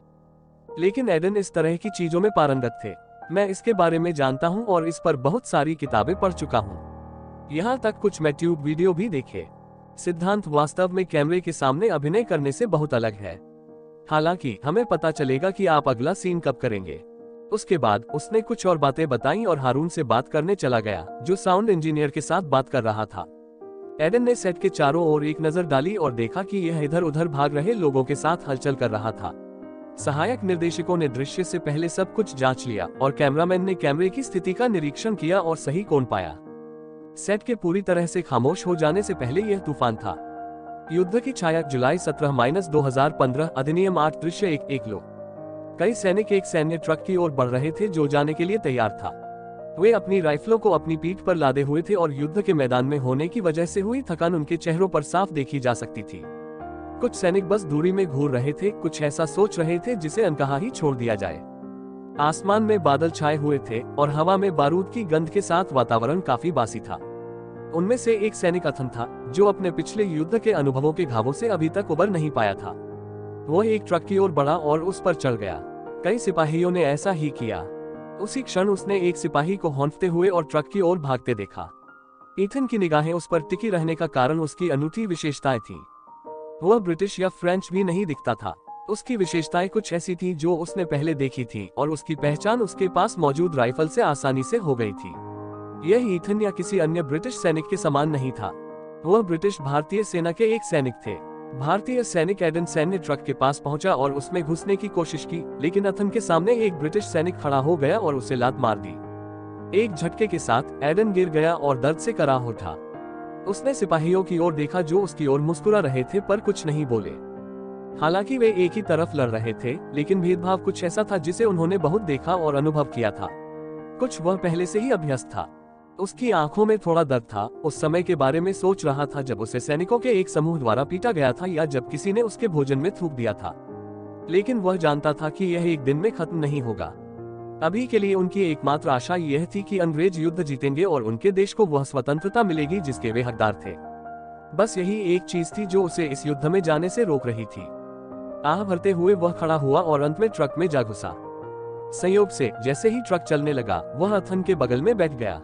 लेकिन एडन इस तरह की चीजों में पारंगत थे। मैं इसके बारे में जानता हूं और इस पर बहुत सारी किताबें पढ़ चुका हूं। यहाँ तक कुछ यूट्यूब वीडियो भी देखे। सिद्धांत वास्तव में कैमरे के सामने अभिनय करने से बहुत अलग है। हालांकि हमें पता चलेगा कि आप अगला सीन कब करेंगे। उसके बाद उसने कुछ और बातें बताई और हारून से बात करने चला गया, जो साउंड इंजीनियर के साथ बात कर रहा था। एडन ने सेट के चारों ओर एक नजर डाली और देखा कि यह इधर उधर भाग रहे लोगों के साथ हलचल कर रहा था। सहायक निर्देशकों ने दृश्य से पहले सब कुछ जांच लिया और कैमरामैन ने कैमरे की स्थिति का निरीक्षण किया और सही कोण पाया। सेट के पूरी तरह से खामोश हो जाने से पहले यह तूफान था। युद्ध की छाया, जुलाई 17-2015, अधिनियम 8, दृश्य 1 लो। कई सैनिक एक सैन्य ट्रक की ओर बढ़ रहे थे जो जाने के लिए तैयार था। वे अपनी राइफलों को अपनी पीठ पर लादे हुए थे और युद्ध के मैदान में होने की वजह से हुई थकान उनके चेहरों पर साफ देखी जा सकती थी। कुछ सैनिक बस दूरी में घूर रहे थे, कुछ ऐसा सोच रहे थे जिसे अनकहा ही छोड़ दिया जाए। आसमान में बादल छाए हुए थे और हवा में बारूद की गंध के साथ वातावरण काफी बासी था। उनमें से एक सैनिक अथन था जो अपने पिछले युद्ध के अनुभवों के घावों से अभी तक उबर नहीं पाया था। वह एक ट्रक की ओर बढ़ा और उस पर चढ़ गया। कई सिपाहियों ने ऐसा ही किया। उसी क्षण उसने एक सिपाही को हौंफते हुए और ट्रक की ओर भागते देखा। ईथन की निगाहें उस पर टिकी रहने का कारण उसकी अनूठी विशेषताएं थी। वह ब्रिटिश या फ्रेंच भी नहीं दिखता था। उसकी विशेषताएं कुछ ऐसी थी जो उसने पहले देखी थी और उसकी पहचान उसके पास मौजूद राइफल से आसानी से हो गई थी। यह ईथन या किसी अन्य ब्रिटिश सैनिक के समान नहीं था। वह ब्रिटिश भारतीय सेना के एक सैनिक थे। भारतीय सैनिक एडन सैन्य ट्रक के पास पहुंचा और उसमें घुसने की कोशिश की, लेकिन अथन के सामने एक ब्रिटिश सैनिक खड़ा हो गया और उसे लात मार दी। एक झटके के साथ एडन गिर गया और दर्द से कराह उठा। उसने सिपाहियों की ओर देखा जो उसकी ओर मुस्कुरा रहे थे पर कुछ नहीं बोले। हालांकि वे एक ही तरफ लड़ रहे थे, लेकिन भेदभाव कुछ ऐसा था जिसे उन्होंने बहुत देखा और अनुभव किया था। कुछ वह पहले से ही अभ्यस्त था। उसकी आंखों में थोड़ा दर्द था। उस समय के बारे में सोच रहा था जब उसे सैनिकों के एक समूह द्वारा पीटा गया था या जब किसी ने उसके भोजन में थूक दिया था। लेकिन वह जानता था कि यह एक दिन में खत्म नहीं होगा। अभी के लिए उनकी एकमात्र आशा यह थी कि अंग्रेज युद्ध जीतेंगे और उनके देश को वह स्वतंत्रता मिलेगी जिसके वे हकदार थे। बस यही एक चीज थी जो उसे इस युद्ध में जाने से रोक रही थी। आह भरते हुए वह खड़ा हुआ और अंत में ट्रक में जा घुसा। संयोग से जैसे ही ट्रक चलने लगा, वह अथन के बगल में बैठ गया।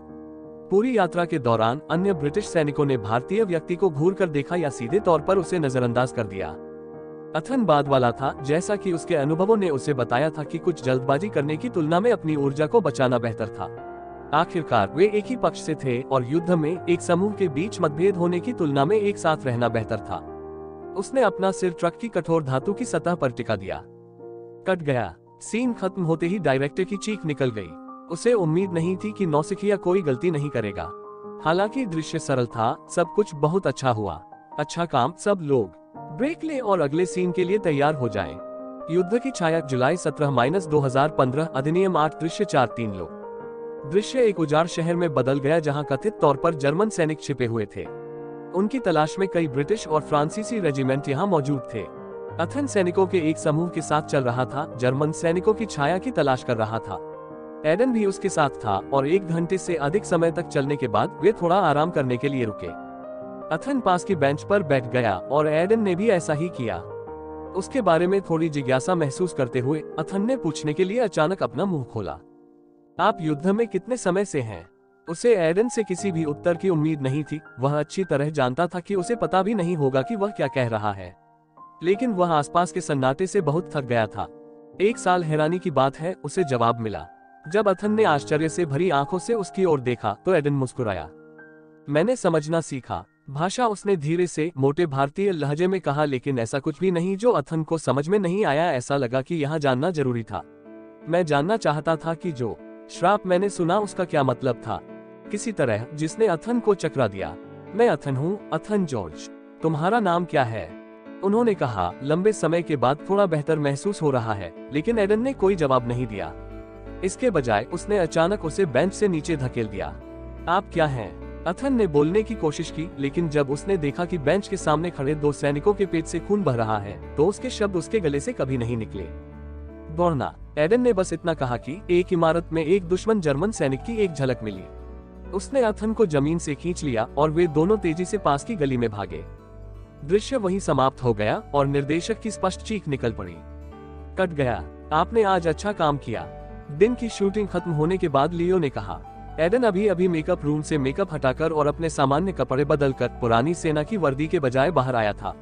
पूरी यात्रा के दौरान अन्य ब्रिटिश सैनिकों ने भारतीय व्यक्ति को घूर कर देखा या सीधे तौर पर उसे नजरअंदाज कर दिया। अथन बाद वाला था, जैसा कि उसके अनुभवों ने उसे बताया था कि कुछ जल्दबाजी करने की तुलना में अपनी ऊर्जा को बचाना बेहतर था। आखिरकार वे एक ही पक्ष से थे और युद्ध में एक समूह के बीच मतभेद होने की तुलना में एक साथ रहना बेहतर था। उसने अपना सिर ट्रक की कठोर धातु की सतह पर टिका दिया। कट गया। सीन खत्म होते ही डायरेक्टर की चीख निकल गई। उसे उम्मीद नहीं थी कि नौसिखिया कोई गलती नहीं करेगा। हालांकि दृश्य सरल था, सब कुछ बहुत अच्छा हुआ। अच्छा काम। सब लोग ब्रेक ले और अगले सीन के लिए तैयार हो जाएं। युद्ध की छाया जुलाई 17-2015 अधिनियम 8 दृश्य 4-3 लोग। दृश्य एक उजाड़ शहर में बदल गया जहां कथित तौर पर जर्मन सैनिक छिपे हुए थे। उनकी तलाश में कई ब्रिटिश और फ्रांसीसी रेजिमेंट यहां मौजूद थे। अथन सैनिकों के एक समूह के साथ चल रहा था, जर्मन सैनिकों की छाया की तलाश कर रहा था। एडन भी उसके साथ था और 1 घंटे से अधिक समय तक चलने के बाद वे थोड़ा आराम करने के लिए रुके। अथन पास की बेंच पर बैठ गया और एडन ने भी ऐसा ही किया। उसके बारे में थोड़ी जिज्ञासा महसूस करते हुए अथन ने पूछने के लिए अचानक अपना मुंह खोला। आप युद्ध में कितने समय से हैं? उसे एडन से किसी भी उत्तर की उम्मीद नहीं थी। वह अच्छी तरह जानता था कि उसे पता भी नहीं होगा कि वह क्या कह रहा है, लेकिन वह आसपास के सन्नाटे से बहुत थक गया था। 1 साल हैरानी की बात है, उसे जवाब मिला। जब अथन ने आश्चर्य से भरी आंखों से उसकी ओर देखा तो एडन मुस्कुराया। मैंने समझना सीखा। भाषा उसने धीरे से मोटे भारतीय लहजे में कहा, लेकिन ऐसा कुछ भी नहीं जो अथन को समझ में नहीं आया। ऐसा लगा कि यहाँ जानना जरूरी था। मैं जानना चाहता था कि जो श्राप मैंने सुना उसका क्या मतलब था। किसी तरह जिसने अथन को चकरा दिया। मैं अथन हूँ, अथन जॉर्ज। तुम्हारा नाम क्या है? उन्होंने कहा। लंबे समय के बाद थोड़ा बेहतर महसूस हो रहा है, लेकिन एडन ने कोई जवाब नहीं दिया। इसके बजाय उसने अचानक उसे बेंच से नीचे धकेल दिया। आप क्या हैं? अथन ने बोलने की कोशिश की, लेकिन जब उसने देखा कि बेंच के सामने खड़े 2 सैनिकों के पेट से खून बह रहा है, तो उसके शब्द उसके गले से कभी नहीं निकले। दौड़ना। एडन ने बस इतना कहा कि एक इमारत में एक दुश्मन जर्मन सैनिक की एक झलक मिली। उसने अथन को जमीन से खींच लिया और वे दोनों तेजी से पास की गली में भागे। दृश्य वहीं समाप्त हो गया और निर्देशक की स्पष्ट चीख निकल पड़ी। कट गया। आपने आज अच्छा काम किया। दिन की शूटिंग खत्म होने के बाद लियो ने कहा। एडन अभी मेकअप रूम से मेकअप हटाकर और अपने सामान्य कपड़े बदलकर पुरानी सेना की वर्दी के बजाय बाहर आया था।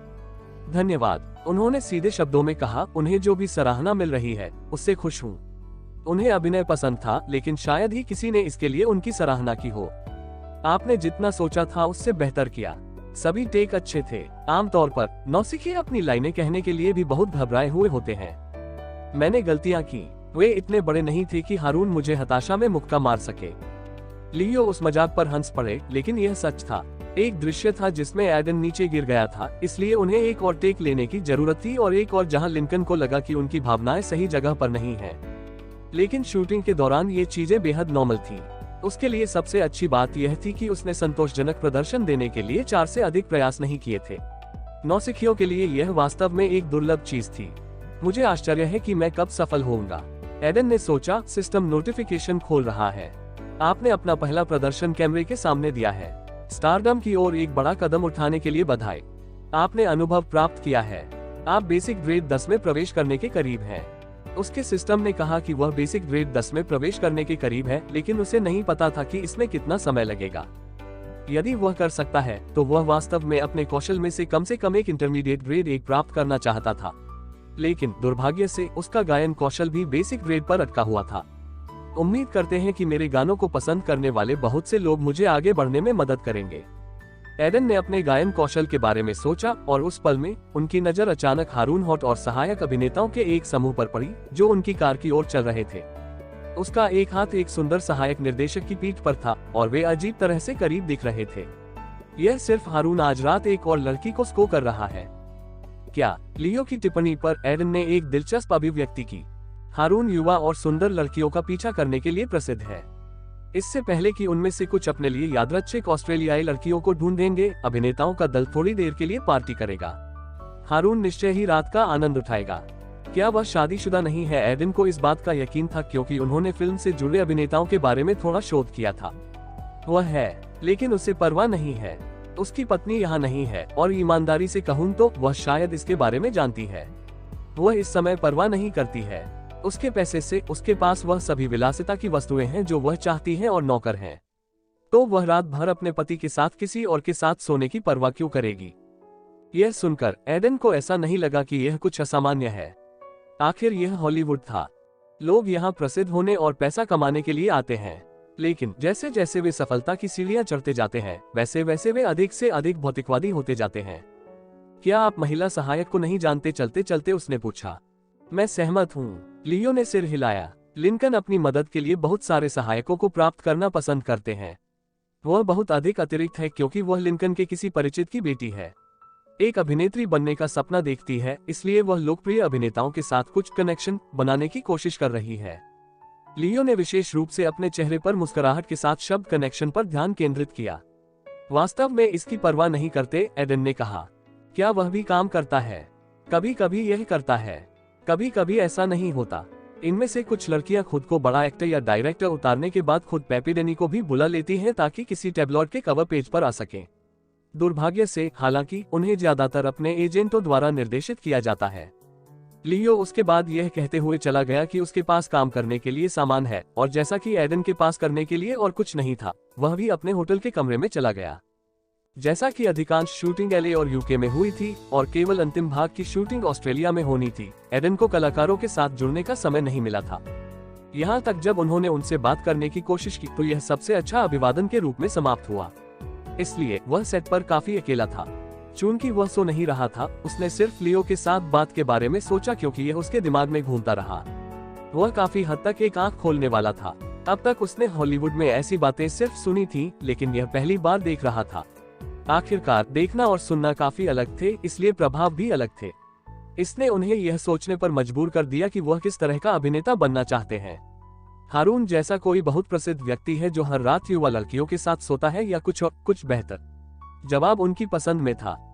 धन्यवाद, उन्होंने सीधे शब्दों में कहा। उन्हें जो भी सराहना मिल रही है उससे खुश हूँ। उन्हें अभिनय पसंद था, लेकिन शायद ही किसी ने इसके लिए उनकी सराहना की हो। आपने जितना सोचा था उससे बेहतर किया। सभी टेक अच्छे थे। आमतौर पर नौसिखिया अपनी लाइनें कहने के लिए भी बहुत घबराए हुए होते हैं। मैंने गलतियां की। वे इतने बड़े नहीं थे कि हारून मुझे हताशा में मुक्का मार सके। लियो उस मजाक पर हंस पड़े, लेकिन यह सच था। एक दृश्य था जिसमें एडन नीचे गिर गया था, इसलिए उन्हें एक और टेक लेने की जरूरत थी, और एक और जहां लिंकन को लगा कि उनकी भावनाएं सही जगह पर नहीं हैं। लेकिन शूटिंग के दौरान ये चीजें बेहद नॉर्मल थी। उसके लिए सबसे अच्छी बात यह थी कि उसने संतोषजनक प्रदर्शन देने के लिए 4 से अधिक प्रयास नहीं किए थे। नौसिखियों के लिए यह वास्तव में एक दुर्लभ चीज थी। मुझे आश्चर्य है कि मैं कब सफल होऊंगा। एडन ने सोचा। सिस्टम नोटिफिकेशन खोल रहा है। आपने अपना पहला प्रदर्शन कैमरे के सामने दिया है। स्टारडम की ओर एक बड़ा कदम उठाने के लिए बधाई। आपने अनुभव प्राप्त किया है। आप बेसिक ग्रेड 10 में प्रवेश करने के करीब हैं। उसके सिस्टम ने कहा कि वह बेसिक ग्रेड 10 में प्रवेश करने के करीब है, लेकिन उसे नहीं पता था कि इसमें कितना समय लगेगा। यदि वह कर सकता है तो वह वास्तव में अपने कौशल में से कम एक इंटरमीडिएट ग्रेड 1 प्राप्त करना चाहता था। लेकिन दुर्भाग्य से उसका गायन कौशल भी बेसिक ग्रेड पर अटका हुआ था। उम्मीद करते हैं कि मेरे गानों को पसंद करने वाले बहुत से लोग मुझे आगे बढ़ने में मदद करेंगे। एडन ने अपने गायन कौशल के बारे में सोचा, और उस पल में उनकी नजर अचानक हारून हॉट और सहायक अभिनेताओं के एक समूह पर पड़ी जो उनकी कार की ओर चल रहे थे। उसका एक हाथ एक सुंदर सहायक निर्देशक की पीठ पर था और वे अजीब तरह से करीब दिख रहे थे। यह सिर्फ हारून आज रात एक और लड़की को स्को कर रहा है क्या? लियो की टिप्पणी पर एडन ने एक दिलचस्प अभिव्यक्ति की। हारून युवा और सुंदर लड़कियों का पीछा करने के लिए प्रसिद्ध है। इससे पहले कि उनमें से कुछ अपने लिए यादृच्छिक ऑस्ट्रेलियाई लड़कियों को ढूंढेंगे, अभिनेताओं का दल थोड़ी देर के लिए पार्टी करेगा। हारून निश्चय ही रात का आनंद उठाएगा। क्या वह शादीशुदा नहीं है? एडन को इस बात का यकीन था, क्योंकि उन्होंने फिल्म से जुड़े अभिनेताओं के बारे में थोड़ा शोध किया था। वह है, लेकिन उसे परवाह नहीं है। उसकी पत्नी यहाँ नहीं है, और ईमानदारी से कहूँ तो वह शायद इसके बारे में जानती है। वह इस समय परवाह नहीं करती है। उसके पैसे से उसके पास वह सभी विलासिता की वस्तुएं हैं जो वह चाहती है और नौकर हैं। तो वह रात भर अपने पति के साथ किसी और के साथ सोने की परवाह क्यों करेगी? यह सुनकर एडन को ऐसा नहीं लगा कि यह कुछ असामान्य है। आखिर यह हॉलीवुड था। लोग यहाँ प्रसिद्ध होने और पैसा कमाने के लिए आते हैं, लेकिन जैसे जैसे वे सफलता की सीढ़ियां चढ़ते जाते हैं, वैसे वैसे वे अधिक से अधिक भौतिकवादी होते जाते हैं। क्या आप महिला सहायक को नहीं जानते? चलते चलते उसने पूछा। मैं सहमत हूँ, लियो ने सिर हिलाया। लिंकन अपनी मदद के लिए बहुत सारे सहायकों को प्राप्त करना पसंद करते हैं। वह बहुत अधिक अतिरिक्त है क्योंकि वह लिंकन के किसी परिचित की बेटी है। एक अभिनेत्री बनने का सपना देखती है, इसलिए वह लोकप्रिय अभिनेताओं के साथ कुछ कनेक्शन बनाने की कोशिश कर रही है। लियो ने विशेष रूप से अपने चेहरे पर मुस्कुराहट के साथ शब्द कनेक्शन पर ध्यान केंद्रित किया। वास्तव में इसकी परवाह नहीं करते, एडन ने कहा। क्या वह भी काम करता है? कभी कभी यह करता है, कभी कभी ऐसा नहीं होता। इनमें से कुछ लड़कियां खुद को बड़ा एक्टर या डायरेक्टर उतारने के बाद खुद पेपी डेनी को भी बुला लेती हैं ताकि किसी टैबलॉइड के कवर पेज पर आ सके। दुर्भाग्य से हालांकि उन्हें ज्यादातर अपने एजेंटों द्वारा निर्देशित किया जाता है। लियो उसके बाद यह कहते हुए चला गया कि उसके पास काम करने के लिए सामान है, और जैसा कि एडन के पास करने के लिए और कुछ नहीं था, वह भी अपने होटल के कमरे में चला गया। जैसा कि अधिकांश शूटिंग एलए और यूके में हुई थी और केवल अंतिम भाग की शूटिंग ऑस्ट्रेलिया में होनी थी, एडन को कलाकारों के साथ जुड़ने का समय नहीं मिला था। यहाँ तक जब उन्होंने उनसे बात करने की कोशिश की तो यह सबसे अच्छा अभिवादन के रूप में समाप्त हुआ। इसलिए वह सेट पर काफी अकेला था। चूंकि वह सो नहीं रहा था, उसने सिर्फ लियो के साथ बात के बारे में सोचा क्योंकि यह उसके दिमाग में घूमता रहा। वह काफी हद तक एक आंख खोलने वाला था। अब तक उसने हॉलीवुड में ऐसी बातें सिर्फ सुनी थी, लेकिन यह पहली बार देख रहा था। आखिरकार देखना और सुनना काफी अलग थे, इसलिए प्रभाव भी अलग थे। इसने उन्हें यह सोचने पर मजबूर कर दिया कि वह किस तरह का अभिनेता बनना चाहते हैं। हारून जैसा कोई बहुत प्रसिद्ध व्यक्ति है जो हर रात युवा लड़कियों के साथ सोता है, या कुछ और कुछ बेहतर? जवाब उनकी पसंद में था।